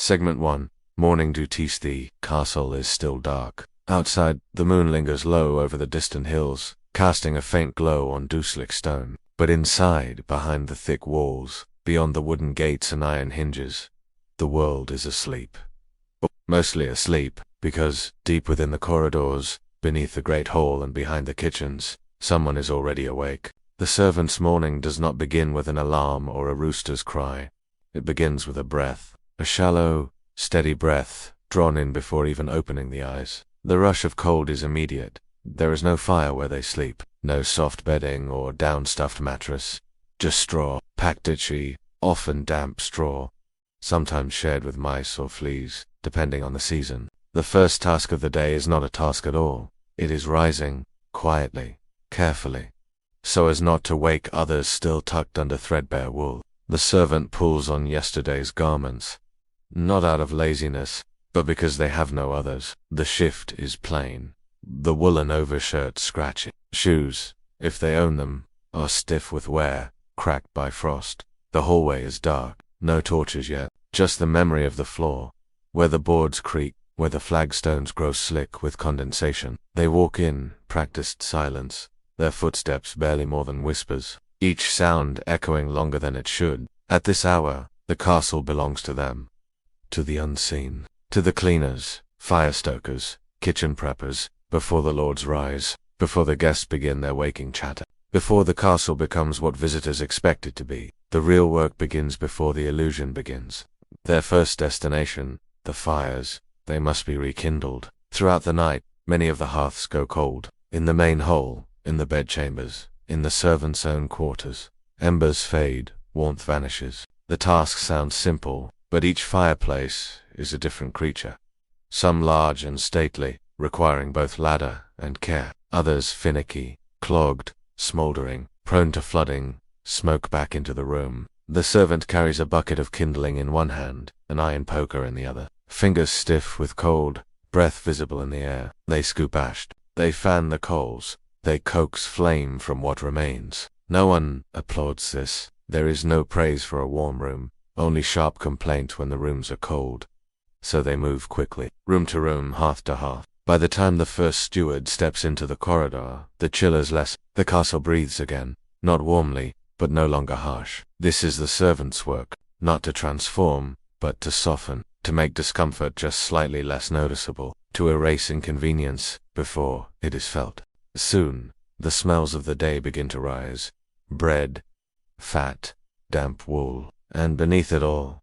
Segment 1. Morning duties. The castle is still dark. Outside, the moon lingers low over the distant hills, casting a faint glow on Duslick stone. But inside, behind the thick walls, beyond the wooden gates and iron hinges, the world is asleep. Mostly asleep, because, deep within the corridors, beneath the great hall and behind the kitchens, someone is already awake. The servant's morning does not begin with an alarm or a rooster's cry. It begins with a breath. A shallow, steady breath, drawn in before even opening the eyes. The rush of cold is immediate. There is no fire where they sleep, no soft bedding or down-stuffed mattress. Just straw, packed itchy, often damp straw, sometimes shared with mice or fleas, depending on the season. The first task of the day is not a task at all. It is rising, quietly, carefully, so as not to wake others still tucked under threadbare wool. The servant pulls on yesterday's garments, not out of laziness, but because they have no others. The shift is plain. The woolen overshirt scratchy. Shoes, if they own them, are stiff with wear, cracked by frost. The hallway is dark. No torches yet, just the memory of the floor, where the boards creak, where the flagstones grow slick with condensation. They walk in, practiced silence, their footsteps barely more than whispers, each sound echoing longer than it should. At this hour, the castle belongs to them. To the unseen. To the cleaners, fire-stokers, kitchen preppers, before the lords rise, before the guests begin their waking chatter, before the castle becomes what visitors expect it to be. The real work begins before the illusion begins. Their first destination, the fires, they must be rekindled. Throughout the night, many of the hearths go cold. In the main hall, in the bedchambers, in the servants' own quarters, embers fade, warmth vanishes. The task sounds simple, but each fireplace is a different creature. Some large and stately, requiring both ladder and care. Others finicky, clogged, smoldering, prone to flooding smoke back into the room. The servant carries a bucket of kindling in one hand, an iron poker in the other. Fingers stiff with cold, breath visible in the air. They scoop ash. They fan the coals. They coax flame from what remains. No one applauds this. There is no praise for a warm room, only sharp complaint when the rooms are cold. So they move quickly, room to room, hearth to hearth. By the time the first steward steps into the corridor, the chill is less. The castle breathes again, not warmly, but no longer harsh. This is the servant's work, not to transform, but to soften, to make discomfort just slightly less noticeable, to erase inconvenience before it is felt. Soon, the smells of the day begin to rise. Bread, fat, damp wool, and beneath it all,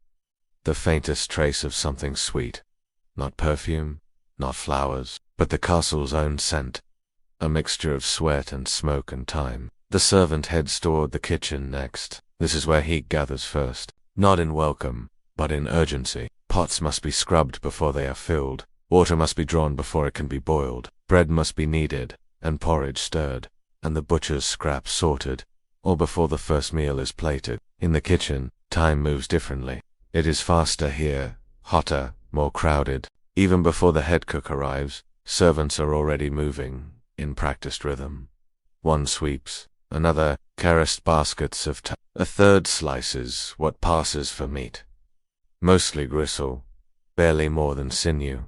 the faintest trace of something sweet. Not perfume, not flowers, but the castle's own scent, a mixture of sweat and smoke and time. The servant heads toward the kitchen next. This is where heat gathers first, not in welcome, but in urgency. Pots must be scrubbed before they are filled, water must be drawn before it can be boiled, bread must be kneaded, and porridge stirred, and the butcher's scraps sorted, all before the first meal is plated. In the kitchen, time moves differently. It is faster here, hotter, more crowded. Even before the head cook arrives, servants are already moving, in practiced rhythm. One sweeps, another caressed baskets of a third slices what passes for meat. Mostly gristle, barely more than sinew.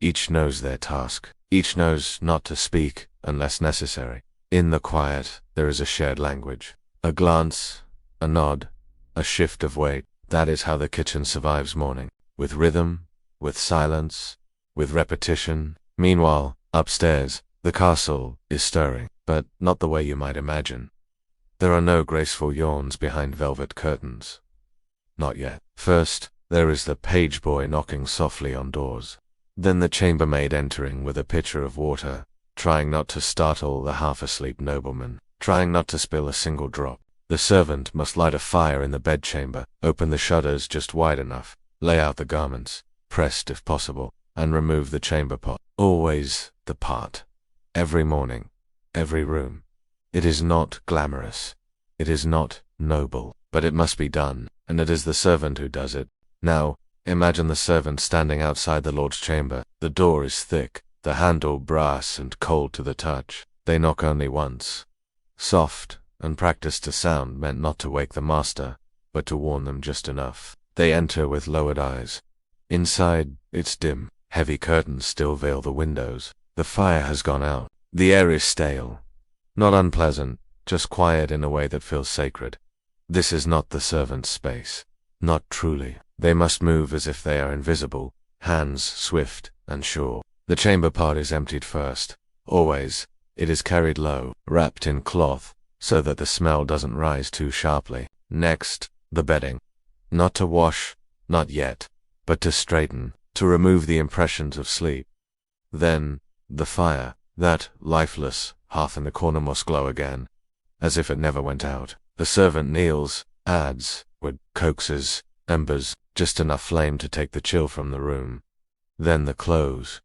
Each knows their task. Each knows not to speak unless necessary. In the quiet, there is a shared language. A glance, a nod, a shift of weight. That is how the kitchen survives morning. With rhythm, with silence, with repetition. Meanwhile, upstairs, the castle is stirring, but not the way you might imagine. There are no graceful yawns behind velvet curtains. Not yet. First, there is the page boy knocking softly on doors. Then the chambermaid entering with a pitcher of water, trying not to startle the half-asleep nobleman, trying not to spill a single drop. The servant must light a fire in the bedchamber, open the shutters just wide enough, lay out the garments, pressed if possible, and remove the chamber pot. Always the pot. Every morning, every room. It is not glamorous. It is not noble, but it must be done, and it is the servant who does it. Now, imagine the servant standing outside the Lord's chamber. The door is thick, the handle brass and cold to the touch. They knock only once. Soft and practiced to sound meant not to wake the master, but to warn them just enough. They enter with lowered eyes. Inside, it's dim. Heavy curtains still veil the windows. The fire has gone out. The air is stale. Not unpleasant, just quiet in a way that feels sacred. This is not the servants' space. Not truly. They must move as if they are invisible, hands swift and sure. The chamber part is emptied first. Always, it is carried low, wrapped in cloth, so that the smell doesn't rise too sharply. Next, the bedding. Not to wash, not yet, but to straighten, to remove the impressions of sleep. Then, the fire. That lifeless hearth in the corner must glow again, as if it never went out. The servant kneels, adds, wood, coaxes, embers, just enough flame to take the chill from the room. Then the clothes.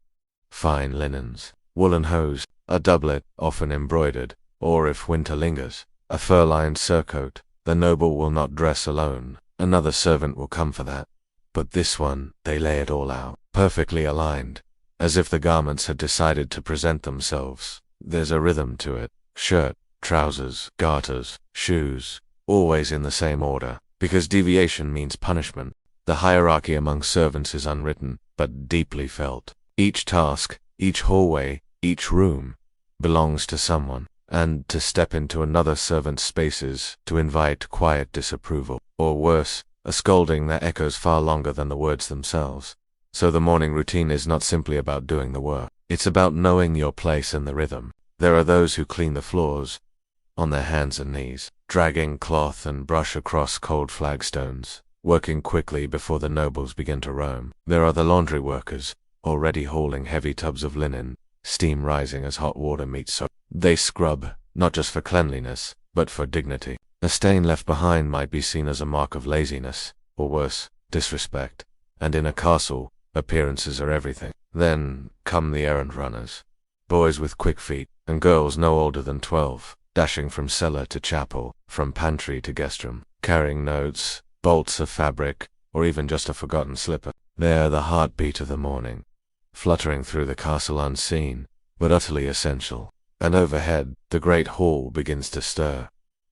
Fine linens, woolen hose, a doublet, often embroidered, or if winter lingers, a fur-lined surcoat. The noble will not dress alone. Another servant will come for that. But this one, they lay it all out, perfectly aligned, as if the garments had decided to present themselves. There's a rhythm to it. Shirt, trousers, garters, shoes, always in the same order, because deviation means punishment. The hierarchy among servants is unwritten, but deeply felt. Each task, each hallway, each room, belongs to someone, and to step into another servant's spaces to invite quiet disapproval, or worse, a scolding that echoes far longer than the words themselves. So the morning routine is not simply about doing the work. It's about knowing your place in the rhythm. There are those who clean the floors, on their hands and knees, dragging cloth and brush across cold flagstones, working quickly before the nobles begin to roam. There are the laundry workers, already hauling heavy tubs of linen, steam rising as hot water meets soap. They scrub, not just for cleanliness, but for dignity. A stain left behind might be seen as a mark of laziness, or worse, disrespect. And in a castle, appearances are everything. Then come the errand runners. Boys with quick feet, and girls no older than 12, dashing from cellar to chapel, from pantry to guest room, carrying notes, bolts of fabric, or even just a forgotten slipper. They are the heartbeat of the morning, fluttering through the castle unseen, but utterly essential. And overhead, the great hall begins to stir.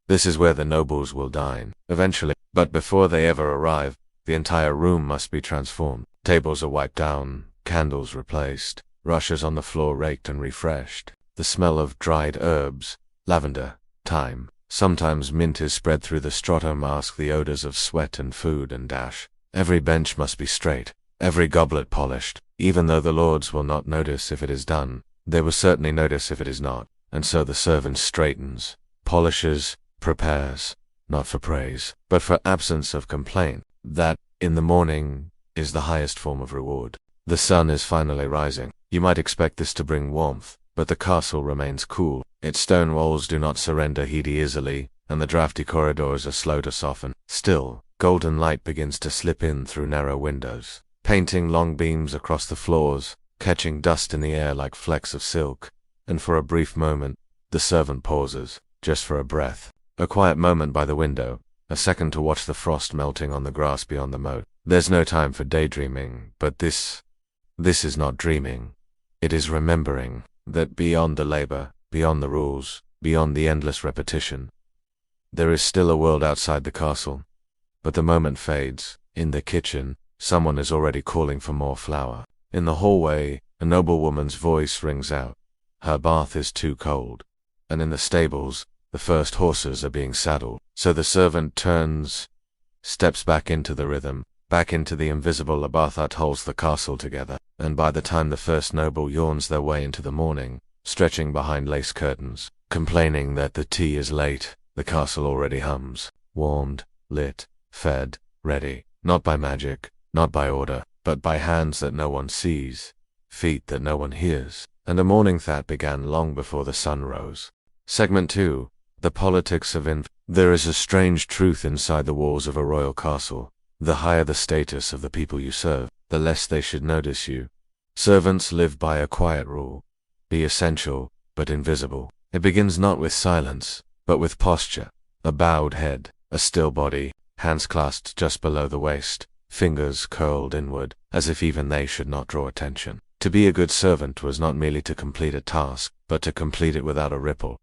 This is where the nobles will dine, eventually. But before they ever arrive, the entire room must be transformed. Tables are wiped down, candles replaced, rushes on the floor raked and refreshed. The smell of dried herbs, lavender, thyme, sometimes mint is spread through the strato mask the odors of sweat and food and dash. Every bench must be straight, every goblet polished. Even though the lords will not notice if it is done, they will certainly notice if it is not. And so the servant straightens, polishes, prepares, not for praise, but for absence of complaint. That, in the morning, is the highest form of reward. The sun is finally rising. You might expect this to bring warmth, but the castle remains cool. Its stone walls do not surrender heat easily, and the drafty corridors are slow to soften. Still, golden light begins to slip in through narrow windows, painting long beams across the floors, catching dust in the air like flecks of silk. And for a brief moment, the servant pauses, just for a breath. A quiet moment by the window, a second to watch the frost melting on the grass beyond the moat. There's no time for daydreaming, but this is not dreaming. It is remembering that beyond the labor, beyond the rules, beyond the endless repetition, there is still a world outside the castle. But the moment fades. In the kitchen, someone is already calling for more flour. In the hallway, a noblewoman's voice rings out. Her bath is too cold. And in the stables, the first horses are being saddled. So the servant turns, steps back into the rhythm, back into the invisible labath that holds the castle together. And by the time the first noble yawns their way into the morning, stretching behind lace curtains, complaining that the tea is late, the castle already hums, warmed, lit, fed, ready, not by magic, not by order, but by hands that no one sees, feet that no one hears. And a morning that began long before the sun rose. Segment 2. The Politics of There is a strange truth inside the walls of a royal castle. The higher the status of the people you serve, the less they should notice you. Servants live by a quiet rule. Be essential, but invisible. It begins not with silence, but with posture. A bowed head, a still body, hands clasped just below the waist, fingers curled inward, as if even they should not draw attention. To be a good servant was not merely to complete a task, but to complete it without a ripple.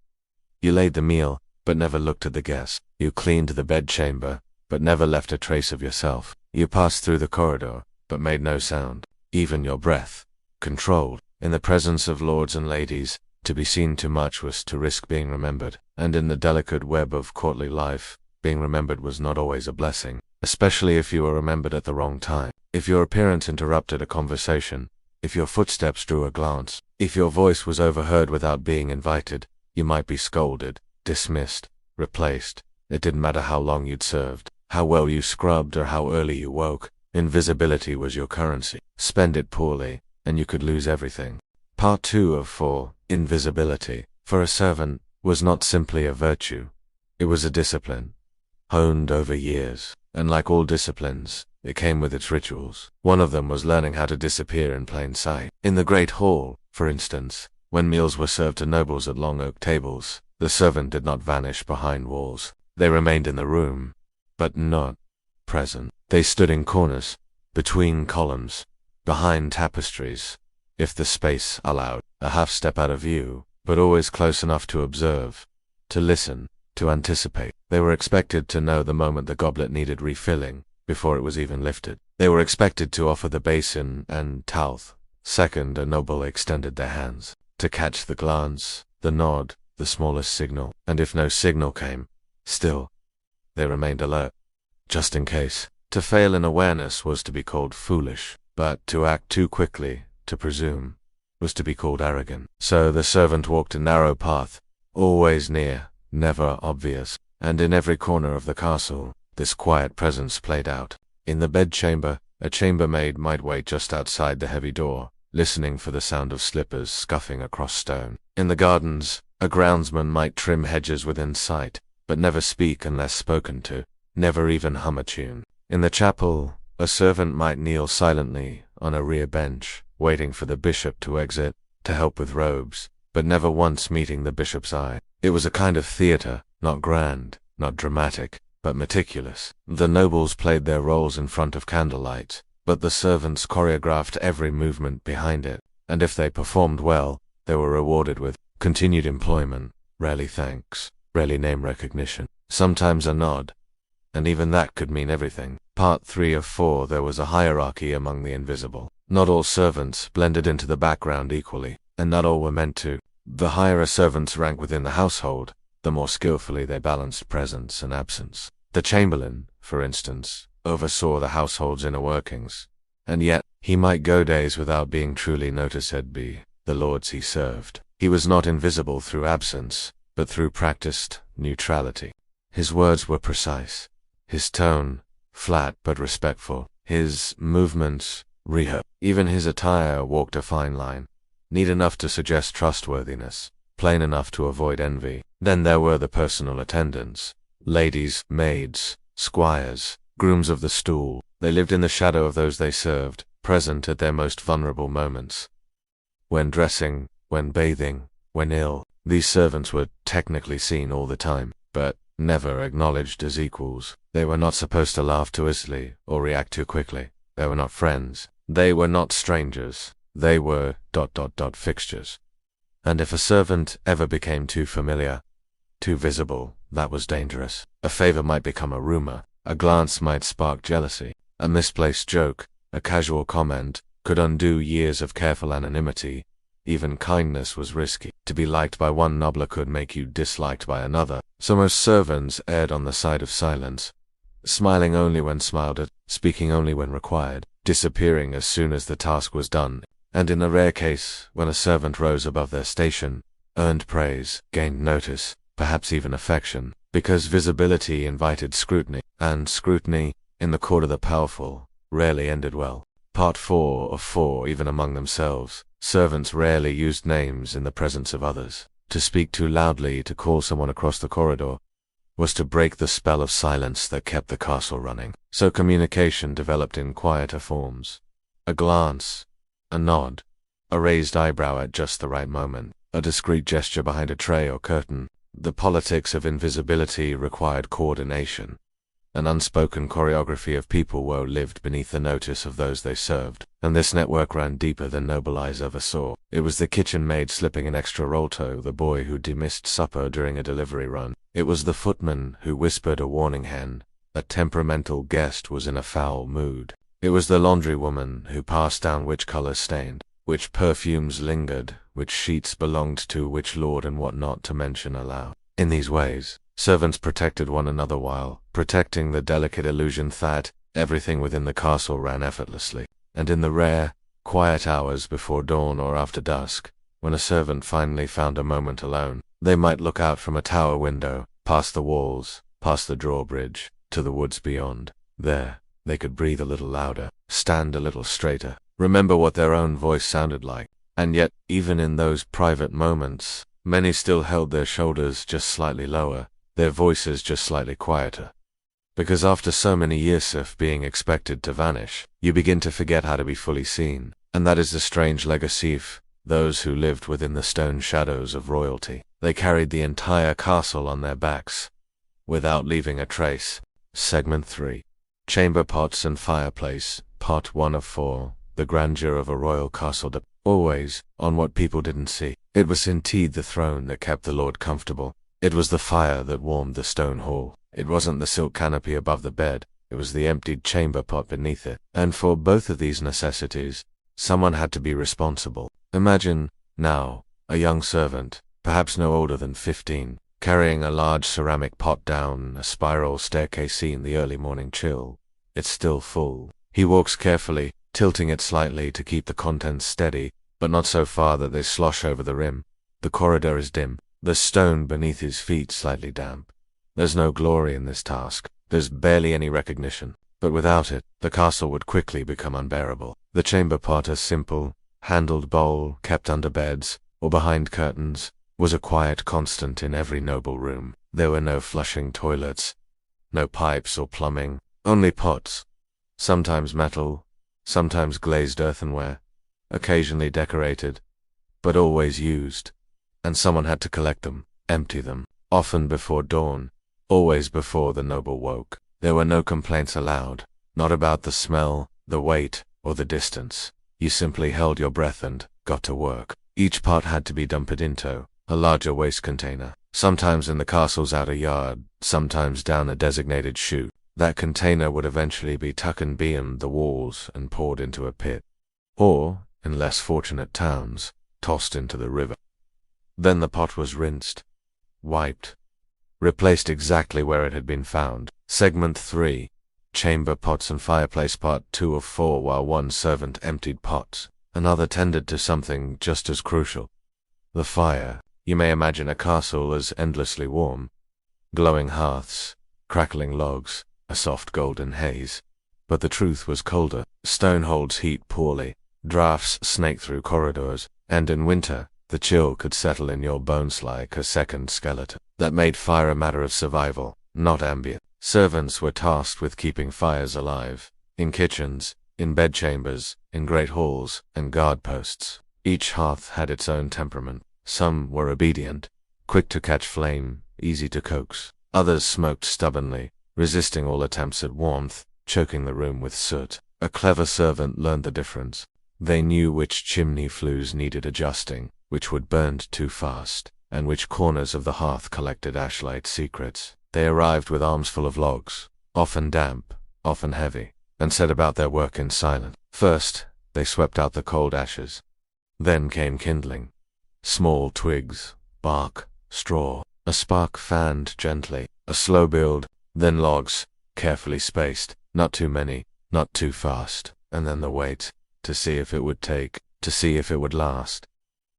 You laid the meal, but never looked at the guest. You cleaned the bedchamber, but never left a trace of yourself. You passed through the corridor, but made no sound. Even your breath. Controlled. In the presence of lords and ladies, to be seen too much was to risk being remembered, and in the delicate web of courtly life, being remembered was not always a blessing, especially if you were remembered at the wrong time. If your appearance interrupted a conversation, if your footsteps drew a glance, if your voice was overheard without being invited, you might be scolded, dismissed, replaced. It didn't matter how long you'd served, how well you scrubbed, or how early you woke. Invisibility was your currency. Spend it poorly, and you could lose everything. Part 2 of 4. Invisibility, for a servant, was not simply a virtue. It was a discipline, honed over years, and like all disciplines, it came with its rituals. One of them was learning how to disappear in plain sight. In the great hall, for instance, when meals were served to nobles at long oak tables, the servant did not vanish behind walls. They remained in the room, but not present. They stood in corners, between columns, behind tapestries, if the space allowed, a half step out of view, but always close enough to observe, to listen, to anticipate. They were expected to know the moment the goblet needed refilling, before it was even lifted. They were expected to offer the basin and towel. Second, a noble extended their hands, to catch the glance, the nod, the smallest signal, and if no signal came, still, they remained alert, just in case. To fail in awareness was to be called foolish, but to act too quickly, to presume, was to be called arrogant. So the servant walked a narrow path, always near, never obvious, and in every corner of the castle, this quiet presence played out. In the bedchamber, a chambermaid might wait just outside the heavy door, listening for the sound of slippers scuffing across stone. In the gardens, a groundsman might trim hedges within sight, but never speak unless spoken to, never even hum a tune. In the chapel, a servant might kneel silently on a rear bench, waiting for the bishop to exit, to help with robes, but never once meeting the bishop's eye. It was a kind of theater, not grand, not dramatic, but meticulous. The nobles played their roles in front of candlelight, but the servants choreographed every movement behind it, and if they performed well, they were rewarded with continued employment, rarely thanks, rarely name recognition, sometimes a nod, and even that could mean everything. Part 3 of 4. There was a hierarchy among the invisible. Not all servants blended into the background equally, and not all were meant to. The higher a servant's rank within the household, the more skillfully they balanced presence and absence. The chamberlain, for instance, oversaw the household's inner workings, and yet he might go days without being truly noticed by the lords he served. He was not invisible through absence, but through practiced neutrality. His words were precise, his tone flat but respectful, his movements rehearsed. Even his attire walked a fine line, neat enough to suggest trustworthiness, plain enough to avoid envy. Then there were the personal attendants, ladies, maids, squires, grooms of the stool. They lived in the shadow of those they served, present at their most vulnerable moments. When dressing, when bathing, when ill, these servants were technically seen all the time, but never acknowledged as equals. They were not supposed to laugh too easily or react too quickly. They were not friends. They were not strangers. They were ... fixtures. And if a servant ever became too familiar, too visible, that was dangerous. A favor might become a rumor, a glance might spark jealousy, a misplaced joke, a casual comment could undo years of careful anonymity. Even kindness was risky. To be liked by one noble could make you disliked by another. So most servants erred on the side of silence, smiling only when smiled at, speaking only when required, disappearing as soon as the task was done, and in a rare case, when a servant rose above their station, earned praise, gained notice, perhaps even affection, because visibility invited scrutiny, and scrutiny, in the court of the powerful, rarely ended well. Part 4 of 4. Even among themselves, servants rarely used names in the presence of others. To speak too loudly to call someone across the corridor was to break the spell of silence that kept the castle running. So communication developed in quieter forms. A glance, a nod, a raised eyebrow at just the right moment, a discreet gesture behind a tray or curtain. The politics of invisibility required coordination. An unspoken choreography of people woe lived beneath the notice of those they served, and this network ran deeper than noble eyes ever saw. It was the kitchen maid slipping an extra roll-toe, the boy who demissed supper during a delivery run. It was the footman who whispered a warning hen. A temperamental guest was in a foul mood. It was the laundry woman who passed down which colors stained, which perfumes lingered, which sheets belonged to which lord and what not to mention aloud. In these ways, servants protected one another while protecting the delicate illusion that everything within the castle ran effortlessly. And in the rare, quiet hours before dawn or after dusk, when a servant finally found a moment alone, they might look out from a tower window, past the walls, past the drawbridge, to the woods beyond. There, they could breathe a little louder, stand a little straighter, remember what their own voice sounded like. And yet, even in those private moments, many still held their shoulders just slightly lower, their voices just slightly quieter. Because after so many years of being expected to vanish, you begin to forget how to be fully seen, and that is the strange legacy of those who lived within the stone shadows of royalty. They carried the entire castle on their backs, without leaving a trace. Segment 3. Chamber Pots and Fireplace, Part 1 of 4. The grandeur of a royal castle depended always on what people didn't see. It was indeed the throne that kept the lord comfortable. It was the fire that warmed the stone hall. It wasn't the silk canopy above the bed, it was the emptied chamber pot beneath it. And for both of these necessities, someone had to be responsible. Imagine, now, a young servant, perhaps no older than 15, carrying a large ceramic pot down a spiral staircase in the early morning chill. It's still full. He walks carefully, tilting it slightly to keep the contents steady, but not so far that they slosh over the rim. The corridor is dim, the stone beneath his feet slightly damp. There's no glory in this task, there's barely any recognition, but without it, the castle would quickly become unbearable. The chamber pot, a simple, handled bowl kept under beds, or behind curtains, was a quiet constant in every noble room. There were no flushing toilets, no pipes or plumbing, only pots, sometimes metal, sometimes glazed earthenware, occasionally decorated, but always used, and someone had to collect them, empty them, often before dawn, always before the noble woke. There were no complaints allowed, not about the smell, the weight, or the distance. You simply held your breath and got to work. Each pot had to be dumped into a larger waste container, sometimes in the castle's outer yard, sometimes down a designated chute. That container would eventually be tucked beyond the walls and poured into a pit, or, in less fortunate towns, tossed into the river. Then the pot was rinsed, wiped, replaced exactly where it had been found. Segment 3. Chamber Pots and Fireplace, Part 2 of 4. While one servant emptied pots, another tended to something just as crucial. The fire. You may imagine a castle as endlessly warm. Glowing hearths, crackling logs, a soft golden haze. But the truth was colder. Stone holds heat poorly. Drafts snake through corridors, and in winter, the chill could settle in your bones like a second skeleton. That made fire a matter of survival, not ambient. Servants were tasked with keeping fires alive, in kitchens, in bedchambers, in great halls, and guard posts. Each hearth had its own temperament. Some were obedient, quick to catch flame, easy to coax. Others smoked stubbornly, resisting all attempts at warmth, choking the room with soot. A clever servant learned the difference. They knew which chimney flues needed adjusting, which would burn too fast, and which corners of the hearth collected ashlight secrets. They arrived with arms full of logs, often damp, often heavy, and set about their work in silence. First, they swept out the cold ashes. Then came kindling. Small twigs, bark, straw. A spark fanned gently. A slow build, then logs, carefully spaced, not too many, not too fast, and then the wait, to see if it would take, to see if it would last.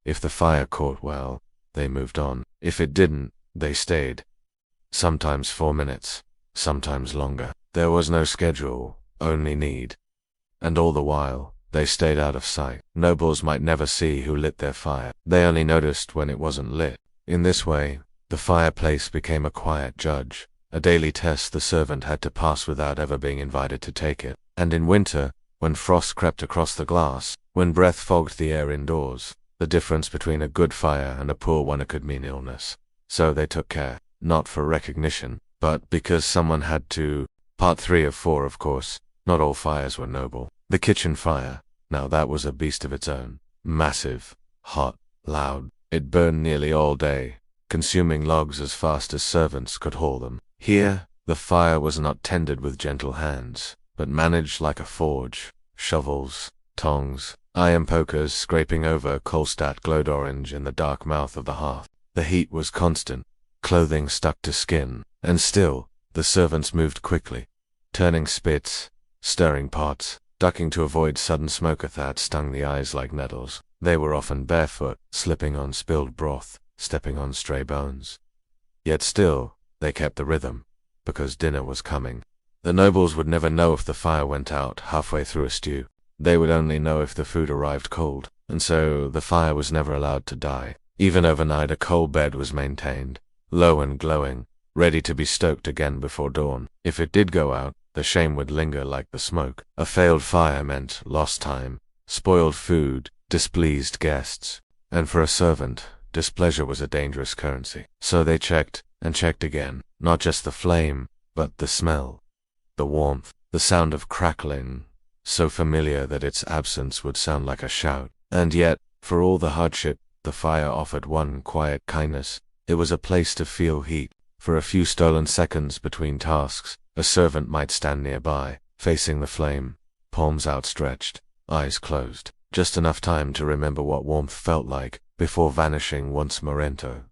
If the fire caught well, they moved on. If it didn't, they stayed. Sometimes 4 minutes, sometimes longer. There was no schedule, only need. And all the while, they stayed out of sight. Nobles might never see who lit their fire. They only noticed when it wasn't lit. In this way, the fireplace became a quiet judge, a daily test the servant had to pass without ever being invited to take it. And in winter, when frost crept across the glass, when breath fogged the air indoors, the difference between a good fire and a poor one could mean illness. So they took care, not for recognition, but because someone had to. Part 3 of 4, of course. Not all fires were noble. The kitchen fire, now that was a beast of its own. Massive, hot, loud. It burned nearly all day, consuming logs as fast as servants could haul them. Here, the fire was not tended with gentle hands. but managed like a forge. Shovels, tongs, iron pokers scraping over Kolstadt glowed orange in the dark mouth of the hearth. The heat was constant, clothing stuck to skin, and still, the servants moved quickly, turning spits, stirring pots, ducking to avoid sudden smoke that stung the eyes like nettles. They were often barefoot, slipping on spilled broth, stepping on stray bones. Yet still, they kept the rhythm, because dinner was coming. The nobles would never know if the fire went out halfway through a stew. They would only know if the food arrived cold, and so the fire was never allowed to die. Even overnight a coal bed was maintained, low and glowing, ready to be stoked again before dawn. If it did go out, the shame would linger like the smoke. A failed fire meant lost time, spoiled food, displeased guests, and for a servant, displeasure was a dangerous currency. So they checked, and checked again, not just the flame, but the smell, the warmth, the sound of crackling, so familiar that its absence would sound like a shout. And yet, for all the hardship, the fire offered one quiet kindness. It was a place to feel heat. For a few stolen seconds between tasks, a servant might stand nearby, facing the flame, palms outstretched, eyes closed, just enough time to remember what warmth felt like, before vanishing once more. Enter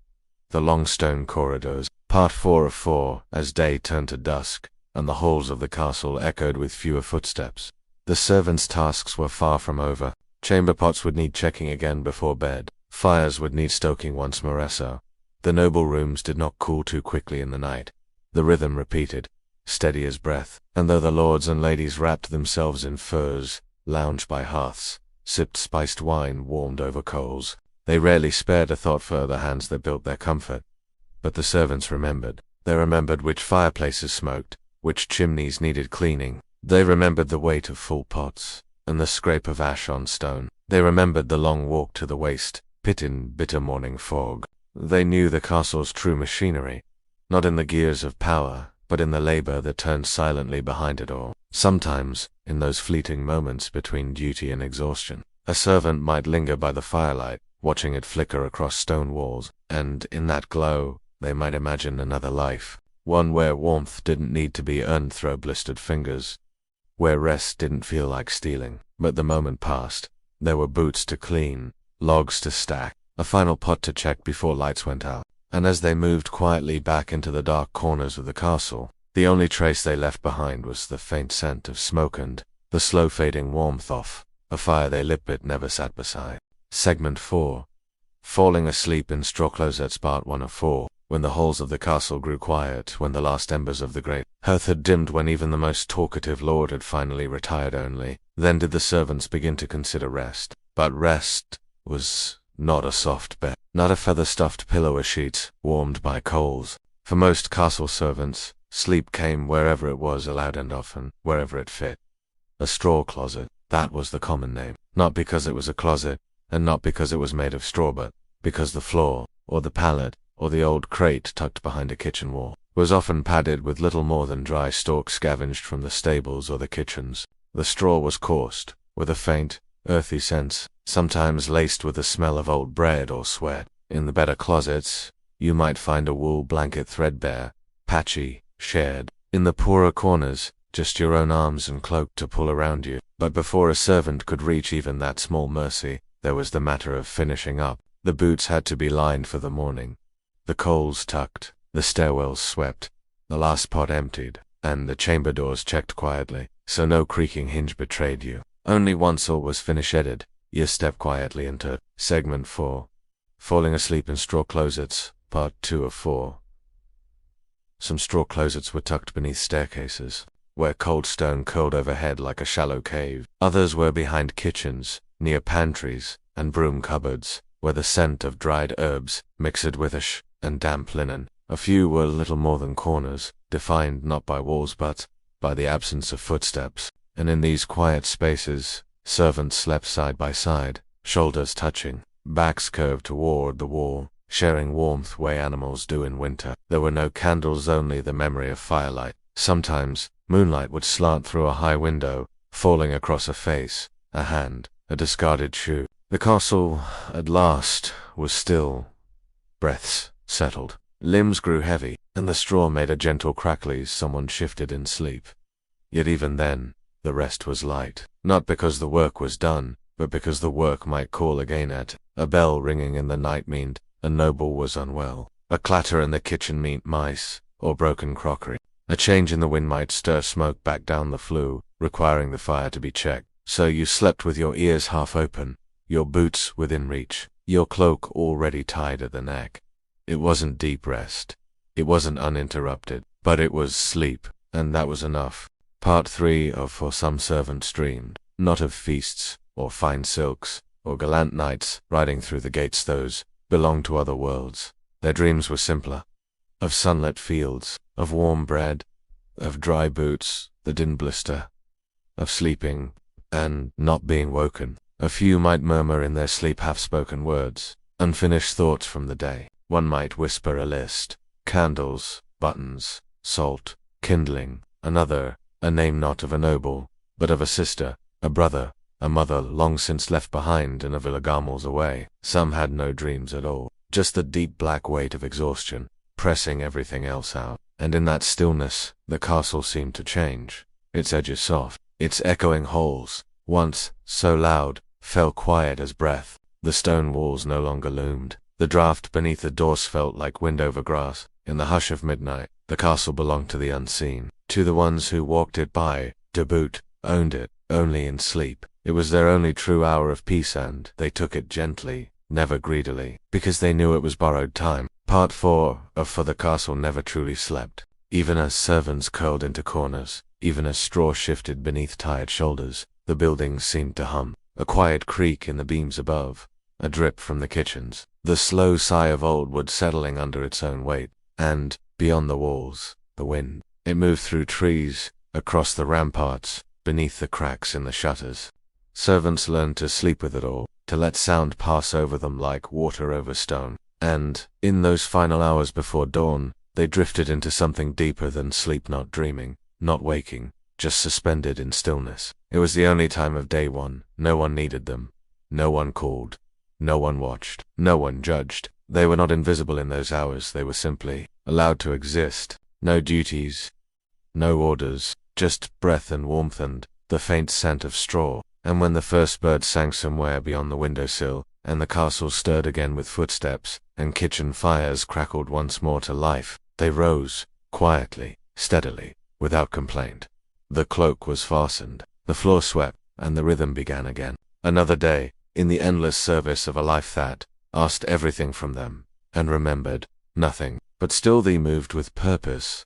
the long stone corridors, part 4 of 4, as day turned to dusk, and the halls of the castle echoed with fewer footsteps. The servants' tasks were far from over. Chamber pots would need checking again before bed. Fires would need stoking once more. So the noble rooms did not cool too quickly in the night. The rhythm repeated, steady as breath, and though the lords and ladies wrapped themselves in furs, lounged by hearths, sipped spiced wine warmed over coals, they rarely spared a thought for the hands that built their comfort. But the servants remembered. They remembered which fireplaces smoked, which chimneys needed cleaning. They remembered the weight of full pots, and the scrape of ash on stone. They remembered the long walk to the waste pit in bitter morning fog. They knew the castle's true machinery, not in the gears of power, but in the labor that turned silently behind it all. Sometimes, in those fleeting moments between duty and exhaustion, a servant might linger by the firelight, watching it flicker across stone walls, and in that glow, they might imagine another life, one where warmth didn't need to be earned through blistered fingers, where rest didn't feel like stealing. But the moment passed. There were boots to clean, logs to stack, a final pot to check before lights went out. And as they moved quietly back into the dark corners of the castle, the only trace they left behind was the faint scent of smoke and the slow fading warmth off a fire they lit but never sat beside. Segment 4. Falling asleep in straw closets, part 1 of 4. When the halls of the castle grew quiet, when the last embers of the great hearth had dimmed, when even the most talkative lord had finally retired, only then did the servants begin to consider rest. But rest was not a soft bed, not a feather-stuffed pillow or sheets warmed by coals. For most castle servants, sleep came wherever it was allowed and often wherever it fit. A straw closet, that was the common name, not because it was a closet, and not because it was made of straw, but because the floor, or the pallet, or the old crate tucked behind a kitchen wall, was often padded with little more than dry stalks scavenged from the stables or the kitchens. The straw was coursed, with a faint, earthy sense, sometimes laced with the smell of old bread or sweat. In the better closets, you might find a wool blanket threadbare, patchy, shared. In the poorer corners, just your own arms and cloak to pull around you. But before a servant could reach even that small mercy, there was the matter of finishing up. The boots had to be lined for the morning, the coals tucked, the stairwells swept, the last pot emptied, and the chamber doors checked quietly, so no creaking hinge betrayed you. Only once all was finished, you stepped quietly into Segment 4. Falling asleep in straw closets, part 2 of 4. Some straw closets were tucked beneath staircases, where cold stone curled overhead like a shallow cave. Others were behind kitchens, near pantries, and broom cupboards, where the scent of dried herbs mixed with ash and damp linen. A few were little more than corners, defined not by walls but by the absence of footsteps, and in these quiet spaces, servants slept side by side, shoulders touching, backs curved toward the wall, sharing warmth way animals do in winter. There were no candles, only the memory of firelight. Sometimes, moonlight would slant through a high window, falling across a face, a hand, a discarded shoe. The castle, at last, was still. Breaths settled. Limbs grew heavy, and the straw made a gentle crackle as someone shifted in sleep. Yet even then, the rest was light. Not because the work was done, but because the work might call again at. A bell ringing in the night meant a noble was unwell. A clatter in the kitchen meant mice, or broken crockery. A change in the wind might stir smoke back down the flue, requiring the fire to be checked. So you slept with your ears half open, your boots within reach, your cloak already tied at the neck. It wasn't deep rest. It wasn't uninterrupted, but it was sleep, and that was enough. Part 3 of For Some Servants Dreamed, not of feasts, or fine silks, or gallant knights riding through the gates. Those belonged to other worlds. Their dreams were simpler. Of sunlit fields, of warm bread, of dry boots that didn't blister, of sleeping and not being woken. A few might murmur in their sleep half-spoken words, unfinished thoughts from the day. One might whisper a list: candles, buttons, salt, kindling. Another, a name not of a noble, but of a sister, a brother, a mother long since left behind and a villagamels away. Some had no dreams at all, just the deep black weight of exhaustion, pressing everything else out. And in that stillness, the castle seemed to change. Its edges soft, its echoing halls, once so loud, fell quiet as breath. The stone walls no longer loomed. The draught beneath the doors felt like wind over grass. In the hush of midnight, the castle belonged to the unseen, to the ones who walked it by, to boot, owned it, only in sleep. It was their only true hour of peace, and they took it gently, never greedily, because they knew it was borrowed time. Part 4 of For the Castle never truly slept. Even as servants curled into corners, even as straw shifted beneath tired shoulders, the building seemed to hum. A quiet creak in the beams above, a drip from the kitchens, the slow sigh of old wood settling under its own weight, and, beyond the walls, the wind. It moved through trees, across the ramparts, beneath the cracks in the shutters. Servants learned to sleep with it all, to let sound pass over them like water over stone. And, in those final hours before dawn, they drifted into something deeper than sleep, not dreaming, not waking, just suspended in stillness. It was the only time of day no one needed them. No one called. No one watched. No one judged. They were not invisible in those hours. They were simply allowed to exist. No duties, no orders, just breath and warmth and the faint scent of straw. And when the first bird sang somewhere beyond the windowsill, and the castle stirred again with footsteps, and kitchen fires crackled once more to life, they rose, quietly, steadily, without complaint. The cloak was fastened, the floor swept, and the rhythm began again. Another day, in the endless service of a life that asked everything from them, and remembered nothing, but still they moved with purpose,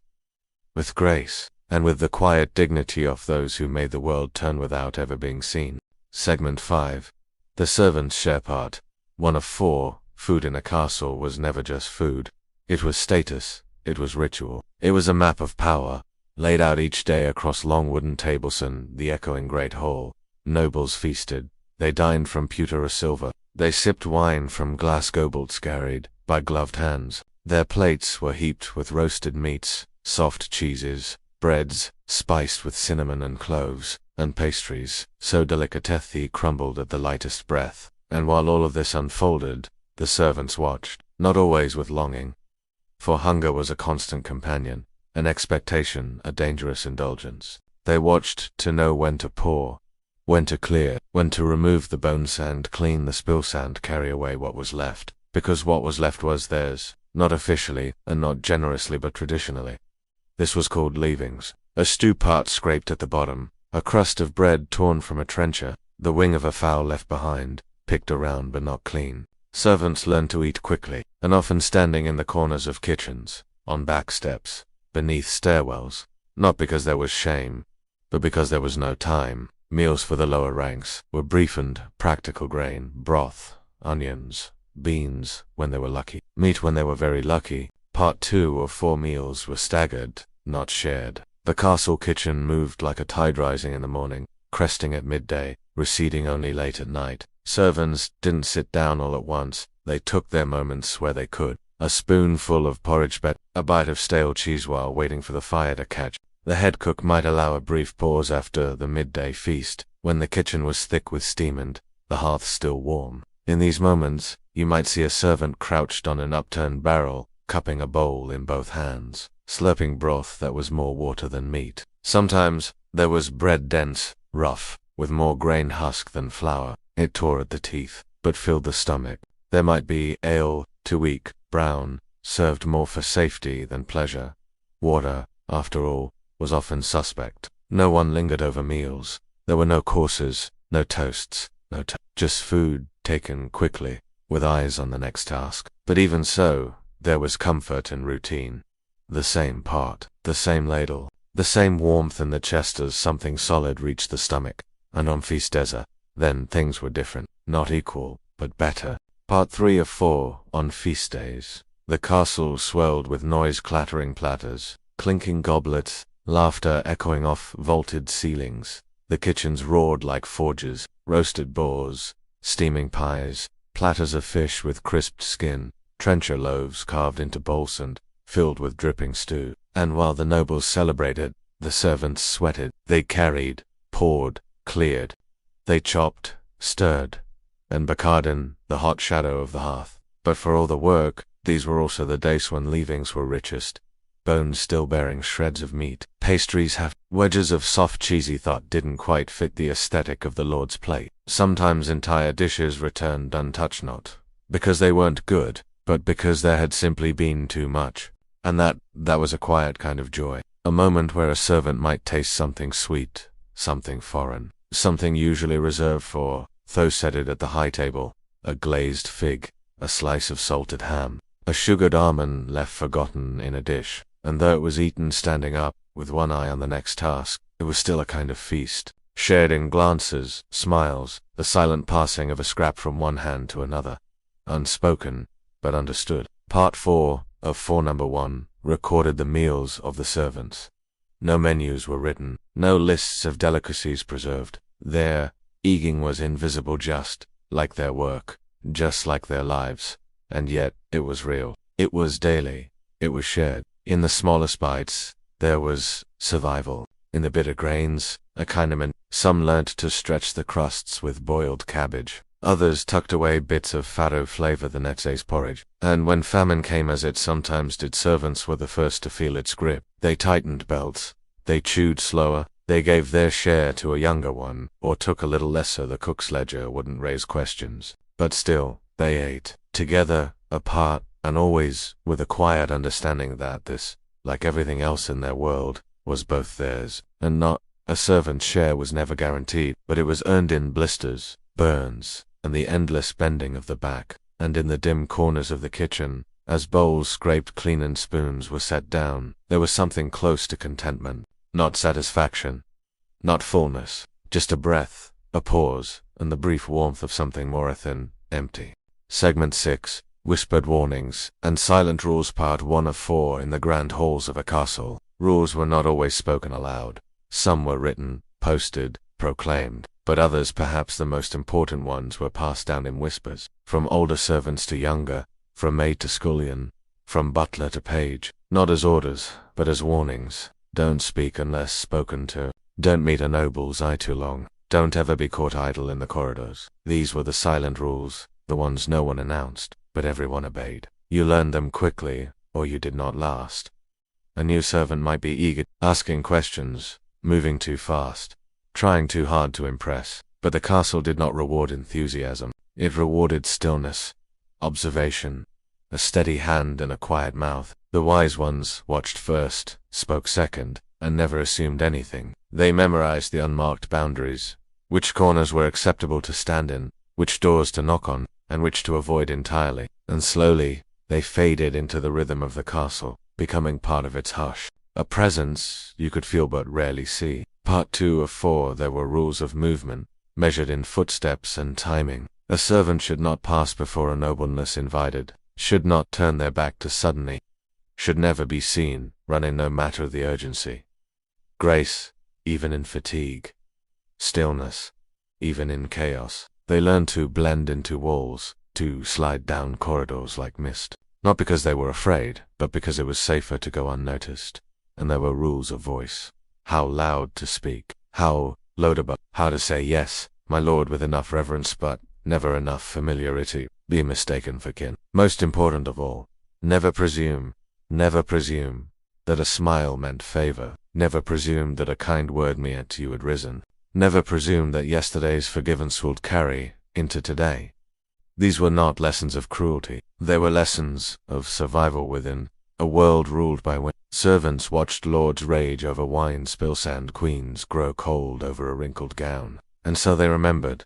with grace, and with the quiet dignity of those who made the world turn without ever being seen. Segment 5. The servant's share part. 1 of 4. Food in a castle was never just food. It was status. It was ritual. It was a map of power, laid out each day across long wooden tables in the echoing great hall. Nobles feasted. They dined from pewter or silver. They sipped wine from glass goblets carried by gloved hands. Their plates were heaped with roasted meats, soft cheeses, breads spiced with cinnamon and cloves, and pastries so delicately crumbled at the lightest breath. And while all of this unfolded, the servants watched, not always with longing. For hunger was a constant companion, an expectation, a dangerous indulgence. They watched to know when to pour, when to clear, when to remove the bone sand, clean the spill sand, carry away what was left, because what was left was theirs, not officially, and not generously but traditionally. This was called leavings. A stew pot scraped at the bottom, a crust of bread torn from a trencher, the wing of a fowl left behind, picked around but not clean. Servants learned to eat quickly, and often standing in the corners of kitchens, on back steps, beneath stairwells, not because there was shame, but because there was no time. Meals for the lower ranks were brief and practical: grain, broth, onions, beans when they were lucky, meat when they were very lucky. Part 2 of 4 meals were staggered, not shared. The castle kitchen moved like a tide, rising in the morning, cresting at midday, receding only late at night. Servants didn't sit down all at once. They took their moments where they could. A spoonful of porridge bet, a bite of stale cheese while waiting for the fire to catch. The head cook might allow a brief pause after the midday feast, when the kitchen was thick with steam and the hearth still warm. In these moments, you might see a servant crouched on an upturned barrel, cupping a bowl in both hands, slurping broth that was more water than meat. Sometimes there was bread dense, rough, with more grain husk than flour. It tore at the teeth, but filled the stomach. There might be ale, too weak, brown, served more for safety than pleasure. Water, after all, was often suspect. No one lingered over meals. There were no courses, no toasts, just food taken quickly, with eyes on the next task. But even so, there was comfort in routine. The same pot, the same ladle, the same warmth in the chest as something solid reached the stomach. And on feast days, then things were different. Not equal, but better. Part 3 of 4, on feast days. The castle swelled with noise-clattering platters, clinking goblets, laughter echoing off vaulted ceilings. The kitchens roared like forges, roasted boars, steaming pies, platters of fish with crisped skin, trencher loaves carved into bowls and filled with dripping stew. And while the nobles celebrated, the servants sweated. They carried, poured, cleared. They chopped, stirred, and baked in the hot shadow of the hearth. But for all the work, these were also the days when leavings were richest. Bones still bearing shreds of meat, pastries half wedges of soft cheesy thought didn't quite fit the aesthetic of the Lord's plate. Sometimes entire dishes returned untouched, not because they weren't good, but because there had simply been too much. And that was a quiet kind of joy. A moment where a servant might taste something sweet, something foreign, something usually reserved for those seated at the high table, a glazed fig, a slice of salted ham, a sugared almond left forgotten in a dish. And though it was eaten standing up, with one eye on the next task, it was still a kind of feast, shared in glances, smiles, the silent passing of a scrap from one hand to another. Unspoken, but understood. Part 4 of 4 number 1 recorded the meals of the servants. No menus were written, no lists of delicacies preserved. Their eating was invisible, just like their work, just like their lives. And yet, it was real. It was daily. It was shared. In the smallest bites, there was survival. In the bitter grains, a kind of some learnt to stretch the crusts with boiled cabbage. Others tucked away bits of farro flavor the next day's porridge. And when famine came, as it sometimes did, servants were the first to feel its grip. They tightened belts. They chewed slower. They gave their share to a younger one, or took a little less so the cook's ledger wouldn't raise questions. But still, they ate. Together, apart, and always with a quiet understanding that this, like everything else in their world, was both theirs, and not. A servant's share was never guaranteed, but it was earned in blisters, burns, and the endless bending of the back. And in the dim corners of the kitchen, as bowls scraped clean and spoons were set down, there was something close to contentment. Not satisfaction, not fullness, just a breath, a pause, and the brief warmth of something more than empty. Segment 6. Whispered warnings, and silent rules. Part 1 of 4 in the grand halls of a castle. Rules were not always spoken aloud. Some were written, posted, proclaimed, but others, perhaps the most important ones, were passed down in whispers, from older servants to younger, from maid to scullion, from butler to page, not as orders, but as warnings. Don't speak unless spoken to. Don't meet a noble's eye too long. Don't ever be caught idle in the corridors. These were the silent rules, the ones no one announced, but everyone obeyed. You learned them quickly, or you did not last. A new servant might be eager, asking questions, moving too fast, trying too hard to impress, but the castle did not reward enthusiasm. It rewarded stillness, observation, a steady hand and a quiet mouth. The wise ones watched first, spoke second, and never assumed anything. They memorized the unmarked boundaries, which corners were acceptable to stand in, which doors to knock on, and which to avoid entirely. And slowly, they faded into the rhythm of the castle, becoming part of its hush. A presence you could feel but rarely see. Part 2 of 4 there were rules of movement, measured in footsteps and timing. A servant should not pass before a nobleness invited, should not turn their back too suddenly, should never be seen, running no matter the urgency. Grace, even in fatigue. Stillness, even in chaos. They learned to blend into walls, to slide down corridors like mist. Not because they were afraid, but because it was safer to go unnoticed. And there were rules of voice. How loud to speak, how low to bow, how to say yes, my lord, with enough reverence but never enough familiarity, be mistaken for kin. Most important of all, never presume that a smile meant favor. Never presumed that a kind word meant you had risen. Never presumed that yesterday's forgiveness would carry into today. These were not lessons of cruelty. They were lessons of survival within a world ruled by women. Servants watched lords rage over wine spill sand, queens grow cold over a wrinkled gown. And so they remembered.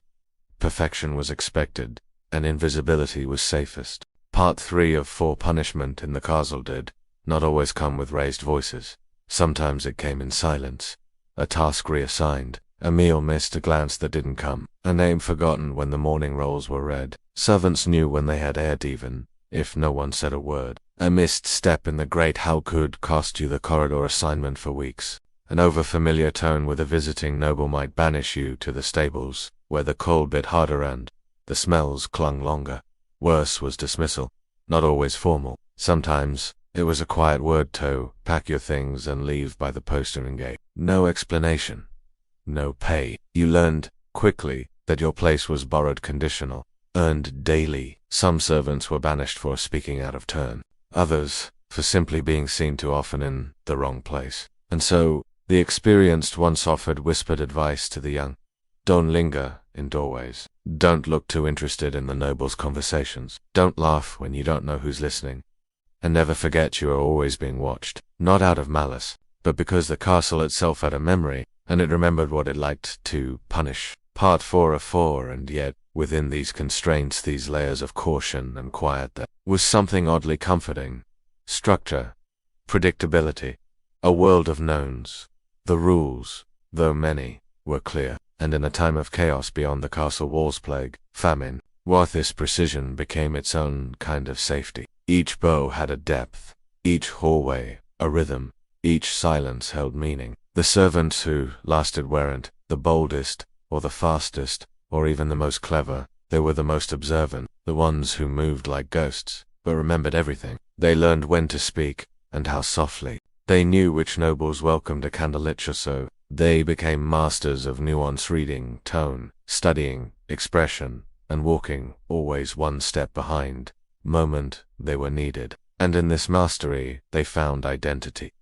Perfection was expected, and invisibility was safest. Part 3 of 4 punishment in the castle did not always come with raised voices. Sometimes it came in silence. A task reassigned, a meal missed, a glance that didn't come, a name forgotten when the morning rolls were read. Servants knew when they had erred even if no one said a word. A missed step in the great hall could cost you the corridor assignment for weeks. An overfamiliar tone with a visiting noble might banish you to the stables, where the cold bit harder and the smells clung longer. Worse was dismissal. Not always formal. Sometimes it was a quiet word to pack your things and leave by the postern gate. No explanation. No pay. You learned quickly that your place was borrowed conditional, earned daily. Some servants were banished for speaking out of turn. Others for simply being seen too often in the wrong place. And so the experienced once offered whispered advice to the young. Don't linger in doorways. Don't look too interested in the nobles' conversations. Don't laugh when you don't know who's listening. And never forget you are always being watched, not out of malice, but because the castle itself had a memory, and it remembered what it liked to punish. Part 4 of 4, and yet, within these constraints, these layers of caution and quiet, there was something oddly comforting. Structure, predictability, a world of knowns. The rules, though many, were clear, and in a time of chaos beyond the castle walls, plague, famine, this precision became its own kind of safety. Each bow had a depth, each hallway a rhythm, each silence held meaning. The servants who lasted weren't the boldest, or the fastest, or even the most clever. They were the most observant, the ones who moved like ghosts, but remembered everything. They learned when to speak, and how softly. They knew which nobles welcomed a candlelit or so. They became masters of nuance, reading tone, studying expression, and walking always one step behind moment they were needed. And in this mastery they found identity.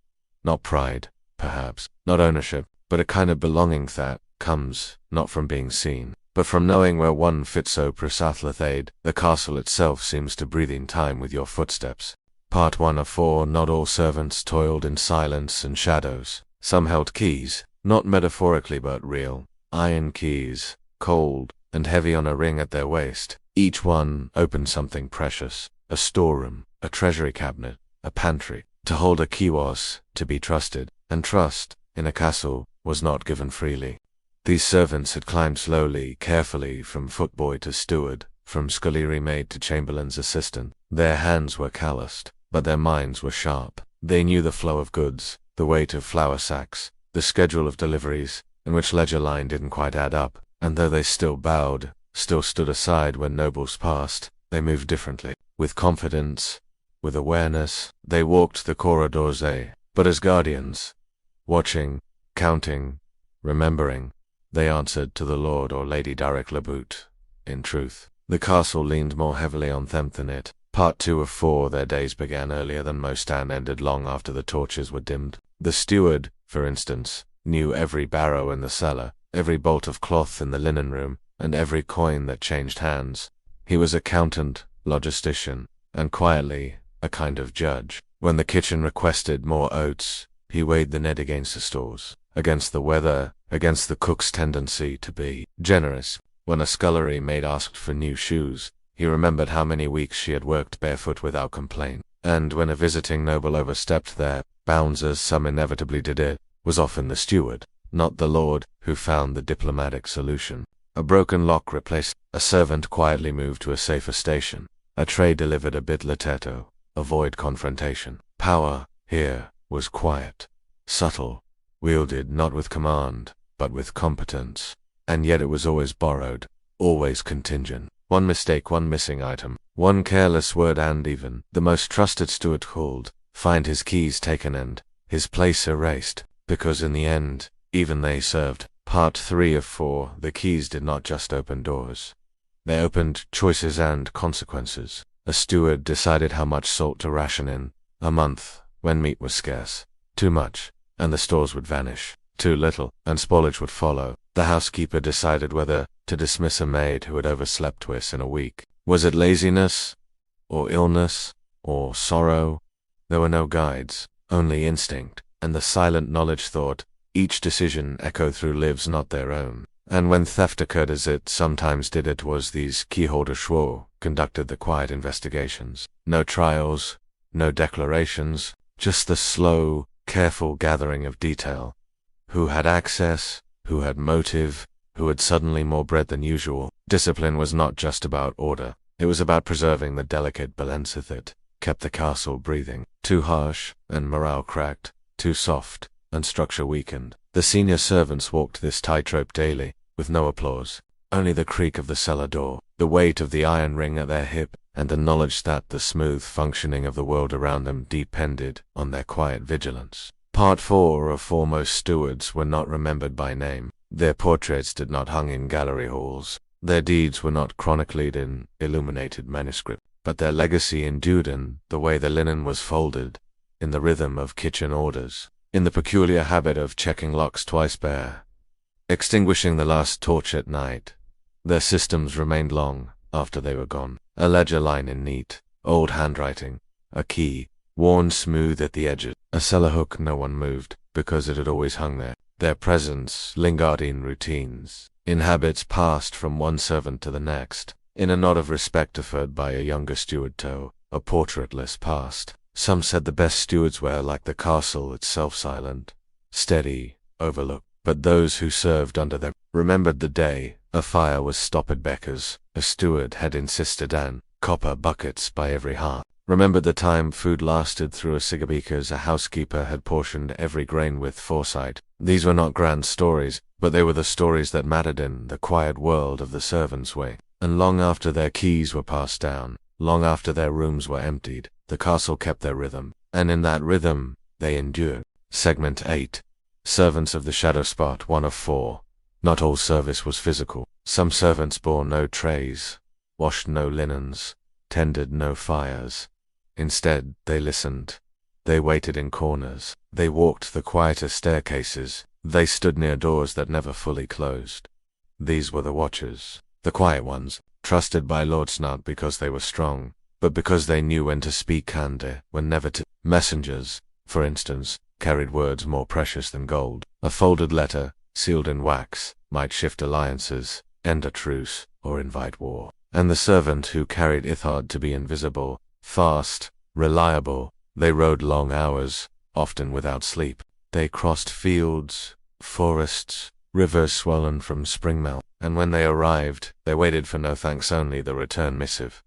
Not pride, perhaps, not ownership, but a kind of belonging that comes not from being seen, but from knowing where one fits. So Prasathlathaid, the castle itself seems to breathe in time with your footsteps. Part 1 of 4. Not all servants toiled in silence and shadows. Some held keys, not metaphorically but real, iron keys, cold and heavy on a ring at their waist. Each one opened something precious, a storeroom, a treasury cabinet, a pantry. To hold a key was to be trusted, and trust, in a castle, was not given freely. These servants had climbed slowly, carefully, from footboy to steward, from scullery maid to chamberlain's assistant. Their hands were calloused, but their minds were sharp. They knew the flow of goods, the weight of flour sacks, the schedule of deliveries, in which ledger line didn't quite add up, and though they still bowed, still stood aside when nobles passed, they moved differently. With confidence, with awareness, they walked the corridors, but as guardians, watching, counting, remembering, they answered to the Lord or Lady Darek Laboot. In truth, the castle leaned more heavily on them than it. Part 2 of 4. Their days began earlier than most and ended long after the torches were dimmed. The steward, for instance, knew every barrow in the cellar, every bolt of cloth in the linen room, and every coin that changed hands. He was accountant, logistician, and quietly a kind of judge. When the kitchen requested more oats, he weighed the net against the stores, against the weather, against the cook's tendency to be generous. When a scullery maid asked for new shoes, he remembered how many weeks she had worked barefoot without complaint. And when a visiting noble overstepped their bounds, as some inevitably did, it was often the steward, not the lord, who found the diplomatic solution. A broken lock replaced. A servant quietly moved to a safer station. A tray delivered a bit latetto. Avoid confrontation. Power, here, was quiet, subtle, wielded not with command, but with competence. And yet it was always borrowed, always contingent. One mistake, one missing item, one careless word, and even the most trusted steward called, find his keys taken and his place erased, because in the end, even they served. Part 3 of 4. The keys did not just open doors. They opened choices and consequences. A steward decided how much salt to ration in a month when meat was scarce. Too much, and the stores would vanish. Too little, and spoilage would follow. The housekeeper decided whether to dismiss a maid who had overslept twice in a week. Was it laziness, or illness, or sorrow? There were no guides, only instinct, and the silent knowledge thought. Each decision echoed through lives not their own. And when theft occurred, as it sometimes did, it was these keyholder schwo conducted the quiet investigations. No trials, no declarations, just the slow, careful gathering of detail. Who had access, who had motive, who had suddenly more bread than usual. Discipline was not just about order. It was about preserving the delicate balance that kept the castle breathing. Too harsh, and morale cracked. Too soft, and structure weakened. The senior servants walked this tightrope daily, with no applause. Only the creak of the cellar door, the weight of the iron ring at their hip, and the knowledge that the smooth functioning of the world around them depended on their quiet vigilance. Part 4 of foremost stewards were not remembered by name. Their portraits did not hung in gallery halls. Their deeds were not chronicled in illuminated manuscript, but their legacy endured in the way the linen was folded, in the rhythm of kitchen orders, in the peculiar habit of checking locks twice bare, extinguishing the last torch at night. Their systems remained long after they were gone. A ledger line in neat, old handwriting, a key, worn smooth at the edges, a cellar hook no one moved, because it had always hung there. Their presence lingered in routines, in habits passed from one servant to the next, in a nod of respect deferred by a younger steward to a portraitless past. Some said the best stewards were like the castle itself, silent, steady, overlooked. But those who served under them remembered the day a fire was stopped at Becker's, a steward had insisted, and copper buckets by every hearth. Remembered the time food lasted through a cigar because a housekeeper had portioned every grain with foresight. These were not grand stories, but they were the stories that mattered in the quiet world of the servants' way. And long after their keys were passed down, long after their rooms were emptied, the castle kept their rhythm, and in that rhythm they endured. Segment 8. Servants of the Shadow Spot, 1 of 4. Not all service was physical. Some servants bore no trays, washed no linens, tended no fires. Instead, they listened. They waited in corners. They walked the quieter staircases. They stood near doors that never fully closed. These were the watchers, the quiet ones, trusted by lords not because they were strong, but because they knew when to speak and when never to. Messengers, for instance, carried words more precious than gold. A folded letter, sealed in wax, might shift alliances, end a truce, or invite war. And the servant who carried Ithard to be invisible, fast, reliable. They rode long hours, often without sleep. They crossed fields, forests, rivers swollen from spring melt, and when they arrived, they waited for no thanks, only the return missive.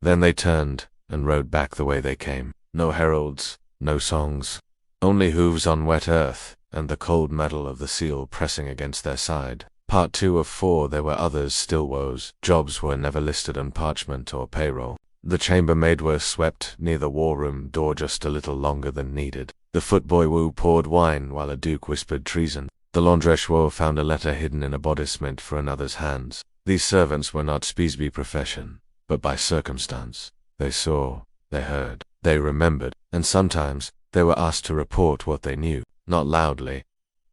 Then they turned and rode back the way they came. No heralds, no songs, only hooves on wet earth, and the cold metal of the seal pressing against their side. Part 2 of 4. There were others still woes. Jobs were never listed on parchment or payroll. The chambermaid was swept near the war-room door just a little longer than needed. The footboy woo poured wine while a duke whispered treason. The laundress woo found a letter hidden in a bodice meant for another's hands. These servants were not Speesby profession, but by circumstance. They saw, they heard, they remembered, and sometimes they were asked to report what they knew. Not loudly,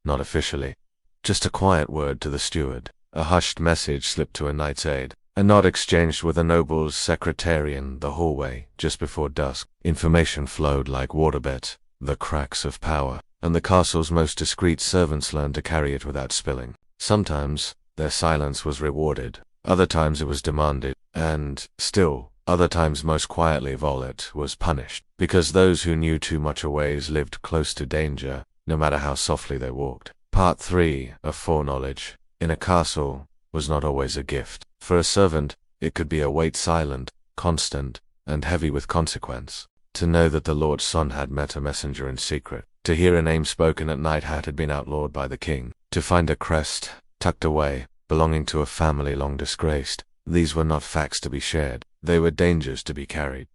not officially. Just a quiet word to the steward, a hushed message slipped to a knight's aide, a nod exchanged with a noble's secretary in the hallway just before dusk. Information flowed like waterbeds, the cracks of power, and the castle's most discreet servants learned to carry it without spilling. Sometimes their silence was rewarded, other times it was demanded, and, still, other times most quietly of all it was punished, because those who knew too much always lived close to danger, no matter how softly they walked. Part 3 of foreknowledge, in a castle, was not always a gift. For a servant, it could be a weight silent, constant, and heavy with consequence. To know that the Lord's son had met a messenger in secret, to hear a name spoken at night had been outlawed by the king, to find a crest, tucked away, belonging to a family long disgraced. These were not facts to be shared, they were dangers to be carried.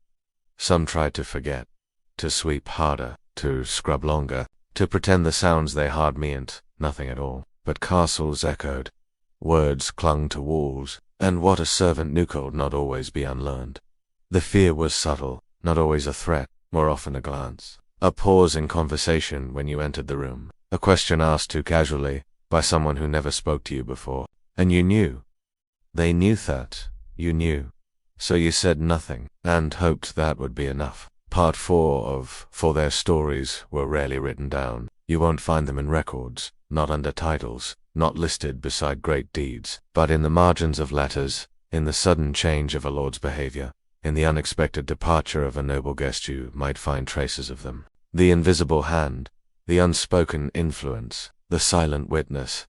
Some tried to forget, to sweep harder, to scrub longer, to pretend the sounds they hard meant nothing at all. But castles echoed, words clung to walls, and what a servant knew could not always be unlearned. The fear was subtle, not always a threat, more often a glance. A pause in conversation when you entered the room. A question asked too casually by someone who never spoke to you before. And you knew. They knew that. You knew. So you said nothing, and hoped that would be enough. Part 4 of For Their Stories were rarely written down. You won't find them in records, not under titles, not listed beside great deeds, but in the margins of letters, in the sudden change of a lord's behavior, in the unexpected departure of a noble guest you might find traces of them. The invisible hand, the unspoken influence, the silent witness.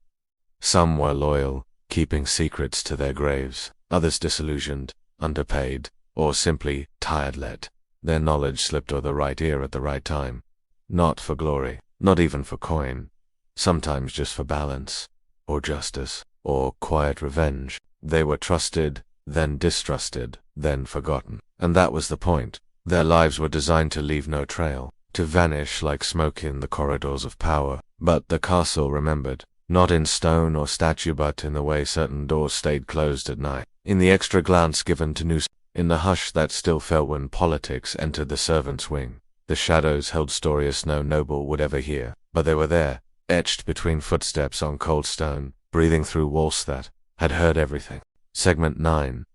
Some were loyal, keeping secrets to their graves, others disillusioned, underpaid, or simply tired-let. Their knowledge slipped o'er the right ear at the right time. Not for glory, not even for coin. Sometimes just for balance, or justice, or quiet revenge. They were trusted, then distrusted, then forgotten. And that was the point. Their lives were designed to leave no trail, to vanish like smoke in the corridors of power. But the castle remembered, not in stone or statue but in the way certain doors stayed closed at night, in the extra glance given to news, in the hush that still fell when politics entered the servants' wing. The shadows held stories no noble would ever hear, but they were there, etched between footsteps on cold stone, breathing through walls that had heard everything. Segment 9.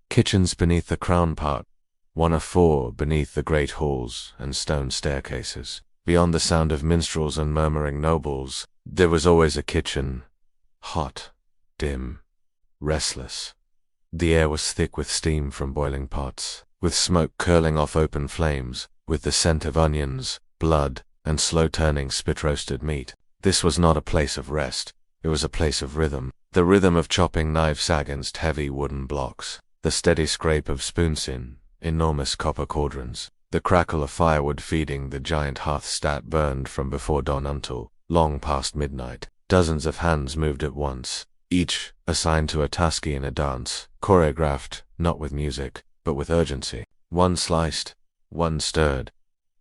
Kitchens beneath the crown part. 1 of 4 beneath the great halls and stone staircases. Beyond the sound of minstrels and murmuring nobles, there was always a kitchen. Hot, dim, restless. The air was thick with steam from boiling pots, with smoke curling off open flames, with the scent of onions, blood, and slow-turning spit-roasted meat. This was not a place of rest. It was a place of rhythm. The rhythm of chopping knives against heavy wooden blocks. The steady scrape of spoons in enormous copper cauldrons. The crackle of firewood feeding the giant hearths that burned from before dawn until long past midnight. Dozens of hands moved at once, each assigned to a task in a dance, choreographed, not with music, but with urgency. One sliced, one stirred,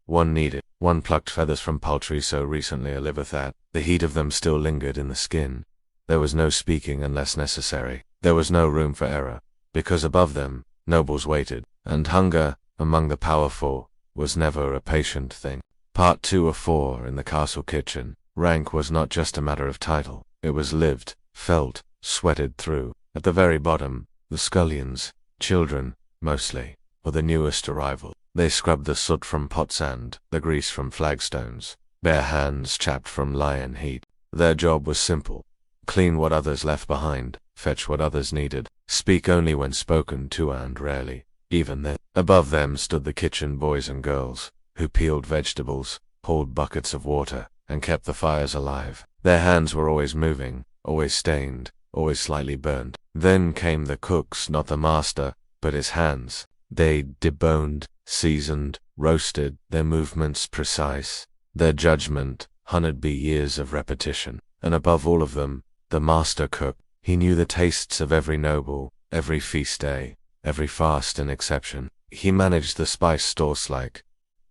one kneaded, one plucked feathers from poultry so recently alive that the heat of them still lingered in the skin. There was no speaking unless necessary. There was no room for error, because above them, nobles waited, and hunger, among the powerful, was never a patient thing. Part 2 of 4 in the castle kitchen. Rank was not just a matter of title. It was lived, felt, sweated through. At the very bottom, the scullions, children, mostly, were the newest arrival. They scrubbed the soot from pot sand, the grease from flagstones, bare hands chapped from lion heat. Their job was simple. Clean what others left behind, fetch what others needed, speak only when spoken to and rarely, even then. Above them stood the kitchen boys and girls, who peeled vegetables, hauled buckets of water, and kept the fires alive. Their hands were always moving, always stained, always slightly burned. Then came the cooks, not the master, but his hands. They deboned, seasoned, roasted, their movements precise, their judgment, 100 years of repetition. And above all of them, the master cook. He knew the tastes of every noble, every feast day, every fast and exception. He managed the spice stores like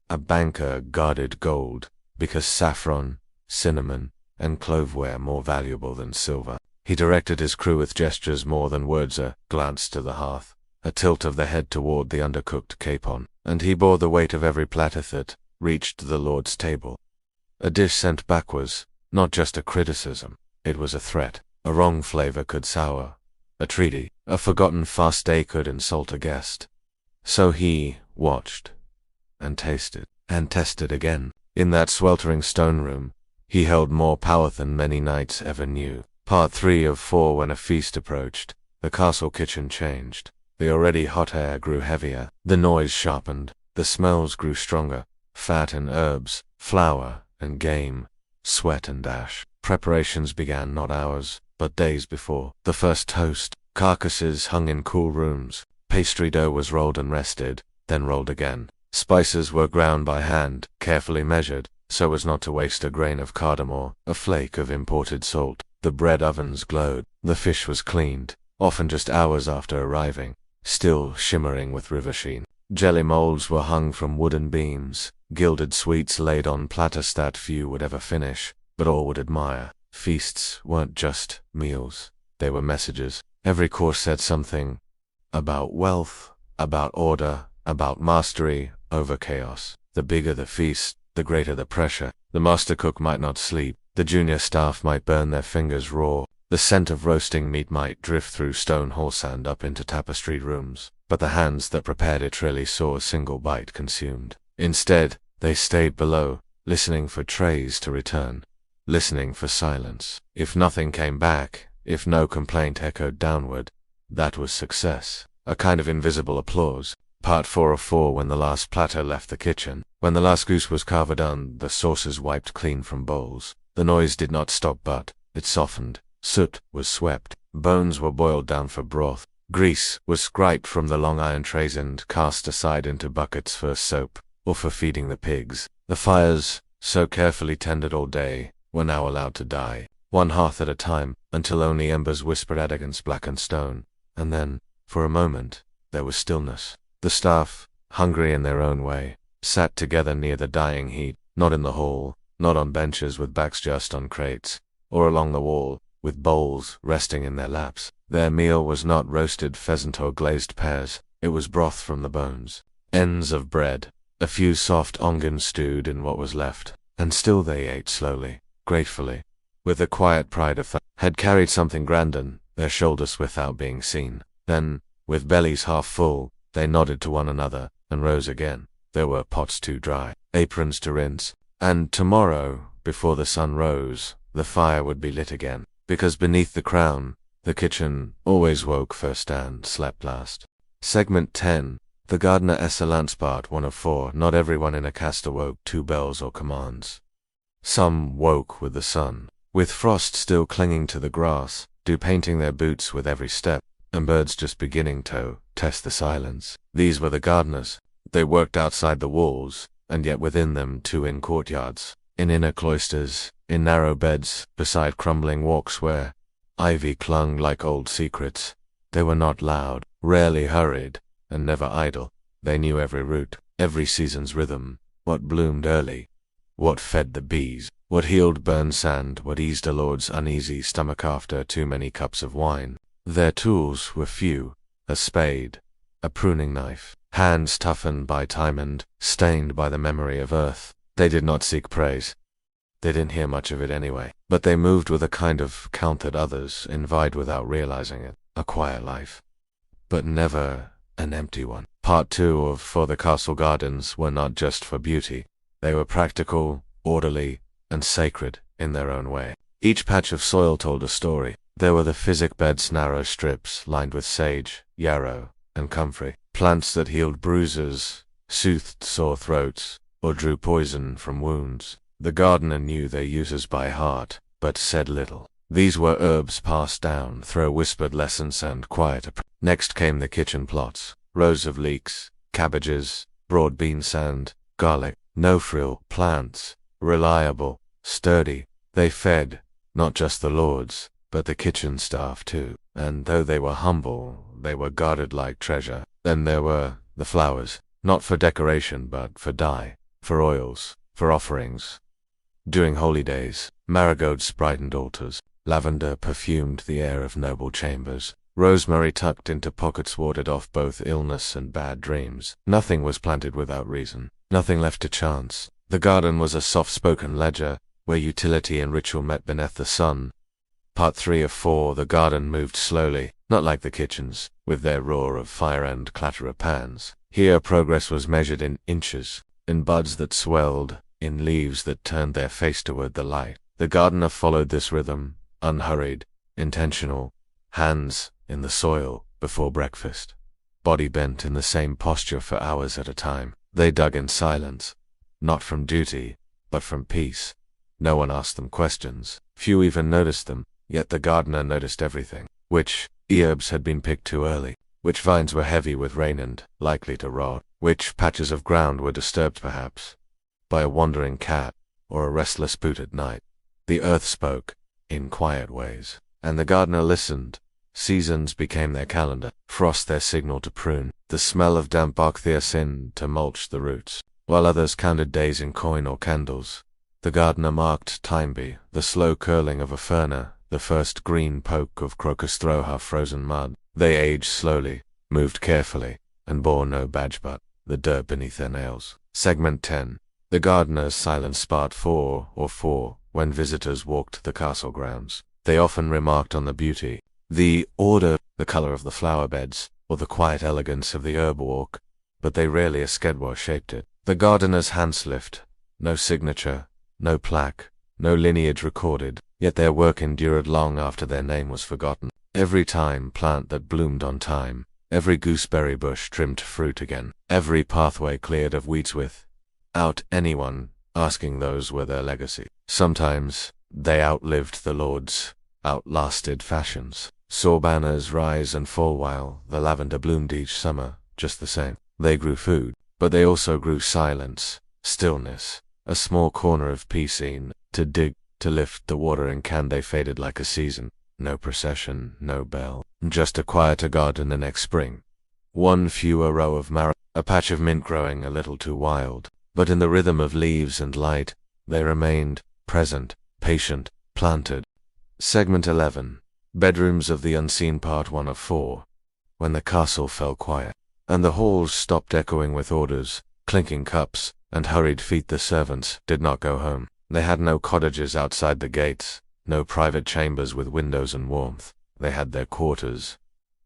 a banker guarded gold, because saffron, cinnamon, and clove were more valuable than silver. He directed his crew with gestures more than words, a glance to the hearth, a tilt of the head toward the undercooked capon, and he bore the weight of every platter that reached the Lord's table. A dish sent back was not just a criticism, it was a threat. A wrong flavor could sour a treaty, a forgotten fast day could insult a guest. So he watched, and tasted, and tested again. In that sweltering stone room, he held more power than many knights ever knew. Part 3 of 4. When a feast approached, the castle kitchen changed. The already hot air grew heavier, the noise sharpened, the smells grew stronger, fat and herbs, flour and game, sweat and ash. Preparations began not hours, but days before. The first toast, carcasses hung in cool rooms, pastry dough was rolled and rested, then rolled again. Spices were ground by hand, carefully measured, so as not to waste a grain of cardamom or a flake of imported salt. The bread ovens glowed, the fish was cleaned, often just hours after arriving, still shimmering with river sheen. Jelly molds were hung from wooden beams, gilded sweets laid on platters that few would ever finish, but all would admire. Feasts weren't just meals, they were messages. Every course said something about wealth, about order, about mastery over chaos. The bigger the feast, the greater the pressure. The master cook might not sleep, the junior staff might burn their fingers raw, the scent of roasting meat might drift through stone hall sand up into tapestried rooms, but the hands that prepared it rarely saw a single bite consumed. Instead, they stayed below, listening for trays to return, listening for silence. If nothing came back, if no complaint echoed downward, that was success, a kind of invisible applause. Part 4 of 4. When the last platter left the kitchen, when the last goose was carved on, the saucers wiped clean from bowls, the noise did not stop but it softened. Soot was swept, bones were boiled down for broth, grease was scraped from the long iron trays and cast aside into buckets for soap, or for feeding the pigs. The fires, so carefully tended all day, were now allowed to die, one hearth at a time, until only embers whispered against blackened stone, and then, for a moment, there was stillness. The staff, hungry in their own way, sat together near the dying heat, not in the hall, not on benches with backs just on crates, or along the wall, with bowls resting in their laps. Their meal was not roasted pheasant or glazed pears, it was broth from the bones, ends of bread, a few soft onions stewed in what was left, and still they ate slowly, gratefully, with the quiet pride of had carried something grand on their shoulders without being seen. Then, with bellies half full, they nodded to one another, and rose again. There were pots to dry, aprons to rinse, and tomorrow, before the sun rose, the fire would be lit again, because beneath the crown, the kitchen always woke first and slept last. Segment 10. The Gardener Excellence Part 1 of 4. Not everyone in a caste awoke to bells or commands. Some woke with the sun, with frost still clinging to the grass, dew painting their boots with every step, and birds just beginning to test the silence. These were the gardeners. They worked outside the walls, and yet within them too, in courtyards, in inner cloisters, in narrow beds, beside crumbling walks where ivy clung like old secrets. They were not loud, rarely hurried, and never idle. They knew every root, every season's rhythm, what bloomed early, what fed the bees, what healed burned sand, what eased a lord's uneasy stomach after too many cups of wine. Their tools were few, a spade, a pruning knife, hands toughened by time and stained by the memory of earth. They did not seek praise. They didn't hear much of it anyway, but they moved with a kind of count that others envied without realizing it, a quiet life, but never an empty one. Part 2 of For the Castle Gardens were not just for beauty. They were practical, orderly, and sacred in their own way. Each patch of soil told a story. There were the physic beds, narrow strips lined with sage, yarrow, and comfrey, plants that healed bruises, soothed sore throats, or drew poison from wounds. The gardener knew their uses by heart, but said little. These were herbs passed down through whispered lessons and quiet. Next came the kitchen plots, rows of leeks, cabbages, broad beans and garlic, no-frill plants, reliable, sturdy. They fed, not just the lords, but the kitchen staff too, and though they were humble, they were guarded like treasure. Then there were the flowers, not for decoration but for dye, for oils, for offerings. During holy days, marigolds brightened altars, lavender perfumed the air of noble chambers, rosemary tucked into pockets warded off both illness and bad dreams. Nothing was planted without reason, nothing left to chance. The garden was a soft-spoken ledger, where utility and ritual met beneath the sun. Part 3 of 4. The garden moved slowly, not like the kitchens, with their roar of fire and clatter of pans. Here progress was measured in inches, in buds that swelled, in leaves that turned their face toward the light. The gardener followed this rhythm, unhurried, intentional, hands in the soil before breakfast, body bent in the same posture for hours at a time. They dug in silence, not from duty, but from peace. No one asked them questions, few even noticed them, yet the gardener noticed everything. Which herbs had been picked too early, which vines were heavy with rain and likely to rot, which patches of ground were disturbed perhaps by a wandering cat or a restless boot at night. The earth spoke, in quiet ways, and the gardener listened. Seasons became their calendar, frost their signal to prune, the smell of damp bark their sin to mulch the roots, while others counted days in coin or candles. The gardener marked timeby, the slow curling of a ferner, the first green poke of crocus through half-frozen mud. They aged slowly, moved carefully, and bore no badge but the dirt beneath their nails. Segment 10. The gardener's silence sparked 4 when visitors walked the castle grounds. They often remarked on the beauty, the order, the color of the flower beds, or the quiet elegance of the herb walk, but they rarely a skedwa shaped it. The gardener's handslift, no signature, no plaque, no lineage recorded, yet their work endured long after their name was forgotten. Every thyme plant that bloomed on time, every gooseberry bush trimmed to fruit again, every pathway cleared of weeds without anyone asking, those were their legacy. Sometimes they outlived the lords, outlasted fashions, saw banners rise and fall while the lavender bloomed each summer, just the same. They grew food, but they also grew silence, stillness, a small corner of peace in to dig, to lift the watering can. They faded like a season. No procession, no bell, just a quieter garden the next spring. One fewer row of a patch of mint growing a little too wild, but in the rhythm of leaves and light, they remained, present, patient, planted. Segment 11. Bedrooms of the Unseen, Part 1 of 4. When the castle fell quiet, and the halls stopped echoing with orders, clinking cups, and hurried feet, the servants did not go home. They had no cottages outside the gates, no private chambers with windows and warmth. They had their quarters,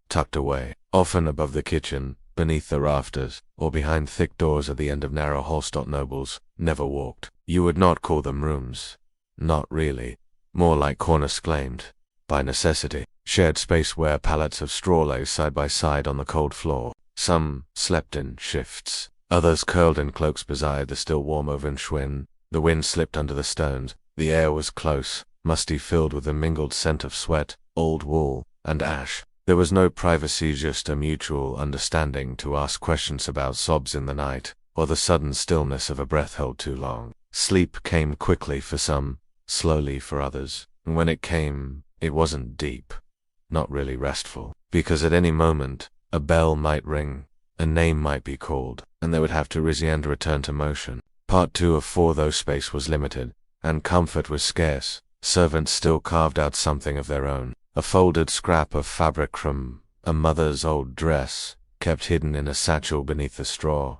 tucked away, often above the kitchen, beneath the rafters, or behind thick doors at the end of narrow halls. Nobles never walked. You would not call them rooms. Not really. More like corners claimed, by necessity, shared space where pallets of straw lay side by side on the cold floor. Some slept in shifts, others curled in cloaks beside the still warm oven schwinn. The wind slipped under the stones. The air was close, musty, filled with a mingled scent of sweat, old wool, and ash. There was no privacy, just a mutual understanding to ask questions about sobs in the night, or the sudden stillness of a breath held too long. Sleep came quickly for some, slowly for others, and when it came, it wasn't deep, not really restful, because at any moment, a bell might ring, a name might be called, and they would have to return to motion. Part 2 of 4. Though space was limited, and comfort was scarce, servants still carved out something of their own. A folded scrap of fabric from a mother's old dress, kept hidden in a satchel beneath the straw.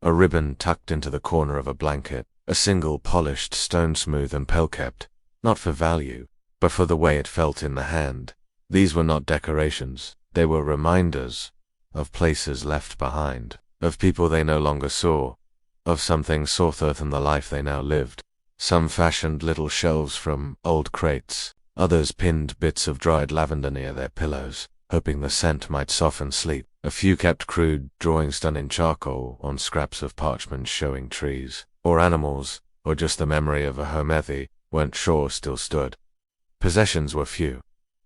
A ribbon tucked into the corner of a blanket. A single polished stone, smooth and pale-kept, not for value, but for the way it felt in the hand. These were not decorations, they were reminders of places left behind, of people they no longer saw, of something softer than the life they now lived. Some fashioned little shelves from old crates, others pinned bits of dried lavender near their pillows, hoping the scent might soften sleep. A few kept crude drawings done in charcoal on scraps of parchment showing trees, or animals, or just the memory of a home they weren't sure still stood. Possessions were few,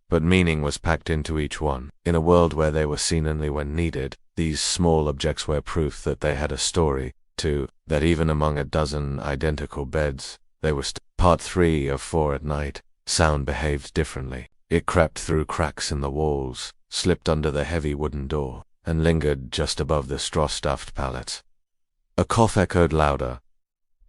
but meaning was packed into each one. In a world where they were seen only when needed, these small objects were proof that they had a story, too, that even among a dozen identical beds, they were Part 3 of 4. At night, sound behaved differently. It crept through cracks in the walls, slipped under the heavy wooden door, and lingered just above the straw-stuffed pallets. A cough echoed louder.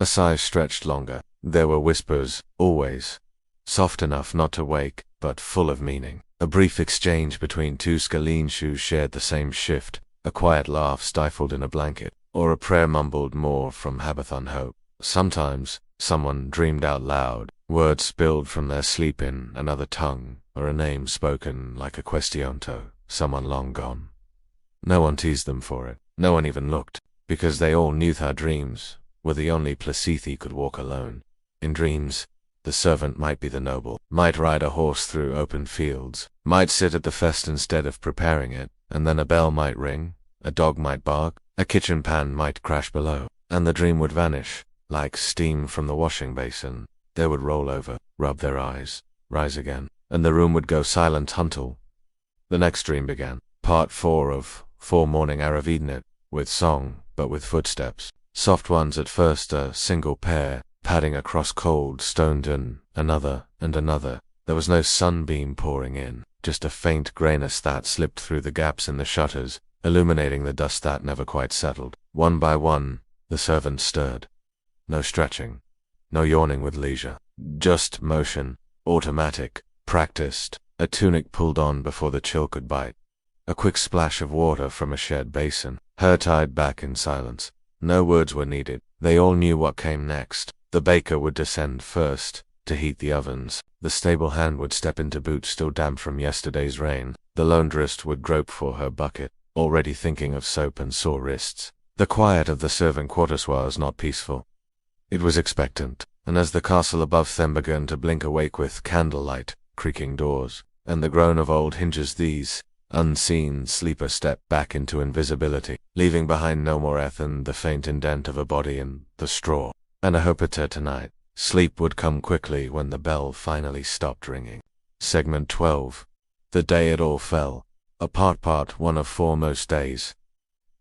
A sigh stretched longer. There were whispers, always, soft enough not to wake, but full of meaning. A brief exchange between two scalene shoes shared the same shift, a quiet laugh stifled in a blanket, or a prayer mumbled more from Habathon hope. Sometimes, someone dreamed out loud, words spilled from their sleep in another tongue, or a name spoken like a questionto, someone long gone. No one teased them for it, no one even looked, because they all knew their dreams were the only Placithi could walk alone. In dreams, the servant might be the noble, might ride a horse through open fields, might sit at the feast instead of preparing it, and then a bell might ring, a dog might bark, a kitchen pan might crash below, and the dream would vanish, like steam from the washing basin. They would roll over, rub their eyes, rise again, and the room would go silent until the next dream began. Part 4 of 4. Morning Aravidnit, with song, but with footsteps. Soft ones at first, a single pair, padding across cold stone, and another, and another. There was no sunbeam pouring in, just a faint grayness that slipped through the gaps in the shutters, illuminating the dust that never quite settled. One by one, the servants stirred. No stretching, no yawning with leisure. Just motion, automatic, practiced, a tunic pulled on before the chill could bite. A quick splash of water from a shared basin, hair tied back in silence. No words were needed. They all knew what came next. The baker would descend first to heat the ovens. The stable hand would step into boots still damp from yesterday's rain. The laundress would grope for her bucket, already thinking of soap and sore wrists. The quiet of the servant quarters was not peaceful. It was expectant, and as the castle above them began to blink awake with candlelight, creaking doors, and the groan of old hinges, these unseen sleeper stepped back into invisibility, leaving behind no more earth than the faint indent of a body in the straw. And I hope it tonight. Sleep would come quickly when the bell finally stopped ringing. Segment 12. The day it all fell. Part 1 of 4 most days.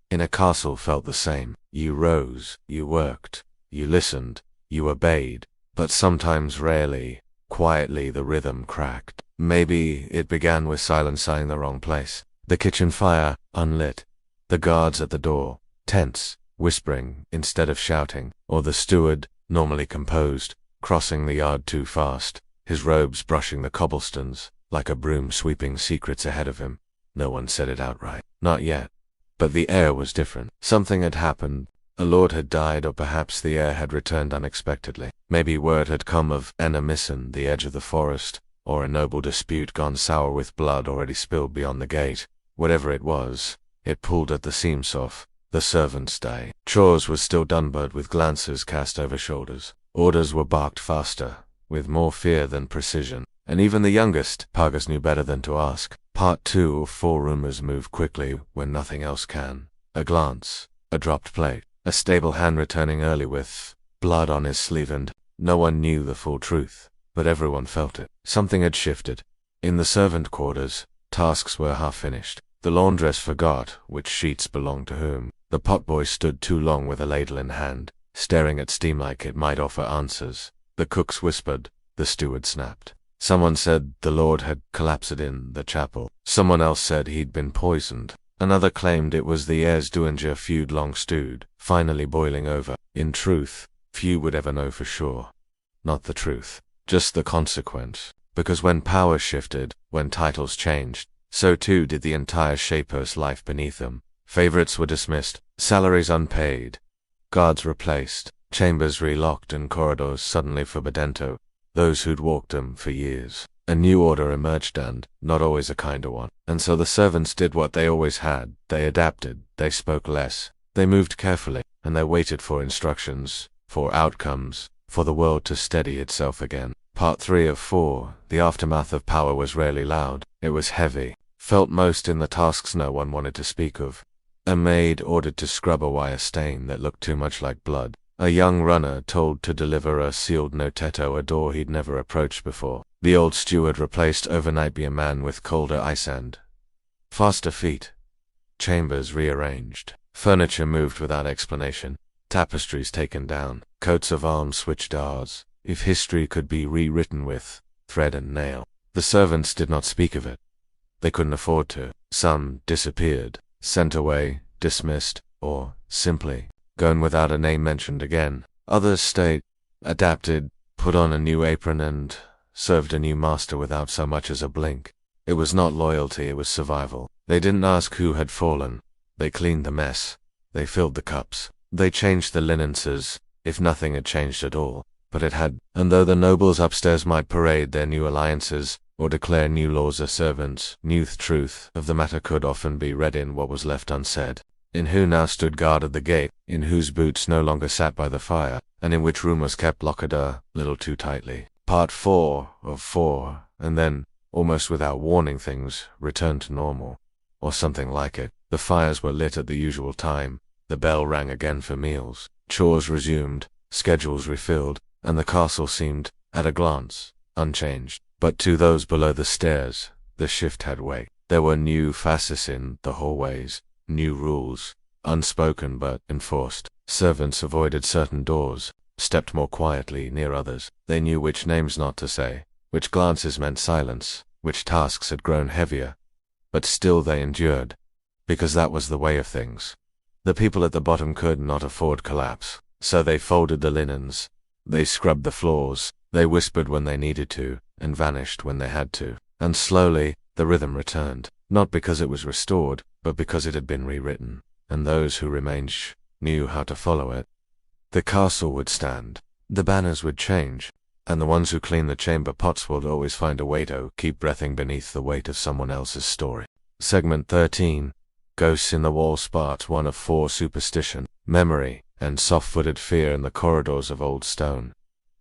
In a castle felt the same. You rose, you worked, you listened, you obeyed, but sometimes rarely, quietly the rhythm cracked. Maybe it began with silence in the wrong place. The kitchen fire, unlit. The guards at the door, tense, whispering instead of shouting. Or the steward, normally composed, crossing the yard too fast, his robes brushing the cobblestones, like a broom sweeping secrets ahead of him. No one said it outright. Not yet. But the air was different. Something had happened. A lord had died, or perhaps the heir had returned unexpectedly. Maybe word had come of an mission, the edge of the forest, or a noble dispute gone sour with blood already spilled beyond the gate. Whatever it was, it pulled at the seams of the servant's day. Chores was still done, but with glances cast over shoulders. Orders were barked faster, with more fear than precision. And even the youngest Pagas knew better than to ask. Part 2 of 4 rumors move quickly when nothing else can. A glance, a dropped plate, a stable hand returning early with blood on his sleeve, and no one knew the full truth, but everyone felt it. Something had shifted. In the servant quarters, tasks were half finished. The laundress forgot which sheets belonged to whom. The potboy stood too long with a ladle in hand, staring at steam like it might offer answers. The cooks whispered, the steward snapped. Someone said the Lord had collapsed in the chapel. Someone else said he'd been poisoned. Another claimed it was the heirs Duinger feud long stewed, finally boiling over. In truth, few would ever know for sure. Not the truth, just the consequence. Because when power shifted, when titles changed, so too did the entire shaper's life beneath them. Favorites were dismissed, salaries unpaid, guards replaced, chambers relocked, and corridors suddenly forbidden. Those who'd walked them for years. A new order emerged, and not always a kinder one. And so the servants did what they always had. They adapted, they spoke less, they moved carefully, and they waited for instructions, for outcomes, for the world to steady itself again. Part 3 of 4, the aftermath of power was rarely loud. It was heavy, felt most in the tasks no one wanted to speak of. A maid ordered to scrub a wire stain that looked too much like blood. A young runner told to deliver a sealed notetto, a door he'd never approached before. The old steward replaced overnight by a man with colder ice and faster feet. Chambers rearranged. Furniture moved without explanation. Tapestries taken down. Coats of arms switched hours. If history could be rewritten with thread and nail. The servants did not speak of it. They couldn't afford to. Some disappeared, sent away, dismissed, or simply gone without a name mentioned again. Others stayed, adapted, put on a new apron, and served a new master without so much as a blink. It was not loyalty, it was survival. They didn't ask who had fallen. They cleaned the mess. They filled the cups. They changed the linenses, if nothing had changed at all. But it had, and though the nobles upstairs might parade their new alliances, or declare new laws as servants, the truth of the matter could often be read in what was left unsaid. In who now stood guard at the gate, in whose boots no longer sat by the fire, and in which room was kept locked a little too tightly. Part 4 of 4, and then, almost without warning, things returned to normal. Or something like it. The fires were lit at the usual time, the bell rang again for meals, chores resumed, schedules refilled, and the castle seemed, at a glance, unchanged. But to those below the stairs, the shift had weight. There were new facets in the hallways, new rules, unspoken but enforced. Servants avoided certain doors, stepped more quietly near others. They knew which names not to say, which glances meant silence, which tasks had grown heavier. But still they endured, because that was the way of things. The people at the bottom could not afford collapse, so they folded the linens, they scrubbed the floors, they whispered when they needed to, and vanished when they had to. And slowly, the rhythm returned, not because it was restored, but because it had been rewritten. And those who remained knew how to follow it. The castle would stand. The banners would change. And the ones who clean the chamber pots would always find a way to keep breathing beneath the weight of someone else's story. Segment 13. Ghosts in the Walls Part 1 of 4. Superstition, memory, and soft-footed fear in the corridors of old stone.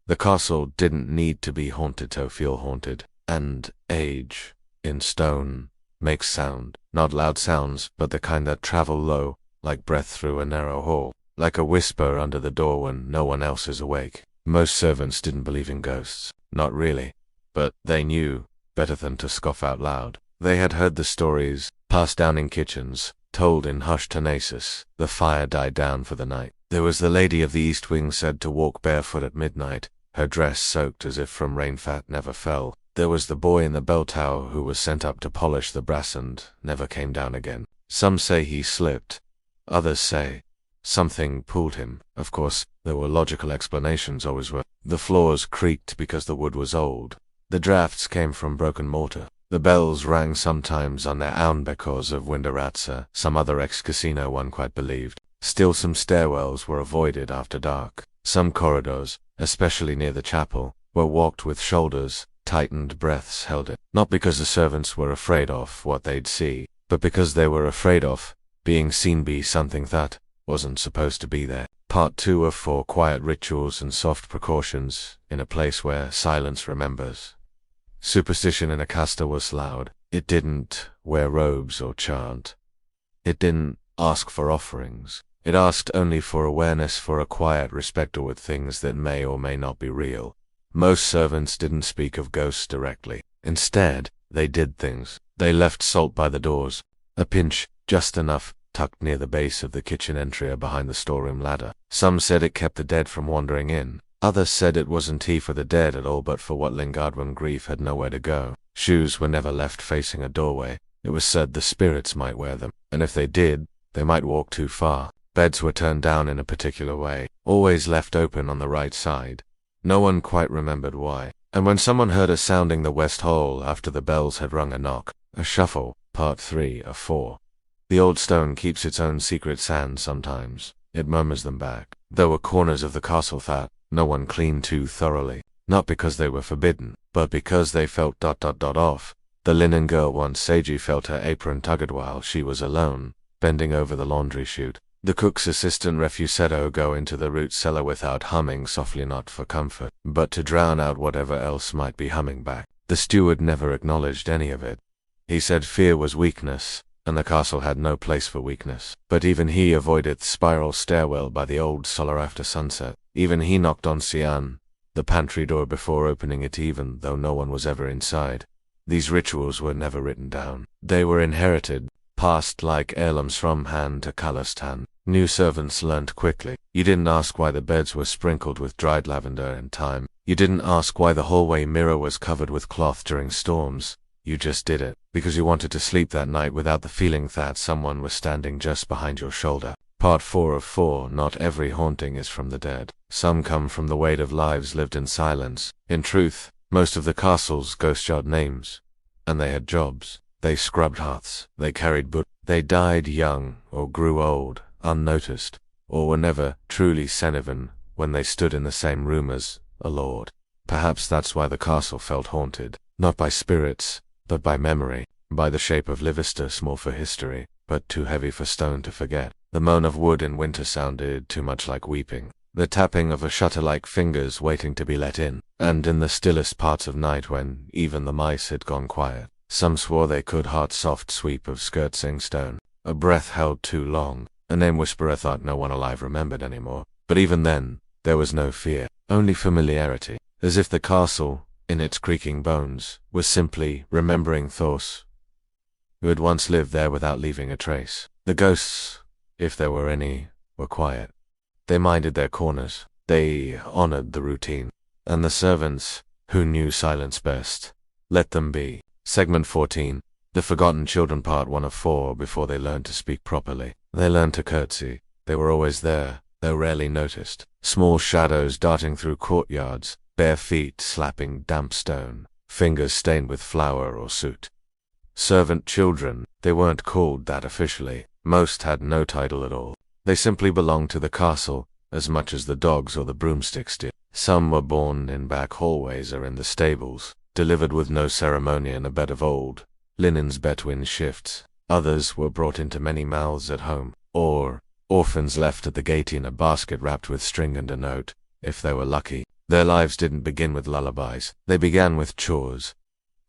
The castle didn't need to be haunted to feel haunted. And age, in stone, makes sound. Not loud sounds, but the kind that travel low, like breath through a narrow hall. Like a whisper under the door when no one else is awake. Most servants didn't believe in ghosts. Not really. But they knew better than to scoff out loud. They had heard the stories, passed down in kitchens, told in hushed tenacious. The fire died down for the night. There was the lady of the East Wing said to walk barefoot at midnight, her dress soaked as if from rain fat never fell. There was the boy in the bell tower who was sent up to polish the brass and never came down again. Some say he slipped. Others say something pulled him. Of course, there were logical explanations, always were. The floors creaked because the wood was old. The drafts came from broken mortar. The bells rang sometimes on their own because of Winderatza, some other ex-casino one quite believed. Still some stairwells were avoided after dark. Some corridors, especially near the chapel, were walked with shoulders, tightened breaths held it. Not because the servants were afraid of what they'd see, but because they were afraid of being seen be something that wasn't supposed to be there. Part 2 of 4. Quiet rituals and soft precautions in a place where silence remembers. Superstition in Acasta was loud. It didn't wear robes or chant. It didn't ask for offerings. It asked only for awareness, for a quiet respect toward things that may or may not be real. Most servants didn't speak of ghosts directly. Instead, they did things. They left salt by the doors. A pinch, just enough, tucked near the base of the kitchen entry behind the storeroom ladder. Some said it kept the dead from wandering in. Others said it wasn't tea for the dead at all, but for what lingered when grief had nowhere to go. Shoes were never left facing a doorway. It was said the spirits might wear them, and if they did, they might walk too far. Beds were turned down in a particular way, always left open on the right side. No one quite remembered why. And when someone heard a sounding the west hall after the bells had rung a knock, a shuffle. Part 3 of 4. The old stone keeps its own secret sands sometimes. It murmurs them back. There were corners of the castle that no one cleaned too thoroughly, not because they were forbidden, but because they felt off. The linen girl once sagely felt her apron tugged while she was alone, bending over the laundry chute. The cook's assistant refused to go into the root cellar without humming softly, not for comfort, but to drown out whatever else might be humming back. The steward never acknowledged any of it. He said fear was weakness, and the castle had no place for weakness. But even he avoided the spiral stairwell by the old cellar after sunset. Even he knocked on Sian, the pantry door, before opening it, even though no one was ever inside. These rituals were never written down. They were inherited, passed like heirlooms from hand to calloused hand. New servants learned quickly. You didn't ask why the beds were sprinkled with dried lavender and thyme. You didn't ask why the hallway mirror was covered with cloth during storms. You just did it, because you wanted to sleep that night without the feeling that someone was standing just behind your shoulder. Part 4 of 4. Not every haunting is from the dead. Some come from the weight of lives lived in silence. In truth, most of the castle's ghosts had names. And they had jobs. They scrubbed hearths. They carried books. They died young, or grew old, unnoticed, or were never truly Senevan when they stood in the same room as a lord. Perhaps that's why the castle felt haunted. Not by spirits, but by memory. By the shape of Livista, small for history, but too heavy for stone to forget. The moan of wood in winter sounded too much like weeping. The tapping of a shutter like fingers waiting to be let in. And in the stillest parts of night, when even the mice had gone quiet, some swore they could heart soft sweep of skirtsing stone. A breath held too long. A name whisperer thought no one alive remembered anymore. But even then, there was no fear, only familiarity. As if the castle, in its creaking bones, was simply remembering Thors, who had once lived there without leaving a trace. The ghosts, if there were any, were quiet. They minded their corners. They honored the routine. And the servants, who knew silence best, let them be. Segment 14. The Forgotten Children, Part 1 of 4. Before they learned to speak properly, they learned to curtsy. They were always there, though rarely noticed. Small shadows darting through courtyards, bare feet slapping damp stone, fingers stained with flour or soot. Servant children, they weren't called that officially. Most had no title at all. They simply belonged to the castle, as much as the dogs or the broomsticks did. Some were born in back hallways or in the stables, delivered with no ceremony in a bed of old linens between shifts. Others were brought into many mouths at home, or orphans left at the gate in a basket wrapped with string and a note, if they were lucky. Their lives didn't begin with lullabies. They began with chores.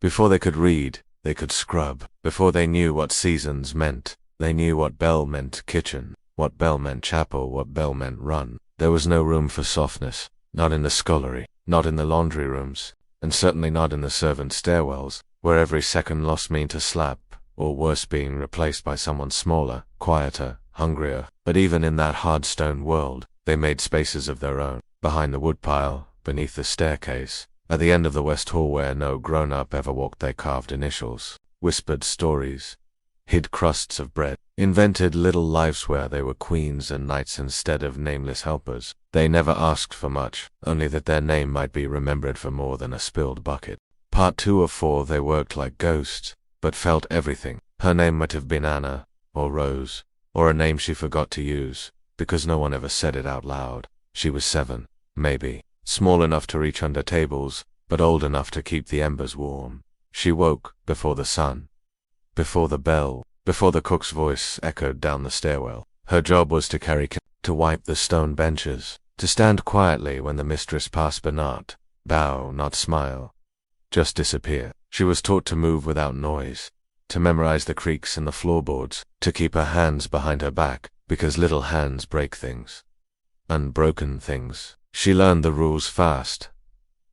Before they could read, they could scrub. Before they knew what seasons meant, they knew what bell meant kitchen, what bell meant chapel, what bell meant run. There was no room for softness, not in the scullery, not in the laundry rooms, and certainly not in the servants' stairwells, where every second lost meant a slap, or worse, being replaced by someone smaller, quieter, hungrier. But even in that hard stone world, they made spaces of their own, behind the woodpile, beneath the staircase. At the end of the west hall where no grown-up ever walked, they carved initials, whispered stories, hid crusts of bread, invented little lives where they were queens and knights instead of nameless helpers. They never asked for much, only that their name might be remembered for more than a spilled bucket. Part 2 of 4, they worked like ghosts, but felt everything. Her name might have been Anna, or Rose, or a name she forgot to use, because no one ever said it out loud. She was 7, maybe, small enough to reach under tables, but old enough to keep the embers warm. She woke before the sun, before the bell, before the cook's voice echoed down the stairwell. Her job was to carry to wipe the stone benches, to stand quietly when the mistress passed, but not bow, not smile, just disappear. She was taught to move without noise, to memorize the creaks in the floorboards, to keep her hands behind her back, because little hands break things. Unbroken things. She learned the rules fast.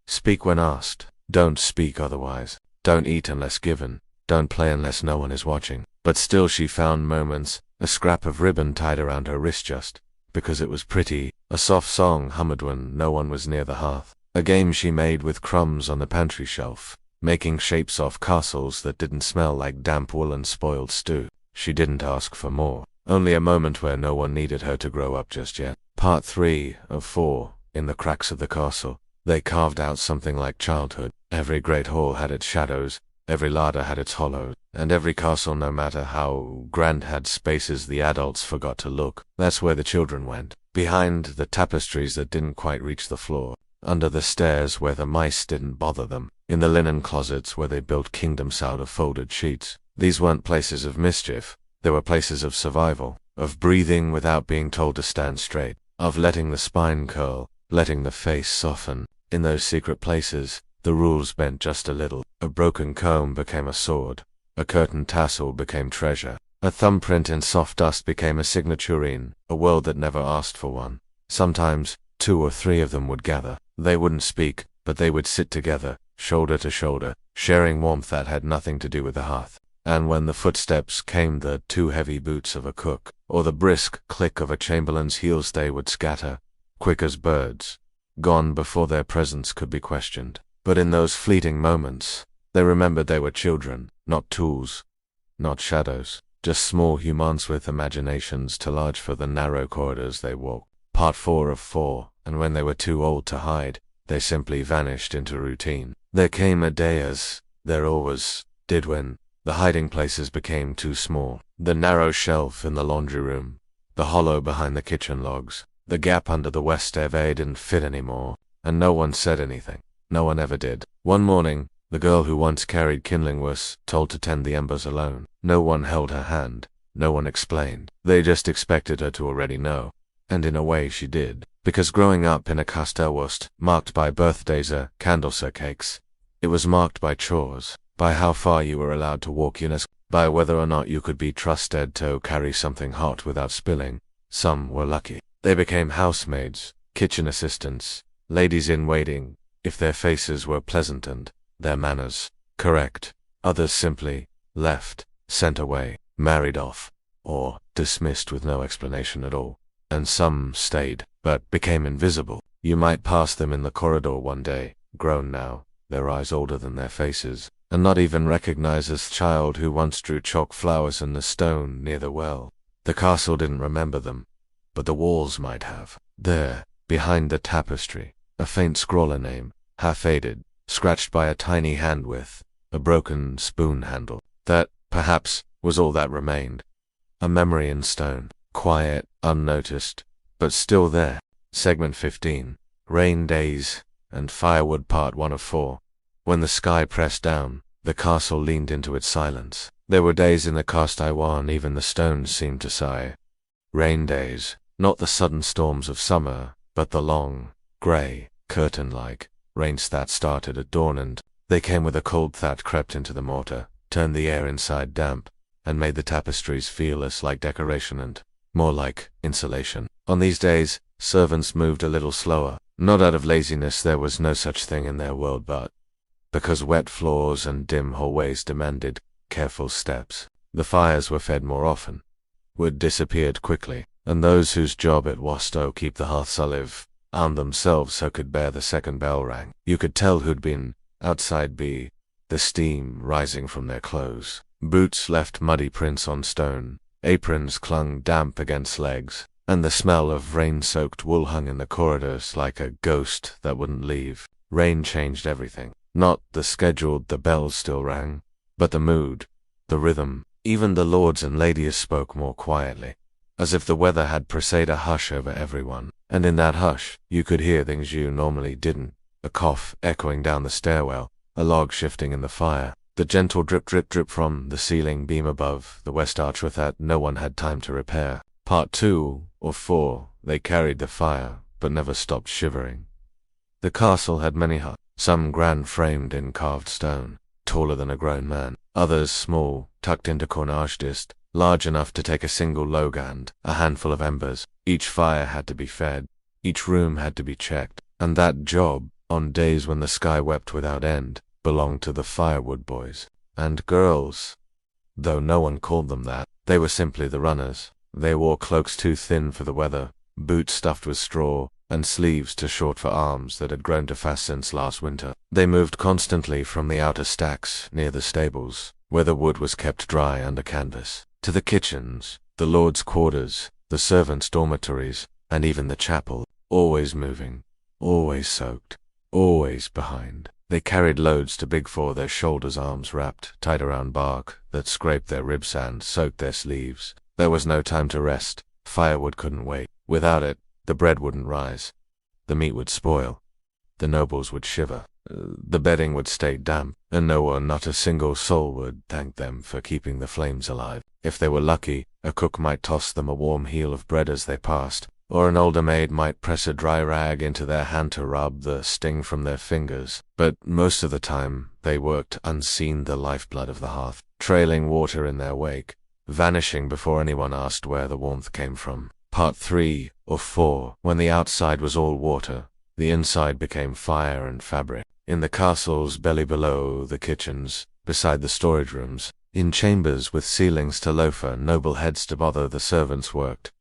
Speak when asked. Don't speak otherwise. Don't eat unless given. Don't play unless no one is watching. But still she found moments, a scrap of ribbon tied around her wrist just because it was pretty, a soft song hummed when no one was near the hearth, a game she made with crumbs on the pantry shelf, making shapes off castles that didn't smell like damp wool and spoiled stew. She didn't ask for more, only a moment where no one needed her to grow up just yet. Part 3 of 4, in the cracks of the castle, they carved out something like childhood. Every great hall had its shadows, every larder had its hollows, and every castle, no matter how grand, had spaces the adults forgot to look. That's where the children went. Behind the tapestries that didn't quite reach the floor, under the stairs where the mice didn't bother them, in the linen closets where they built kingdoms out of folded sheets. These weren't places of mischief, they were places of survival, of breathing without being told to stand straight, of letting the spine curl, letting the face soften. In those secret places, the rules bent just a little. A broken comb became a sword, a curtain tassel became treasure, a thumbprint in soft dust became a signature in a world that never asked for one. Sometimes 2 or 3 of them would gather. They wouldn't speak, but they would sit together, shoulder to shoulder, sharing warmth that had nothing to do with the hearth. And when the footsteps came, the 2 heavy boots of a cook, or the brisk click of a chamberlain's heels, they would scatter, quick as birds, gone before their presence could be questioned. But in those fleeting moments, they remembered they were children, not tools, not shadows, just small humans with imaginations too large for the narrow corridors they walked. Part 4 of 4, and when they were too old to hide, they simply vanished into routine. There came a day, as there always did, when the hiding places became too small. The narrow shelf in the laundry room, the hollow behind the kitchen logs, the gap under the west stairway didn't fit anymore, and no one said anything. No one ever did. One morning, the girl who once carried kindling was told to tend the embers alone. No one held her hand. No one explained. They just expected her to already know. And in a way she did. Because growing up in a castell was marked by birthdays or candles or cakes. It was marked by chores, by how far you were allowed to walk, by whether or not you could be trusted to carry something hot without spilling. Some were lucky. They became housemaids, kitchen assistants, ladies-in-waiting, if their faces were pleasant and their manners correct. Others simply left, sent away, married off, or dismissed with no explanation at all. And some stayed, but became invisible. You might pass them in the corridor one day, grown now, their eyes older than their faces, and not even recognize as child who once drew chalk flowers in the stone near the well. The castle didn't remember them, but the walls might have. There, behind the tapestry, a faint scrawler name, half-faded, scratched by a tiny hand with a broken spoon handle. That, perhaps, was all that remained. A memory in stone, quiet, unnoticed, but still there. Segment 15. Rain Days and Firewood Part 1 of 4. When the sky pressed down, the castle leaned into its silence. There were days in the cast Iwan even the stones seemed to sigh. Rain days, not the sudden storms of summer, but the long, grey, curtain-like rains that started at dawn, and they came with a cold that crept into the mortar, turned the air inside damp, and made the tapestries feel less like decoration and more like insulation. On these days, servants moved a little slower, not out of laziness, there was no such thing in their world, but because wet floors and dim hallways demanded careful steps. The fires were fed more often, wood disappeared quickly, and those whose job it was to keep the hearths alive armed themselves so could bear the second bell rang. You could tell who'd been outside by the steam rising from their clothes. Boots left muddy prints on stone, aprons clung damp against legs, and the smell of rain-soaked wool hung in the corridors like a ghost that wouldn't leave. Rain changed everything. Not the schedule, the bells still rang, but the mood, the rhythm. Even the lords and ladies spoke more quietly, as if the weather had presaged a hush over everyone. And in that hush, you could hear things you normally didn't. A cough echoing down the stairwell, a log shifting in the fire, the gentle drip drip drip from the ceiling beam above the west arch that no one had time to repair. Part 2 or 4, they carried the fire, but never stopped shivering. The castle had many huts, some grand framed in carved stone, taller than a grown man, others small, tucked into cornage dist, large enough to take a single log and a handful of embers. Each fire had to be fed, each room had to be checked, and that job, on days when the sky wept without end, belonged to the firewood boys and girls. Though no one called them that, they were simply the runners. They wore cloaks too thin for the weather, boots stuffed with straw, and sleeves too short for arms that had grown too fast since last winter. They moved constantly from the outer stacks near the stables, where the wood was kept dry under canvas, to the kitchens, the lords' quarters, the servants' dormitories, and even the chapel, always moving, always soaked, always behind. They carried loads too big for their shoulders, arms wrapped tight around bark that scraped their ribs and soaked their sleeves. There was no time to rest. Firewood couldn't wait. Without it, the bread wouldn't rise. The meat would spoil. The nobles would shiver. The bedding would stay damp, and no one, not a single soul, would thank them for keeping the flames alive. If they were lucky, a cook might toss them a warm heel of bread as they passed, or an older maid might press a dry rag into their hand to rub the sting from their fingers. But most of the time, they worked unseen, the lifeblood of the hearth, trailing water in their wake, vanishing before anyone asked where the warmth came from. Part 3 or 4. When the outside was all water, the inside became fire and fabric. In the castle's belly below the kitchens, beside the storage rooms, in chambers with ceilings to loafer, noble heads to bother, the servants worked.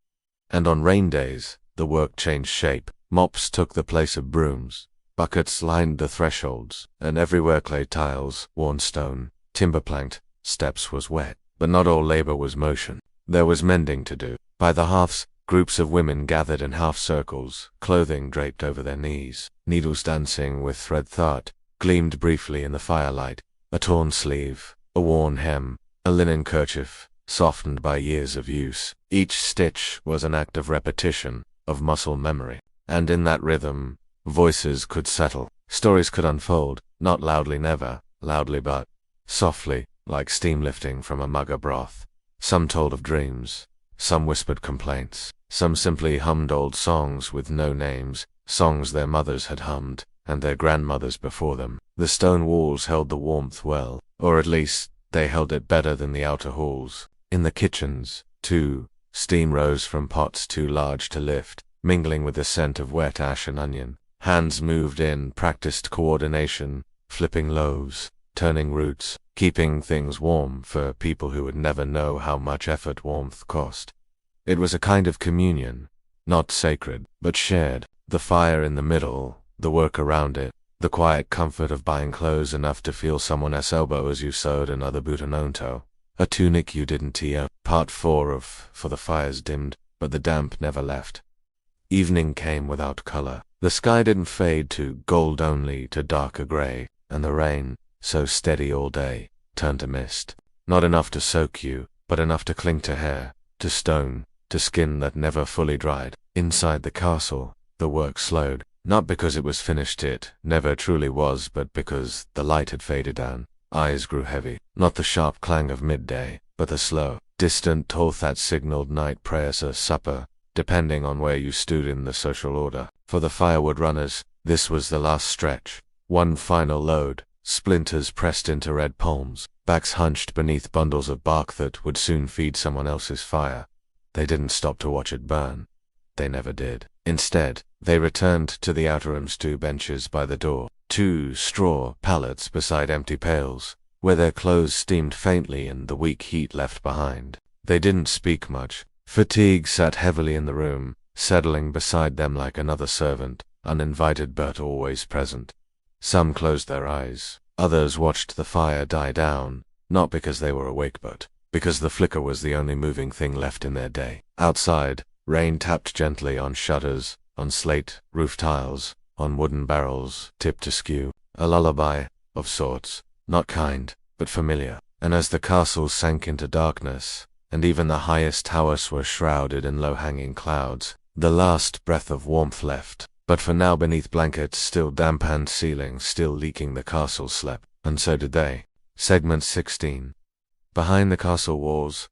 And on rain days, the work changed shape. Mops took the place of brooms, buckets lined the thresholds, and everywhere clay tiles, worn stone, timber planked, steps was wet. But not all labor was motion. There was mending to do. By the hearths, groups of women gathered in half circles, clothing draped over their knees, needles dancing with thread that gleamed briefly in the firelight. A torn sleeve, a worn hem, a linen kerchief, softened by years of use. Each stitch was an act of repetition, of muscle memory. And in that rhythm, voices could settle, stories could unfold, not loudly, never loudly, but softly, like steam lifting from a mug of broth. Some told of dreams, some whispered complaints, some simply hummed old songs with no names, songs their mothers had hummed, and their grandmothers before them. The stone walls held the warmth well, or at least they held it better than the outer halls. In the kitchens, too, steam rose from pots too large to lift, mingling with the scent of wet ash and onion. Hands moved in, practiced coordination, flipping loaves, turning roots, keeping things warm for people who would never know how much effort warmth cost. It was a kind of communion, not sacred, but shared. The fire in the middle, the work around it, the quiet comfort of buying clothes enough to feel someone else's elbow as you sewed another boot and onto a tunic you didn't tee up. Part 4 of For the fires dimmed, but the damp never left. Evening came without color. The sky didn't fade to gold, only to darker gray, and the rain, so steady all day, turned to mist. Not enough to soak you, but enough to cling to hair, to stone, to skin that never fully dried. Inside the castle, the work slowed, not because it was finished, it never truly was, but because the light had faded down. Eyes grew heavy, not the sharp clang of midday, but the slow, distant toll that signaled night prayers or supper, depending on where you stood in the social order. For the firewood runners, this was the last stretch. One final load, splinters pressed into red palms, backs hunched beneath bundles of bark that would soon feed someone else's fire. They didn't stop to watch it burn. They never did. Instead, they returned to the outer rooms, 2 benches by the door, 2 straw pallets beside empty pails, where their clothes steamed faintly in the weak heat left behind. They didn't speak much. Fatigue sat heavily in the room, settling beside them like another servant, uninvited but always present. Some closed their eyes. Others watched the fire die down, not because they were awake but because the flicker was the only moving thing left in their day. Outside, rain tapped gently on shutters, on slate roof tiles, on wooden barrels tipped askew. A lullaby, of sorts, not kind, but familiar. And as the castle sank into darkness, and even the highest towers were shrouded in low-hanging clouds, the last breath of warmth left. But for now, beneath blankets, still damp-panned ceilings, still leaking, the castle slept. And so did they. Segment 16. Behind the castle walls.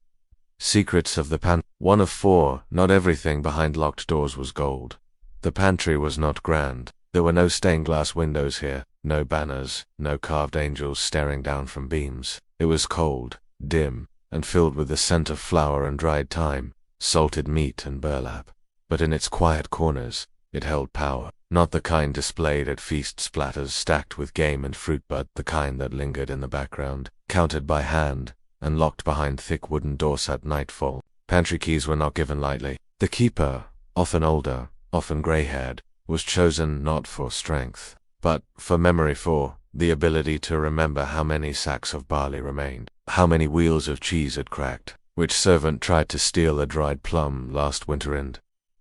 Secrets of the pantry. 1 of 4, not everything behind locked doors was gold. The pantry was not grand. There were no stained glass windows here, no banners, no carved angels staring down from beams. It was cold, dim, and filled with the scent of flour and dried thyme, salted meat and burlap. But in its quiet corners, it held power, not the kind displayed at feast platters stacked with game and fruit, but the kind that lingered in the background, counted by hand, and locked behind thick wooden doors at nightfall. Pantry keys were not given lightly. The keeper, often older, often gray-haired, was chosen not for strength, but for memory, for the ability to remember how many sacks of barley remained, how many wheels of cheese had cracked, which servant tried to steal a dried plum last winter and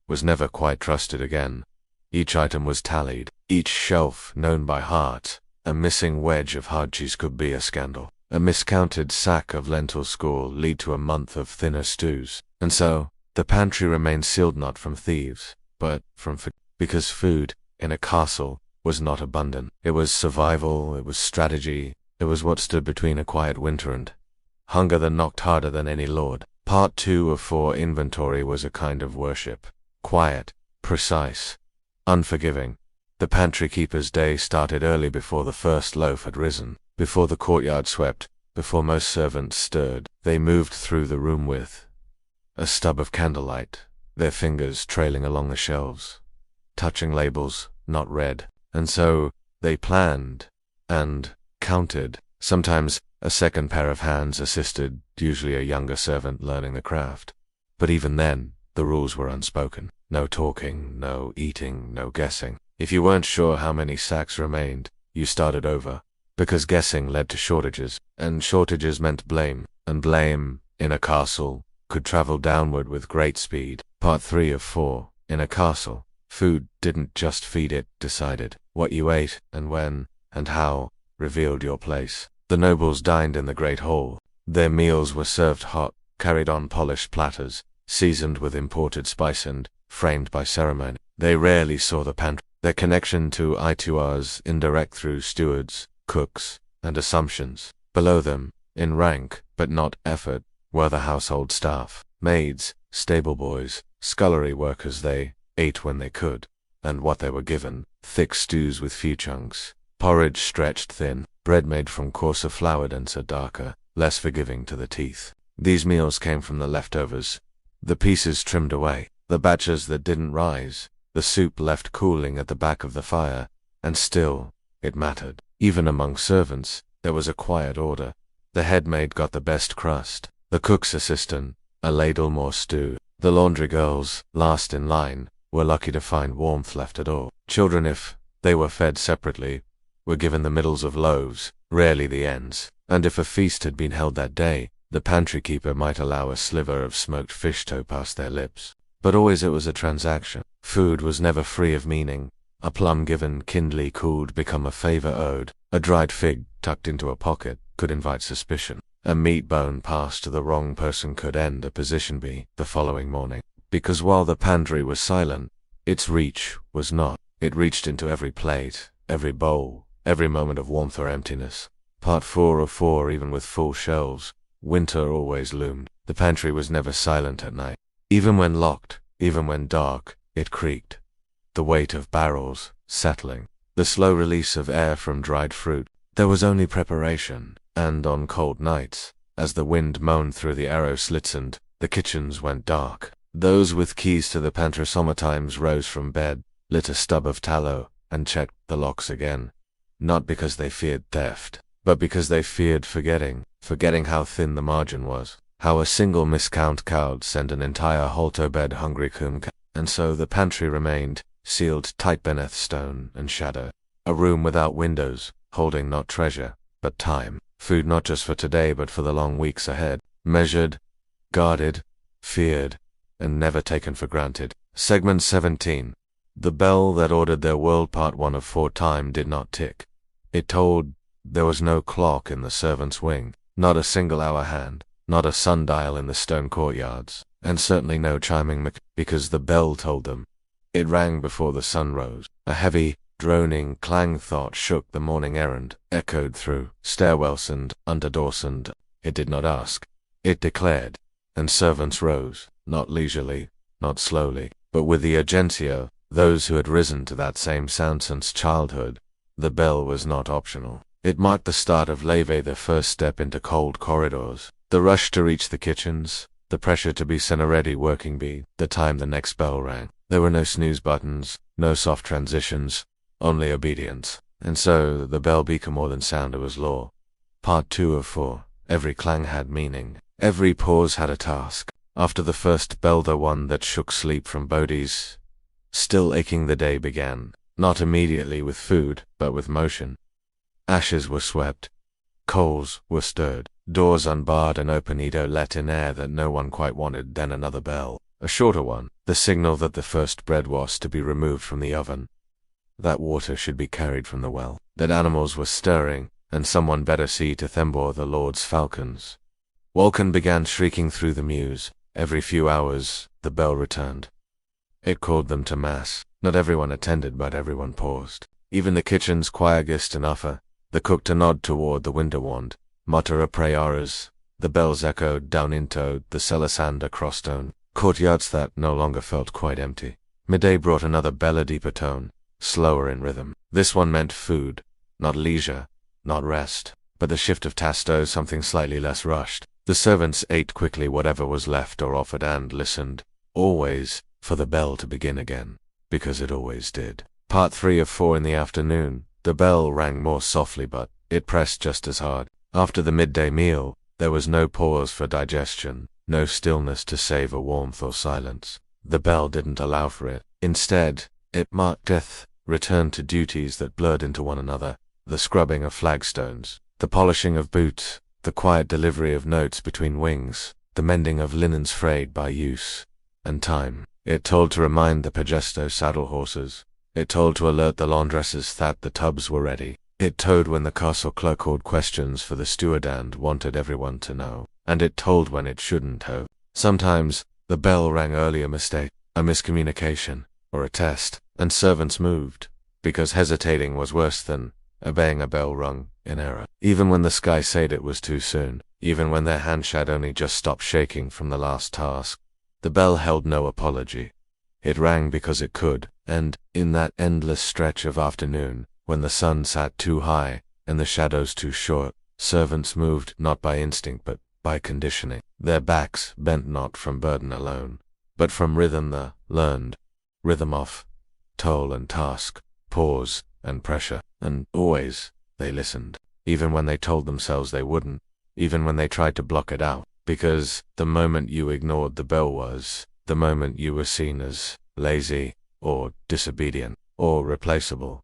was never quite trusted again. Each item was tallied, each shelf known by heart. A missing wedge of hard cheese could be a scandal. A miscounted sack of lentil score lead to a month of thinner stews. And so, the pantry remained sealed, not from thieves, but from because food, in a castle, was not abundant. It was survival, it was strategy, it was what stood between a quiet winter and hunger that knocked harder than any lord. Part 2 of 4 inventory was a kind of worship. Quiet, precise, unforgiving. The pantry keeper's day started early, before the first loaf had risen, before the courtyard swept, before most servants stirred. They moved through the room with a stub of candlelight, their fingers trailing along the shelves, touching labels not read. And so they planned and counted. Sometimes a second pair of hands assisted, usually a younger servant learning the craft. But even then, the rules were unspoken. No talking, no eating, no guessing. If you weren't sure how many sacks remained, you started over, because guessing led to shortages, and shortages meant blame, and blame, in a castle, could travel downward with great speed. Part 3 of 4. In a castle, food didn't just feed, it decided. What you ate, and when, and how, revealed your place. The nobles dined in the great hall. Their meals were served hot, carried on polished platters, seasoned with imported spice and framed by ceremony. They rarely saw the pantry. Their connection to I2Rs indirect through stewards, cooks, and assumptions. Below them, in rank, but not effort, were the household staff. Maids, stable boys, scullery workers. They ate when they could, and what they were given. Thick stews with few chunks, porridge stretched thin, bread made from coarser flour, denser, darker, less forgiving to the teeth. These meals came from the leftovers, the pieces trimmed away, the batches that didn't rise, the soup left cooling at the back of the fire, and still, it mattered. Even among servants, there was a quiet order. The head maid got the best crust, the cook's assistant, a ladle more stew. The laundry girls, last in line, were lucky to find warmth left at all. Children, if they were fed separately, were given the middles of loaves, rarely the ends. And if a feast had been held that day, the pantry keeper might allow a sliver of smoked fish toe past their lips. But always it was a transaction. Food was never free of meaning. A plum given kindly cooled become a favor owed. A dried fig tucked into a pocket could invite suspicion. A meat bone passed to the wrong person could end a position B the following morning. Because while the pantry was silent, its reach was not. It reached into every plate, every bowl, every moment of warmth or emptiness. Part 4 of 4. Even with full shelves, winter always loomed. The pantry was never silent at night. Even when locked, even when dark, it creaked. The weight of barrels settling, the slow release of air from dried fruit. There was only preparation, and on cold nights, as the wind moaned through the arrow slits and the kitchens went dark, those with keys to the pantry sometimes rose from bed, lit a stub of tallow, and checked the locks again. Not because they feared theft, but because they feared forgetting how thin the margin was, how a single miscount could send an entire halter-bed hungry coom. And so the pantry remained, sealed tight beneath stone and shadow. A room without windows, holding not treasure, but time. Food not just for today but for the long weeks ahead. Measured, guarded, feared, and never taken for granted. Segment 17. The bell that ordered their world. Part 1 of 4. Time did not tick. It told. There was no clock in the servants' wing, not a single hour hand, not a sundial in the stone courtyards, and certainly no chiming because the bell told them. It rang before the sun rose. A heavy, droning clang thought shook the morning errand, echoed through stairwells and under doors, and it did not ask. It declared, and servants rose, not leisurely, not slowly, but with the urgentia, those who had risen to that same sound since childhood. The bell was not optional. It marked the start of levee, the first step into cold corridors, the rush to reach the kitchens, the pressure to be sent already working be the time the next bell rang. There were no snooze buttons, no soft transitions, only obedience. And so the bell became more than sound, it was law. Part 2 of 4. Every clang had meaning. Every pause had a task. After the first bell, the one that shook sleep from Bodhi's still aching, the day began, not immediately with food, but with motion. Ashes were swept. Coals were stirred. Doors unbarred and open. Edo let in air that no one quite wanted. Then another bell, a shorter one, the signal that the first bread was to be removed from the oven, that water should be carried from the well, that animals were stirring, and someone better see to Thembor the Lord's falcons. Vulcan began shrieking through the mews. Every few hours, the bell returned. It called them to mass. Not everyone attended, but everyone paused. Even the kitchen's quietest and uffer, the cook to nod toward the window wand, mutter a prayeras. The bells echoed down into the cellar-sand across stone courtyards that no longer felt quite empty. Midday brought another bell, a deeper tone, slower in rhythm. This one meant food, not leisure, not rest, but the shift of tasto, something slightly less rushed. The servants ate quickly whatever was left or offered and listened, always, for the bell to begin again, because it always did. Part 3 of 4. In the afternoon, the bell rang more softly, but it pressed just as hard. After the midday meal, there was no pause for digestion, no stillness to savor warmth or silence. The bell didn't allow for it. Instead, it marked death, return to duties that blurred into one another, the scrubbing of flagstones, the polishing of boots, the quiet delivery of notes between wings, the mending of linens frayed by use and time. It told to remind the Pagesto saddle horses. It told to alert the laundresses that the tubs were ready. It told when the castle clerk called questions for the steward and wanted everyone to know. And it told when it shouldn't have. Sometimes, the bell rang early, a mistake, a miscommunication, or a test, and servants moved, because hesitating was worse than obeying a bell rung in error. Even when the sky said it was too soon, even when their hands had only just stopped shaking from the last task, the bell held no apology. It rang because it could, and, in that endless stretch of afternoon, when the sun sat too high and the shadows too short, servants moved not by instinct but by conditioning. Their backs bent not from burden alone, but from rhythm, the learned rhythm of toll and task, pause and pressure. And always they listened, even when they told themselves they wouldn't, even when they tried to block it out, because the moment you ignored the bell was the moment you were seen as lazy or disobedient or replaceable.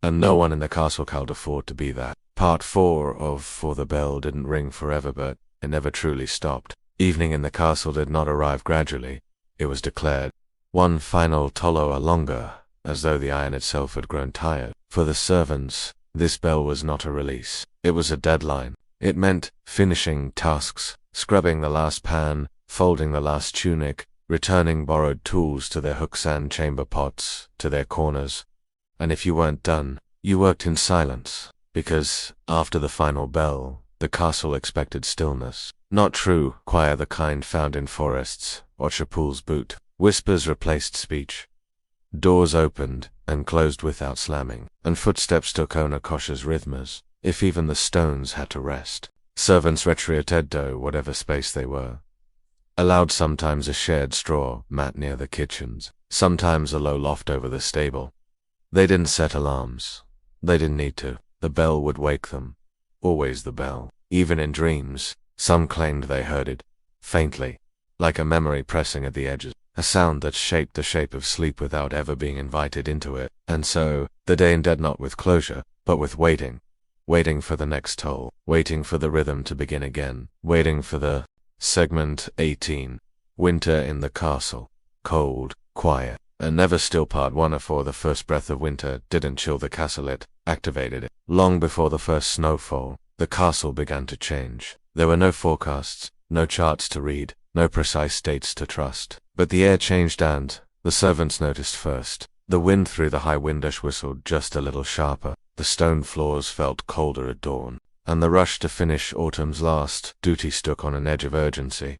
And no one in the castle could afford to be that. Part 4 of 4. The bell didn't ring forever, but it never truly stopped. Evening in the castle did not arrive gradually. It was declared. One final tolo a longer, as though the iron itself had grown tired. For the servants, this bell was not a release. It was a deadline. It meant finishing tasks, scrubbing the last pan, folding the last tunic, returning borrowed tools to their hooks and chamber pots, to their corners. And if you weren't done, you worked in silence, because, after the final bell, the castle expected stillness. Not true quiet the kind found in forests, or Chapul's boot. Whispers replaced speech. Doors opened and closed without slamming, and footsteps took owner cautious rhythms, if even the stones had to rest. Servants retreated whatever space they were. Allowed sometimes a shared straw mat near the kitchens, sometimes a low loft over the stable. They didn't set alarms. They didn't need to. The bell would wake them. Always the bell. Even in dreams, some claimed they heard it, faintly, like a memory pressing at the edges, a sound that shaped the shape of sleep without ever being invited into it. And so, the day ended not with closure, but with waiting. Waiting for the next toll, waiting for the rhythm to begin again, waiting for the Segment 18. Winter in the castle. Cold, quiet, and never still. Part 1. For the first breath of winter didn't chill the castle, it activated it. Long before the first snowfall, the castle began to change. There were no forecasts, no charts to read, no precise dates to trust. But the air changed and, the servants noticed first. The wind through the high window whistled just a little sharper. The stone floors felt colder at dawn, and the rush to finish autumn's last duty stuck on an edge of urgency.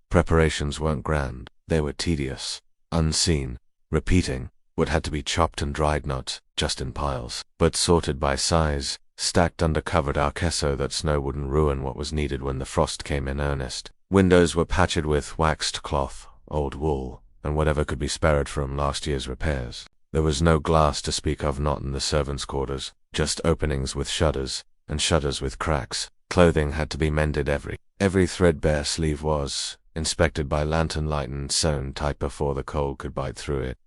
Preparations weren't grand, they were tedious, unseen, repeating, what had to be chopped and dried not just in piles, but sorted by size, stacked under covered arc so that snow wouldn't ruin what was needed when the frost came in earnest. Windows were patched with waxed cloth, old wool, and whatever could be spared from last year's repairs. There was no glass to speak of, not in the servants' quarters, just openings with shutters, and shutters with cracks. Clothing had to be mended every threadbare sleeve was inspected by lantern light and sewn tight before the cold could bite through it.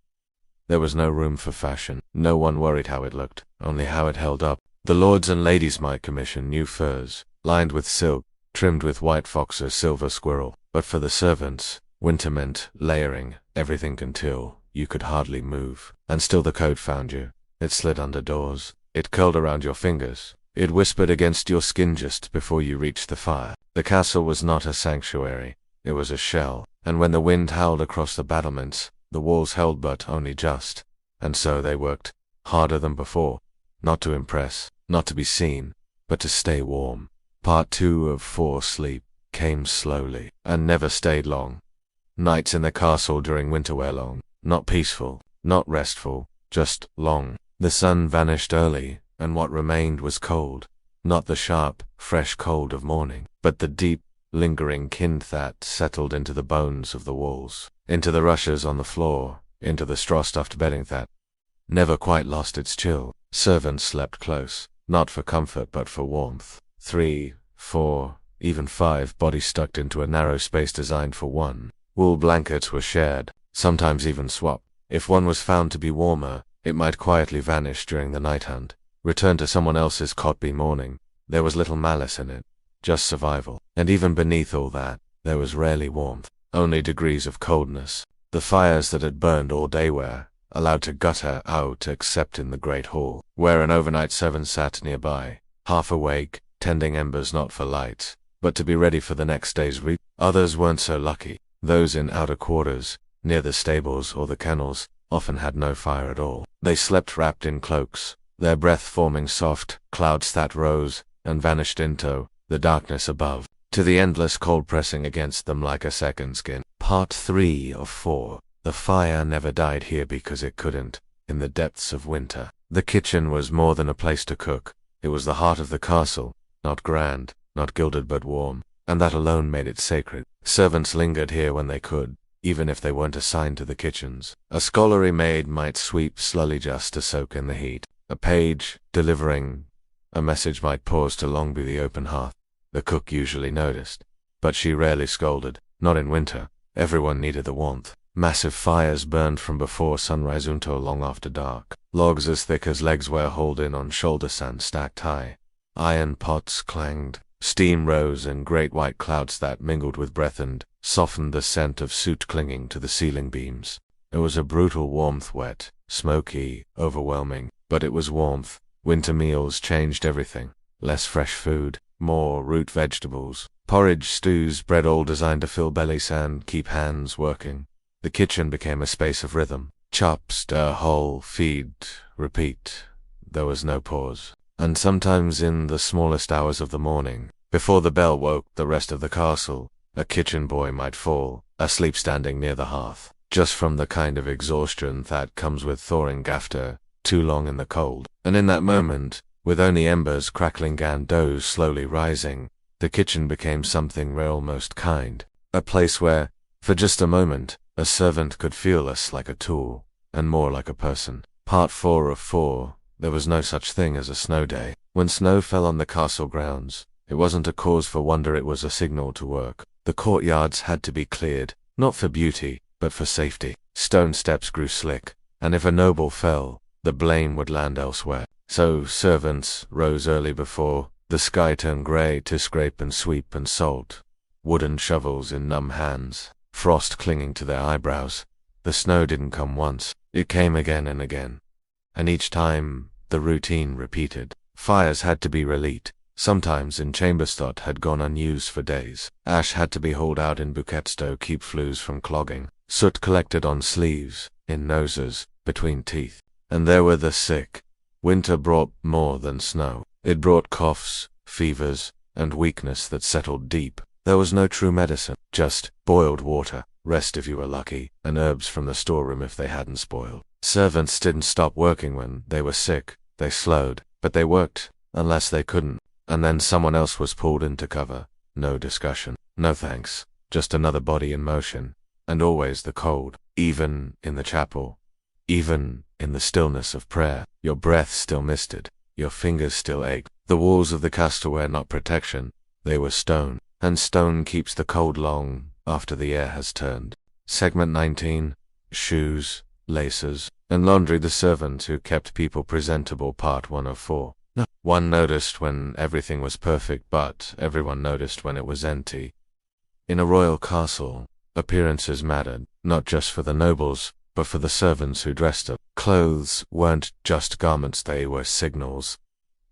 There was no room for fashion. No one worried how it looked, only how it held up. The lords and ladies might commission new furs, lined with silk, trimmed with white fox or silver squirrel, but for the servants, winter meant layering everything until you could hardly move. And still the coat found you. It slid under doors. It curled around your fingers. It whispered against your skin just before you reached the fire. The castle was not a sanctuary. It was a shell, and when the wind howled across the battlements, the walls held but only just. And so they worked, harder than before, not to impress, not to be seen, but to stay warm. Part 2 of 4. Sleep came slowly, and never stayed long. Nights in the castle during winter were long, not peaceful, not restful, just long. The sun vanished early, and what remained was cold. Not the sharp, fresh cold of morning, but the deep, lingering kind that settled into the bones of the walls, into the rushes on the floor, into the straw-stuffed bedding that never quite lost its chill. Servants slept close, not for comfort but for warmth. 3, 4, even 5 bodies stuck into a narrow space designed for one. Wool blankets were shared, sometimes even swapped. If one was found to be warmer, it might quietly vanish during the night hunt, return to someone else's cot by morning. There was little malice in it, just survival. And even beneath all that, there was rarely warmth, only degrees of coldness. The fires that had burned all day were allowed to gutter out except in the great hall, where an overnight servant sat nearby, half awake, tending embers not for light, but to be ready for the next day's reap. Others weren't so lucky. Those in outer quarters, near the stables or the kennels, often had no fire at all. They slept wrapped in cloaks, their breath forming soft clouds that rose and vanished into the darkness above, to the endless cold pressing against them like a second skin. Part 3 of 4. The fire never died here because it couldn't. In the depths of winter, the kitchen was more than a place to cook. It was the heart of the castle, not grand, not gilded but warm, and that alone made it sacred. Servants lingered here when they could, even if they weren't assigned to the kitchens. A scullery maid might sweep slowly just to soak in the heat. A page, delivering a message, might pause to long by the open hearth. The cook usually noticed, but she rarely scolded. Not in winter. Everyone needed the warmth. Massive fires burned from before sunrise until long after dark. Logs as thick as legs were hauled in on shoulder sand stacked high. Iron pots clanged. Steam rose in great white clouds that mingled with breath and softened the scent of soot clinging to the ceiling beams. It was a brutal warmth, wet, smoky, overwhelming, but it was warmth. Winter meals changed everything. Less fresh food, more root vegetables, porridge, stews, bread, all designed to fill bellies and keep hands working. The kitchen became a space of rhythm. Chop, stir, whole, feed, repeat. There was no pause. And sometimes in the smallest hours of the morning, before the bell woke the rest of the castle, a kitchen boy might fall, asleep standing near the hearth, just from the kind of exhaustion that comes with thawing after too long in the cold. And in that moment, with only embers crackling and doughs slowly rising, the kitchen became something real, almost kind. A place where, for just a moment, a servant could feel less like a tool, and more like a person. Part 4 of 4. There was no such thing as a snow day. When snow fell on the castle grounds, it wasn't a cause for wonder, it was a signal to work. The courtyards had to be cleared, not for beauty, but for safety. Stone steps grew slick, and if a noble fell, the blame would land elsewhere. So servants rose early before the sky turned grey to scrape and sweep and salt. Wooden shovels in numb hands, frost clinging to their eyebrows. The snow didn't come once, it came again and again. And each time, the routine repeated. Fires had to be relit. Sometimes in chambers that had gone unused for days. Ash had to be hauled out in bouquets to keep flues from clogging. Soot collected on sleeves, in noses, between teeth. And there were the sick. Winter brought more than snow. It brought coughs, fevers, and weakness that settled deep. There was no true medicine, just boiled water, rest if you were lucky, and herbs from the storeroom if they hadn't spoiled. Servants didn't stop working when they were sick. They slowed, but they worked, unless they couldn't. And then someone else was pulled in to cover. No discussion. No thanks. Just another body in motion. And always the cold. Even in the chapel. Even in the stillness of prayer. Your breath still misted. Your fingers still ached. The walls of the castle were not protection. They were stone. And stone keeps the cold long after the air has turned. Segment 19. Shoes, laces, and laundry. The servants who kept people presentable. Part 1 of 4. One noticed when everything was perfect, but everyone noticed when it was empty. In a royal castle, appearances mattered, not just for the nobles, but for the servants who dressed them. Clothes weren't just garments, they were signals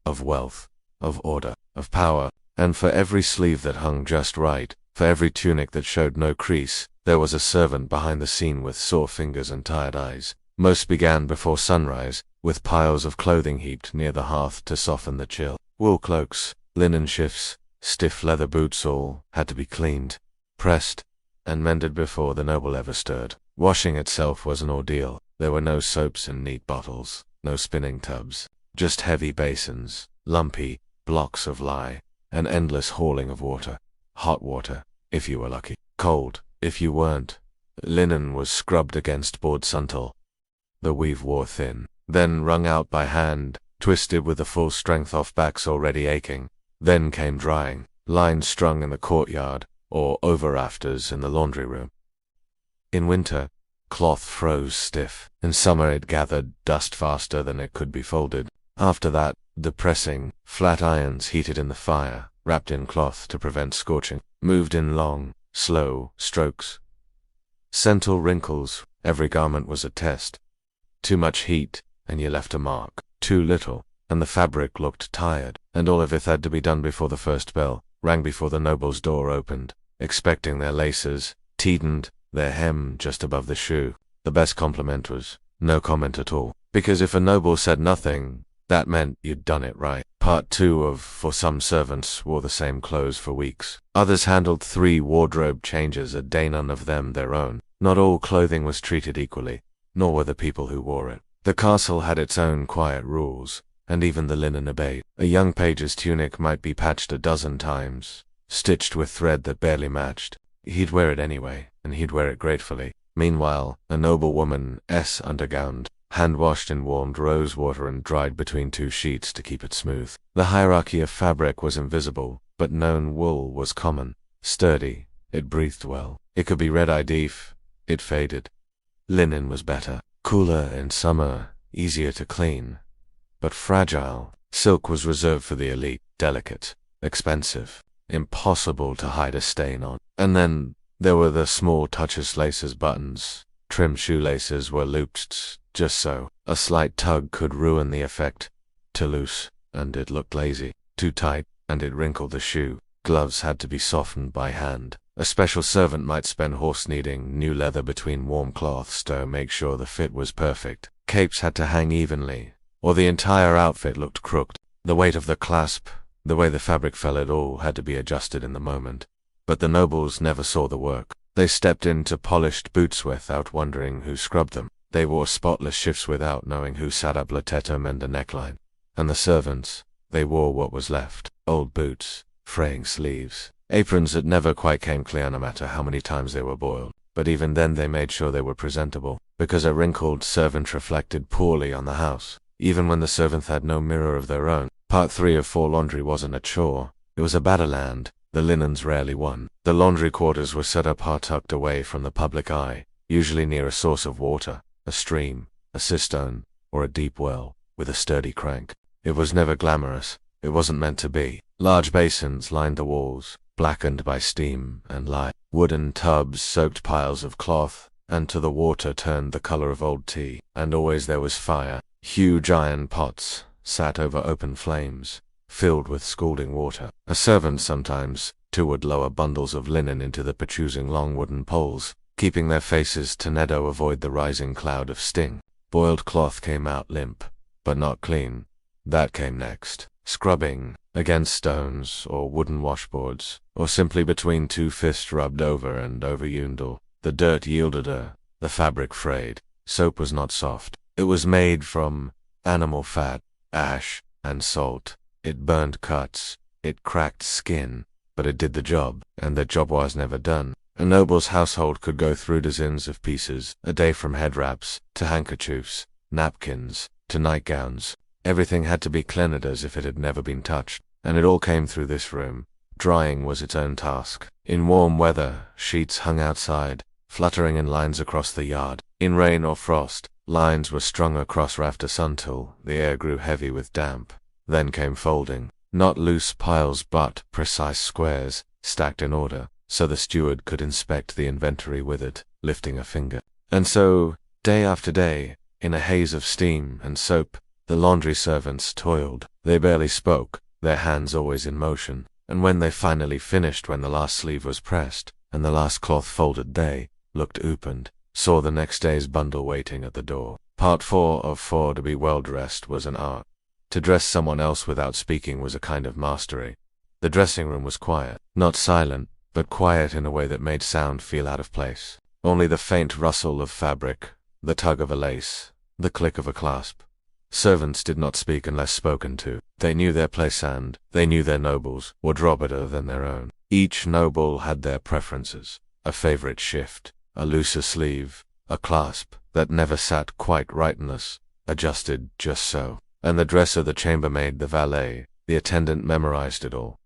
of wealth, of order, of power, and for every sleeve that hung just right, for every tunic that showed no crease, there was a servant behind the scene with sore fingers and tired eyes. Most began before sunrise, with piles of clothing heaped near the hearth to soften the chill. Wool cloaks, linen shifts, stiff leather boots, all had to be cleaned, pressed, and mended before the noble ever stirred. Washing itself was an ordeal. There were no soaps in neat bottles, no spinning tubs, just heavy basins, lumpy blocks of lye, and endless hauling of water. Hot water, if you were lucky. Cold, if you weren't. Linen was scrubbed against board suntal. The weave wore thin, then wrung out by hand, twisted with the full strength off backs already aching. Then came drying, lines strung in the courtyard, or over rafters in the laundry room. In winter, cloth froze stiff. In summer it gathered dust faster than it could be folded. After that, the pressing, flat irons heated in the fire, wrapped in cloth to prevent scorching, moved in long, slow strokes. Central wrinkles, every garment was a test. Too much heat, and you left a mark. Too little, and the fabric looked tired. And all of it had to be done before the first bell rang, before the noble's door opened, expecting their laces, tightened, their hem just above the shoe. The best compliment was no comment at all, because if a noble said nothing, that meant you'd done it right. Part 2 of 4. Some servants wore the same clothes for weeks. Others handled 3 wardrobe changes a day, none of them their own. Not all clothing was treated equally, nor were the people who wore it. The castle had its own quiet rules, and even the linen obeyed. A young page's tunic might be patched a dozen times, stitched with thread that barely matched. He'd wear it anyway, and he'd wear it gratefully. Meanwhile, a noble woman's undergown, hand-washed in warmed rose water and dried between 2 sheets to keep it smooth. The hierarchy of fabric was invisible, but known wool was common. Sturdy, it breathed well. It could be red-eyed if it faded. Linen was better, cooler in summer, easier to clean, but fragile. Silk was reserved for the elite, delicate, expensive, impossible to hide a stain on. And then there were the small touches, laces, buttons. Trim shoelaces were looped just so. A slight tug could ruin the effect. Too loose, and it looked lazy. Too tight, and it wrinkled the shoe. Gloves had to be softened by hand. A special servant might spend horse kneading new leather between warm cloths to make sure the fit was perfect. Capes had to hang evenly, or the entire outfit looked crooked. The weight of the clasp, the way the fabric fell, it all had to be adjusted in the moment. But the nobles never saw the work. They stepped into polished boots without wondering who scrubbed them. They wore spotless shifts without knowing who sat up latettum and a neckline. And the servants, they wore what was left. Old boots, fraying sleeves, aprons that never quite came clear no matter how many times they were boiled. But even then they made sure they were presentable, because a wrinkled servant reflected poorly on the house, even when the servants had no mirror of their own. Part 3 of 4 laundry wasn't a chore, it was a battleland. The linens rarely won. The laundry quarters were set apart, tucked away from the public eye, usually near a source of water, a stream, a cistern, or a deep well, with a sturdy crank. It was never glamorous, it wasn't meant to be. Large basins lined the walls, blackened by steam and light. Wooden tubs soaked piles of cloth, and to the water turned the color of old tea. And always there was fire. Huge iron pots sat over open flames, filled with scalding water. A servant sometimes, too, would lower bundles of linen into the protruding long wooden poles, keeping their faces to avoid the rising cloud of sting. Boiled cloth came out limp, but not clean. That came next. Scrubbing, against stones or wooden washboards, or simply between two fists rubbed over and over yundle. The dirt yielded the fabric frayed. Soap was not soft. It was made from animal fat, ash, and salt. It burned cuts, it cracked skin, but it did the job, and the job was never done. A noble's household could go through dozens of pieces a day, from head wraps to handkerchiefs, napkins to nightgowns. Everything had to be cleaned as if it had never been touched, and it all came through this room. Drying was its own task. In warm weather, sheets hung outside, fluttering in lines across the yard. In rain or frost, lines were strung across rafters until the air grew heavy with damp. Then came folding, not loose piles but precise squares, stacked in order, so the steward could inspect the inventory with it, lifting a finger. And so, day after day, in a haze of steam and soap, the laundry servants toiled. They barely spoke, their hands always in motion, and when they finally finished, when the last sleeve was pressed, and the last cloth folded, they looked opened, saw the next day's bundle waiting at the door. Part 4 of 4. To be well-dressed was an art. To dress someone else without speaking was a kind of mastery. The dressing room was quiet, not silent, but quiet in a way that made sound feel out of place. Only the faint rustle of fabric, the tug of a lace, the click of a clasp. Servants did not speak unless spoken to. They knew their place and they knew their nobles were better than their own. Each noble had their preferences, a favorite shift, a looser sleeve, a clasp that never sat quite rightness, adjusted just so. And the dresser, the chambermaid, the valet, the attendant memorized it all.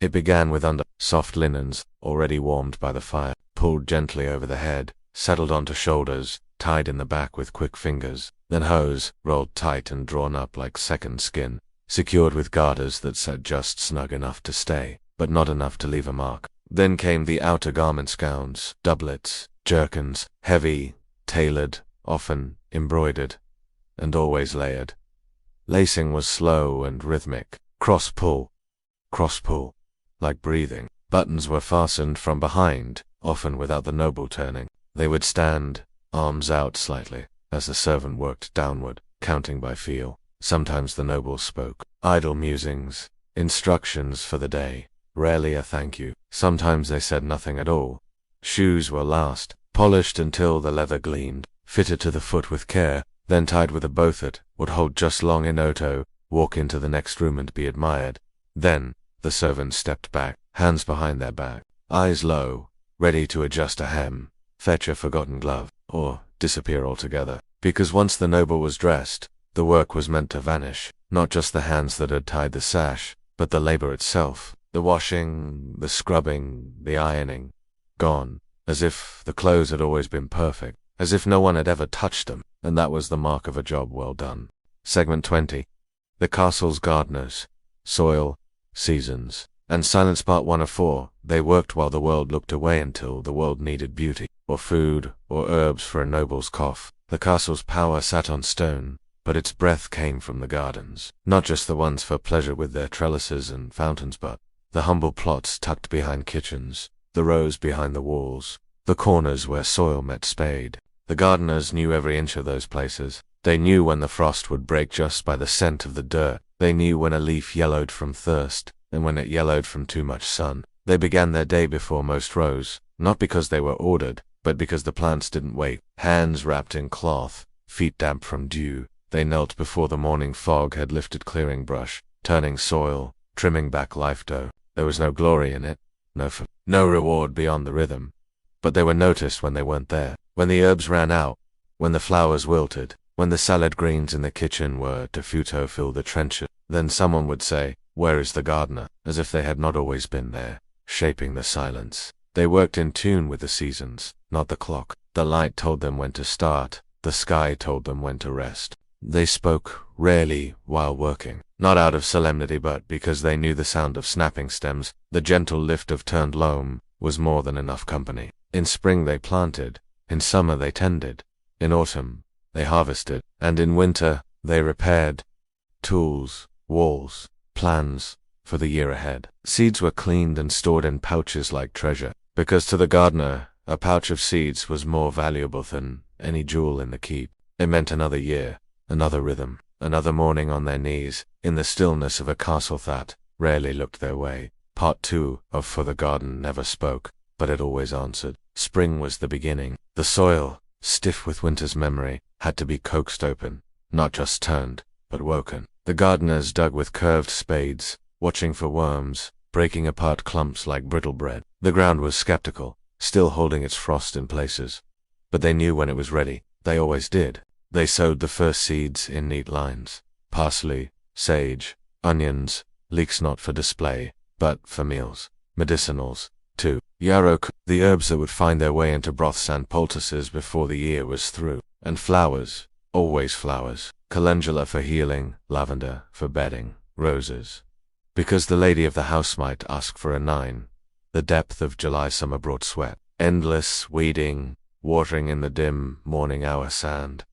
It began with soft linens, already warmed by the fire, pulled gently over the head, settled onto shoulders, tied in the back with quick fingers, then hose, rolled tight and drawn up like second skin, secured with garters that sat just snug enough to stay, but not enough to leave a mark. Then came the outer garments, gowns, doublets, jerkins, heavy, tailored, often embroidered, and always layered. Lacing was slow and rhythmic, cross-pull, like breathing. Buttons were fastened from behind, often without the noble turning. They would stand, arms out slightly, as the servant worked downward, counting by feel. Sometimes the noble spoke, idle musings, instructions for the day, rarely a thank you. Sometimes they said nothing at all. Shoes were last, polished until the leather gleamed, fitted to the foot with care, then tied with a bow that would hold just long in auto, walk into the next room and be admired. Then the servant stepped back, hands behind their back, eyes low, ready to adjust a hem, fetch a forgotten glove, or disappear altogether. Because once the noble was dressed, the work was meant to vanish, not just the hands that had tied the sash, but the labor itself, the washing, the scrubbing, the ironing. Gone, as if the clothes had always been perfect, as if no one had ever touched them, and that was the mark of a job well done. Segment 20. The castle's gardeners. Soil, seasons, and silence. Part 1 of 4. They worked while the world looked away until the world needed beauty, or food, or herbs for a noble's cough. The castle's power sat on stone, but its breath came from the gardens. Not just the ones for pleasure with their trellises and fountains, but the humble plots tucked behind kitchens, the rows behind the walls, the corners where soil met spade. The gardeners knew every inch of those places. They knew when the frost would break just by the scent of the dirt. They knew when a leaf yellowed from thirst, and when it yellowed from too much sun. They began their day before most rose, not because they were ordered, but because the plants didn't wait. Hands wrapped in cloth, feet damp from dew, they knelt before the morning fog had lifted clearing brush, turning soil, trimming back life dough. There was no glory in it, no reward beyond the rhythm. But they were noticed when they weren't there, when the herbs ran out, when the flowers wilted, when the salad greens in the kitchen were to fill the trenches. Then someone would say, "Where is the gardener?" as if they had not always been there, shaping the silence. They worked in tune with the seasons, not the clock. The light told them when to start, the sky told them when to rest. They spoke rarely while working, not out of solemnity but because they knew the sound of snapping stems, the gentle lift of turned loam, was more than enough company. In spring they planted, in summer they tended, in autumn they harvested, and in winter they repaired. Tools, walls, plans for the year ahead. Seeds were cleaned and stored in pouches like treasure, because to the gardener a pouch of seeds was more valuable than any jewel in the keep. It meant another year, another rhythm, another morning on their knees, in the stillness of a castle that rarely looked their way. Part 2 of For the Garden never spoke, but it always answered. Spring was the beginning. The soil, stiff with winter's memory, had to be coaxed open, not just turned, but woken. The gardeners dug with curved spades, watching for worms, breaking apart clumps like brittle bread. The ground was skeptical, still holding its frost in places. But they knew when it was ready. They always did. They sowed the first seeds in neat lines. Parsley, sage, onions, leeks not for display, but for meals. Medicinals, too. Yarrow, the herbs that would find their way into broths and poultices before the year was through. And flowers, always flowers. Calendula for healing, lavender for bedding, roses. Because the lady of the house might ask for a 9. The depth of July summer brought sweat. Endless weeding, watering in the dim morning hour sand.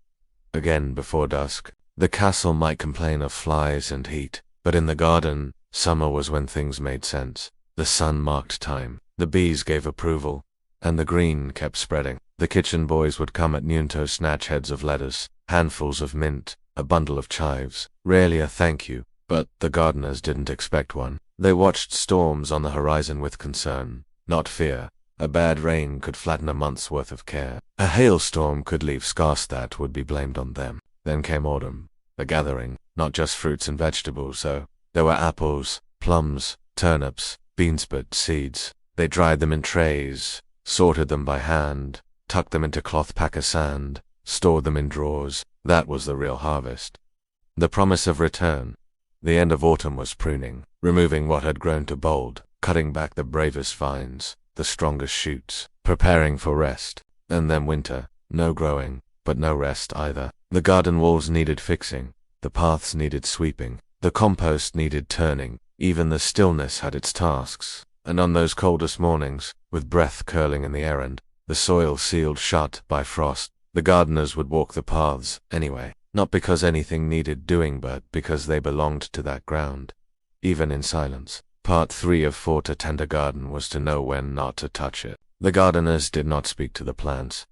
Again before dusk, the castle might complain of flies and heat, but in the garden, summer was when things made sense. The sun marked time, the bees gave approval, and the green kept spreading. The kitchen boys would come at noon to snatch heads of lettuce, handfuls of mint, a bundle of chives, rarely a thank you, but the gardeners didn't expect one. They watched storms on the horizon with concern, not fear. A bad rain could flatten a month's worth of care. A hailstorm could leave scars that would be blamed on them. Then came autumn, the gathering, not just fruits and vegetables, though. There were apples, plums, turnips, beans, but seeds. They dried them in trays, sorted them by hand, tucked them into cloth packer sand, stored them in drawers. That was the real harvest. The promise of return. The end of autumn was pruning, removing what had grown too bold, cutting back the bravest vines, the strongest shoots, preparing for rest. And then winter, no growing, but no rest either. The garden walls needed fixing, the paths needed sweeping, the compost needed turning, even the stillness had its tasks. And on those coldest mornings, with breath curling in the air and the soil sealed shut by frost, the gardeners would walk the paths anyway, not because anything needed doing but because they belonged to that ground, even in silence. Part 3 of For to Tend a Garden was to know when not to touch it. The gardeners did not speak to the plants,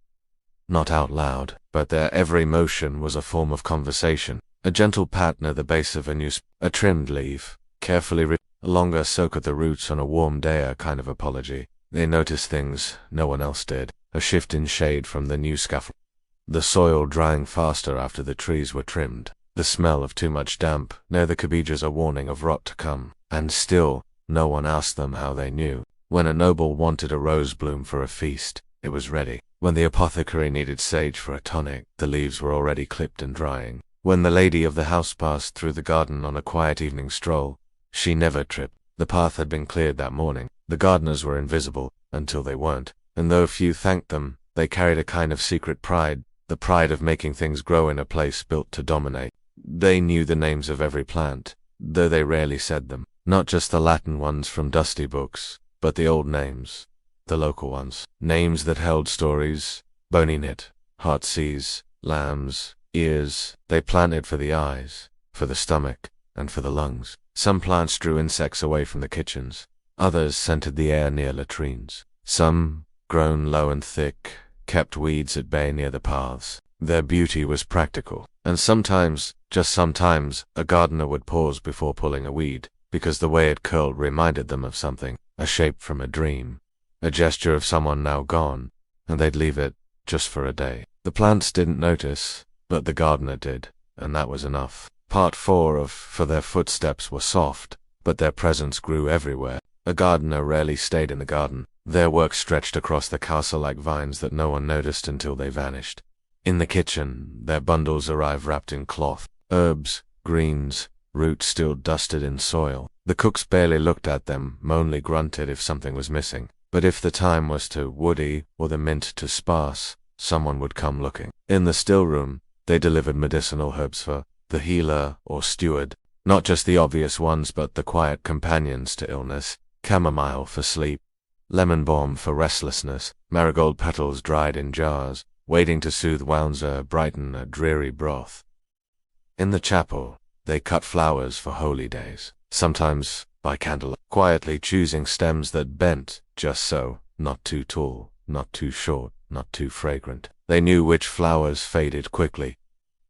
not out loud, but their every motion was a form of conversation. A gentle pat near the base of a trimmed leaf, carefully a longer soak of the roots on a warm day, a kind of apology. They noticed things no one else did. A shift in shade from the new scaffold. The soil drying faster after the trees were trimmed. The smell of too much damp near the cabbages, a warning of rot to come. And still, no one asked them how they knew. When a noble wanted a rose bloom for a feast, it was ready. When the apothecary needed sage for a tonic, the leaves were already clipped and drying. When the lady of the house passed through the garden on a quiet evening stroll, she never tripped. The path had been cleared that morning. The gardeners were invisible, until they weren't. And though few thanked them, they carried a kind of secret pride, the pride of making things grow in a place built to dominate. They knew the names of every plant, though they rarely said them. Not just the Latin ones from dusty books, but the old names, the local ones. Names that held stories: bony knit, heartsease, lambs, ears, they planted for the eyes, for the stomach, and for the lungs. Some plants drew insects away from the kitchens. Others scented the air near latrines. Some, grown low and thick, kept weeds at bay near the paths. Their beauty was practical, and sometimes, just sometimes, a gardener would pause before pulling a weed, because the way it curled reminded them of something, a shape from a dream, a gesture of someone now gone, and they'd leave it just for a day. The plants didn't notice, but the gardener did, and that was enough. Part 4 of For Their Footsteps were soft, but their presence grew everywhere. A gardener rarely stayed in the garden. Their work stretched across the castle like vines that no one noticed until they vanished. In the kitchen, their bundles arrived wrapped in cloth, herbs, greens, roots still dusted in soil. The cooks barely looked at them, only grunted if something was missing. But if the thyme was too woody or the mint too sparse, someone would come looking. In the still room, they delivered medicinal herbs for the healer or steward, not just the obvious ones but the quiet companions to illness, chamomile for sleep, lemon balm for restlessness, marigold petals dried in jars, waiting to soothe wounds or brighten a dreary broth. In the chapel, they cut flowers for holy days, sometimes by candlelight, quietly choosing stems that bent just so, not too tall, not too short, not too fragrant. They knew which flowers faded quickly,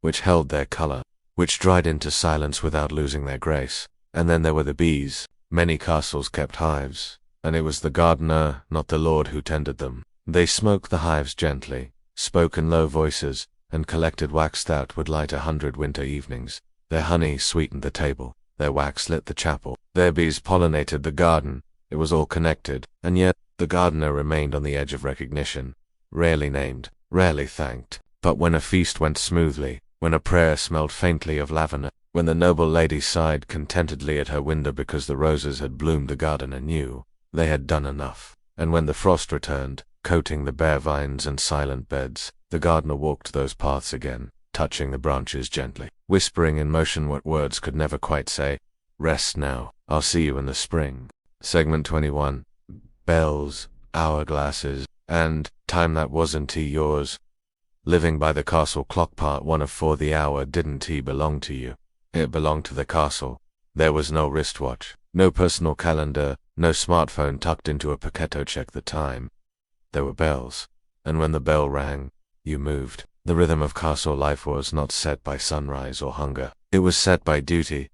which held their color, which dried into silence without losing their grace. And then there were the bees. Many castles kept hives, and it was the gardener, not the lord, who tended them. They smoked the hives gently, spoke in low voices, and collected wax that would light 100 winter evenings. Their honey sweetened the table, their wax lit the chapel, their bees pollinated the garden. It was all connected, and yet the gardener remained on the edge of recognition, rarely named, rarely thanked. But when a feast went smoothly, when a prayer smelled faintly of lavender, when the noble lady sighed contentedly at her window because the roses had bloomed, the gardener knew they had done enough. And when the frost returned, coating the bare vines and silent beds, the gardener walked those paths again, touching the branches gently, whispering in motion what words could never quite say. Rest now, I'll see you in the spring. Segment 21. Bells, hourglasses, and time that wasn't yours. Living by the castle clock, part 1 of For the Hour. Didn't belong to you. It belonged to the castle. There was no wristwatch, no personal calendar, no smartphone tucked into a pocket to check the time. There were bells, and when the bell rang, you moved. The rhythm of castle life was not set by sunrise or hunger. It was set by duty,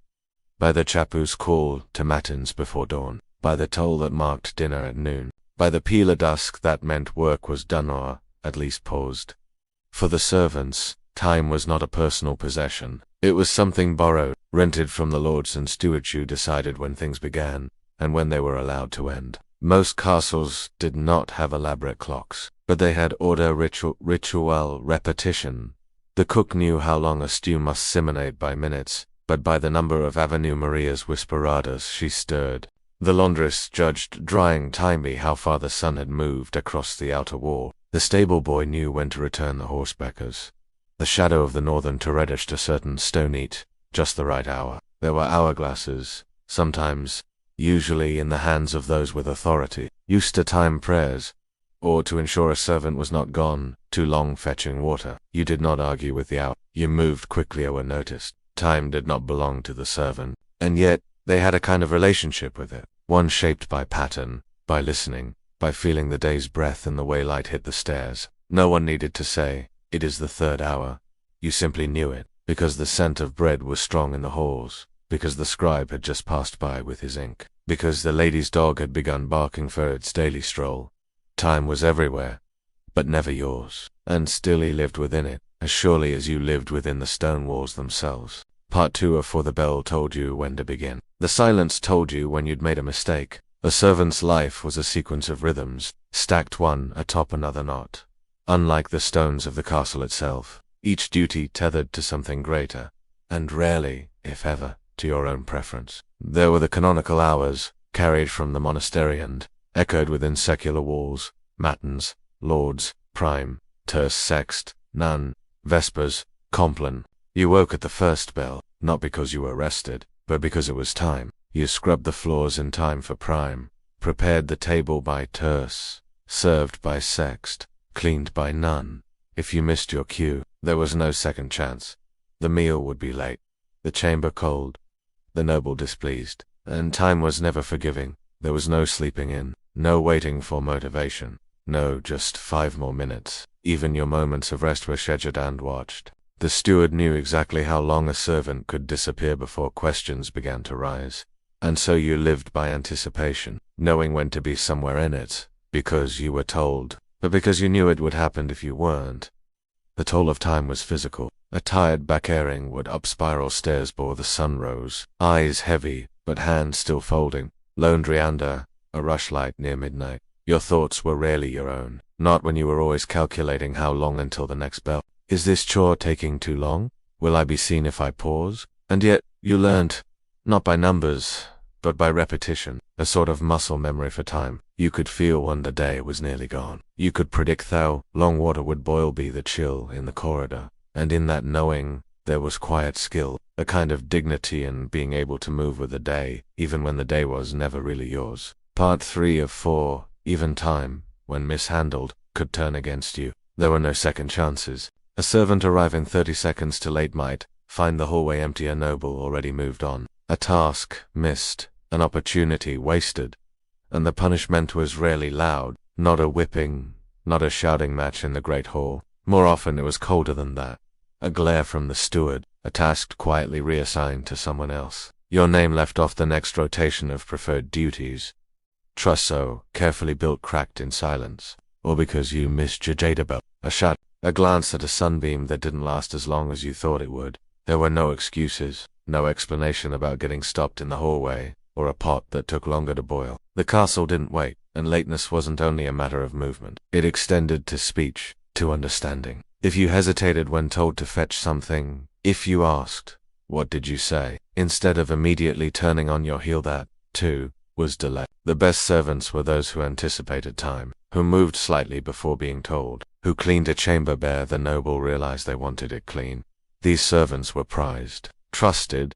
by the chapu's call to matins before dawn, by the toll that marked dinner at noon, by the peal of dusk that meant work was done or, at least, paused. For the servants, time was not a personal possession. It was something borrowed, rented from the lords and stewards who decided when things began, and when they were allowed to end. Most castles did not have elaborate clocks, but they had order, ritual, repetition. The cook knew how long a stew must simmer by minutes, but by the number of Avenue Maria's whisperadas she stirred. The laundress judged drying time by how far the sun had moved across the outer wall. The stable boy knew when to return the horsebackers. The shadow of the northern turreted a certain stone-eat, just the right hour. There were hourglasses, sometimes, usually in the hands of those with authority, used to time prayers, or to ensure a servant was not gone too long fetching water. You did not argue with the hour. You moved quickly or were noticed. Time did not belong to the servant, and yet they had a kind of relationship with it, one shaped by pattern, by listening, by feeling the day's breath in the way light hit the stairs. No one needed to say, "It is the 3rd hour." You simply knew it, because the scent of bread was strong in the halls, because the scribe had just passed by with his ink, because the lady's dog had begun barking for its daily stroll. Time was everywhere, but never yours, and still he lived within it, as surely as you lived within the stone walls themselves. Part 2 of For the Bell told you when to begin. The silence told you when you'd made a mistake. A servant's life was a sequence of rhythms, stacked one atop another not. Unlike the stones of the castle itself, each duty tethered to something greater, and rarely, if ever, to your own preference. There were the canonical hours, carried from the monastery and echoed within secular walls: matins, lauds, prime, terce, sext, nun, vespers, compline. You woke at the first bell, not because you were rested, but because it was time. You scrubbed the floors in time for prime, prepared the table by terce, served by sext, cleaned by nun. If you missed your cue, There was no second chance. The meal would be late, the chamber cold, the noble displeased, and time was never forgiving. There was no sleeping in, no waiting for motivation, no just 5 more minutes. Even your moments of rest were scheduled and watched. The steward knew exactly how long a servant could disappear before questions began to rise. And so you lived by anticipation, knowing when to be somewhere in it, because you were told, but because you knew it would happen if you weren't. The toll of time was physical. A tired back airing would up spiral stairs before the sun rose, eyes heavy, but hands still folding, laundry under a rushlight near midnight. Your thoughts were rarely your own, not when you were always calculating how long until the next bell. Is this chore taking too long? Will I be seen if I pause? And yet, you learned, not by numbers, but by repetition, a sort of muscle memory for time. You could feel when the day was nearly gone. You could predict how long water would boil be the chill in the corridor. And in that knowing, there was quiet skill, a kind of dignity in being able to move with the day, even when the day was never really yours. Part 3 of 4, even time, when mishandled, could turn against you. There were no second chances. A servant arriving 30 seconds too late might find the hallway empty, a noble already moved on. A task missed, an opportunity wasted. And the punishment was rarely loud, not a whipping, not a shouting match in the great hall. More often it was colder than that. A glare from the steward, a task quietly reassigned to someone else. Your name left off the next rotation of preferred duties. Trousseau, carefully built, cracked in silence. Or because you misjudged about a shot, a glance at a sunbeam that didn't last as long as you thought it would. There were no excuses, no explanation about getting stopped in the hallway, or a pot that took longer to boil. The castle didn't wait, and lateness wasn't only a matter of movement. It extended to speech, to understanding. If you hesitated when told to fetch something, if you asked, what did you say, instead of immediately turning on your heel, that, too, was delay. The best servants were those who anticipated time, who moved slightly before being told, who cleaned a chamber bare the noble realized they wanted it clean. These servants were prized, trusted,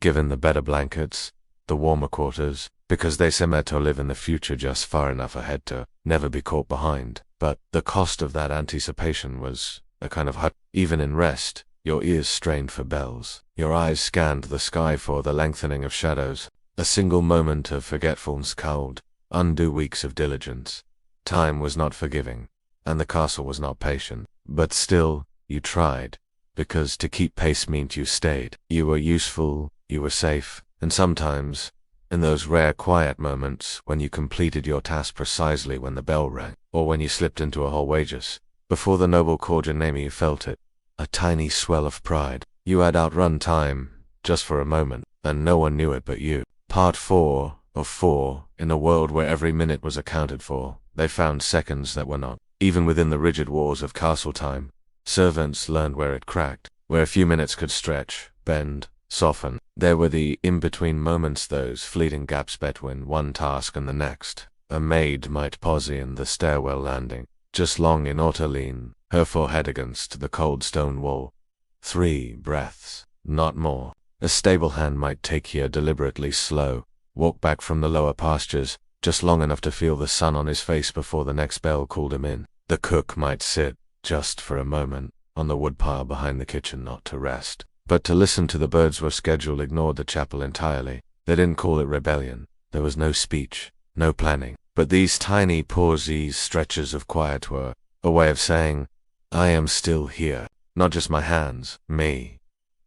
given the better blankets, the warmer quarters, because they seemed to live in the future just far enough ahead to never be caught behind. But the cost of that anticipation was a kind of hut. Even in rest, your ears strained for bells, your eyes scanned the sky for the lengthening of shadows. A single moment of forgetfulness cowed, undue weeks of diligence. Time was not forgiving, and the castle was not patient. But still, you tried, because to keep pace meant you stayed. You were useful, you were safe, and sometimes, in those rare quiet moments when you completed your task precisely when the bell rang, or when you slipped into a hallway just before the noble called your name, you felt it, a tiny swell of pride. You had outrun time, just for a moment, and no one knew it but you. Part 4 of 4, in a world where every minute was accounted for, they found seconds that were not. Even within the rigid walls of castle time, servants learned where it cracked, where a few minutes could stretch, bend, soften. There were the in-between moments, those fleeting gaps between one task and the next. A maid might pause in the stairwell landing, just long enough to lean her forehead against the cold stone wall. 3 breaths, not more. A stable hand might take here deliberately slow, walk back from the lower pastures, just long enough to feel the sun on his face before the next bell called him in. The cook might sit, just for a moment, on the woodpile behind the kitchen, not to rest, but to listen to the birds. Were schedule ignored the chapel entirely. They didn't call it rebellion. There was no speech, no planning. But these tiny pauses, stretches of quiet were a way of saying, I am still here. Not just my hands, me.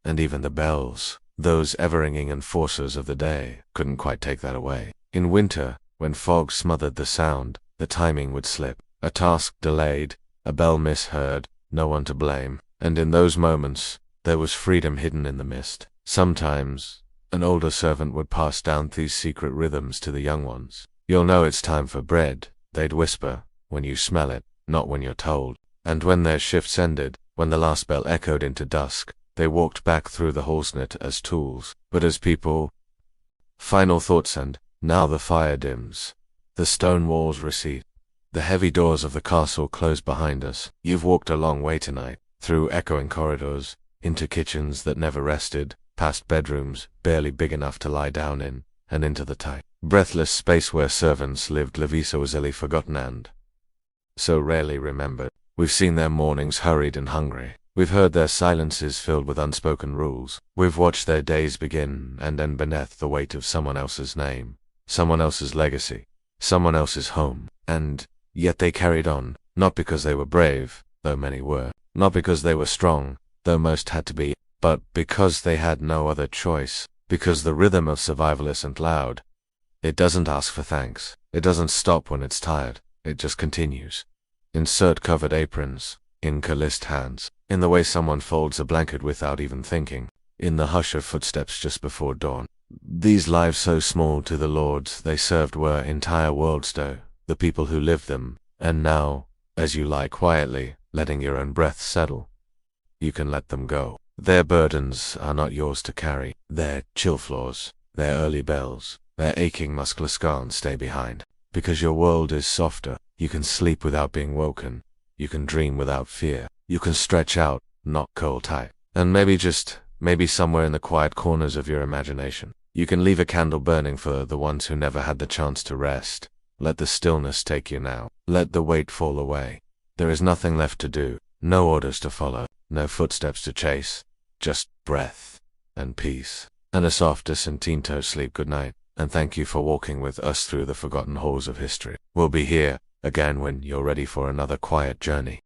And even the bells, those ever-ringing enforcers of the day, couldn't quite take that away. In winter, when fog smothered the sound, the timing would slip. A task delayed, a bell misheard, no one to blame. And in those moments, there was freedom hidden in the mist. Sometimes, an older servant would pass down these secret rhythms to the young ones. You'll know it's time for bread, they'd whisper, when you smell it, not when you're told. And when their shifts ended, when the last bell echoed into dusk, they walked back through the halls not as tools, but as people. Final thoughts. And now the fire dims. The stone walls recede. The heavy doors of the castle close behind us. You've walked a long way tonight, through echoing corridors, into kitchens that never rested, past bedrooms barely big enough to lie down in, and into the tight, breathless space where servants lived, lives so easily forgotten and so rarely remembered. We've seen their mornings hurried and hungry, We've heard their silences filled with unspoken rules. We've watched their days begin and end beneath the weight of someone else's name, someone else's legacy, someone else's home. And yet they carried on, not because they were brave, though many were, not because they were strong, though most had to be, but because they had no other choice, because the rhythm of survival isn't loud. It doesn't ask for thanks. It doesn't stop when it's tired. It just continues. Insert covered aprons, in calloused hands, in the way someone folds a blanket without even thinking, in the hush of footsteps just before dawn. These lives so small to the lords they served were entire worlds though, the people who lived them, and now, as you lie quietly, letting your own breath settle, you can let them go. Their burdens are not yours to carry. Their chill flaws, their early bells, their aching muscular scars stay behind. Because your world is softer, you can sleep without being woken. You can dream without fear. You can stretch out, not curl tight. And maybe somewhere in the quiet corners of your imagination, you can leave a candle burning for the ones who never had the chance to rest. Let the stillness take you now. Let the weight fall away. There is nothing left to do, no orders to follow, no footsteps to chase, just breath and peace, and a soft distinto sleep. Good night, and thank you for walking with us through the forgotten halls of history. We'll be here again when you're ready for another quiet journey.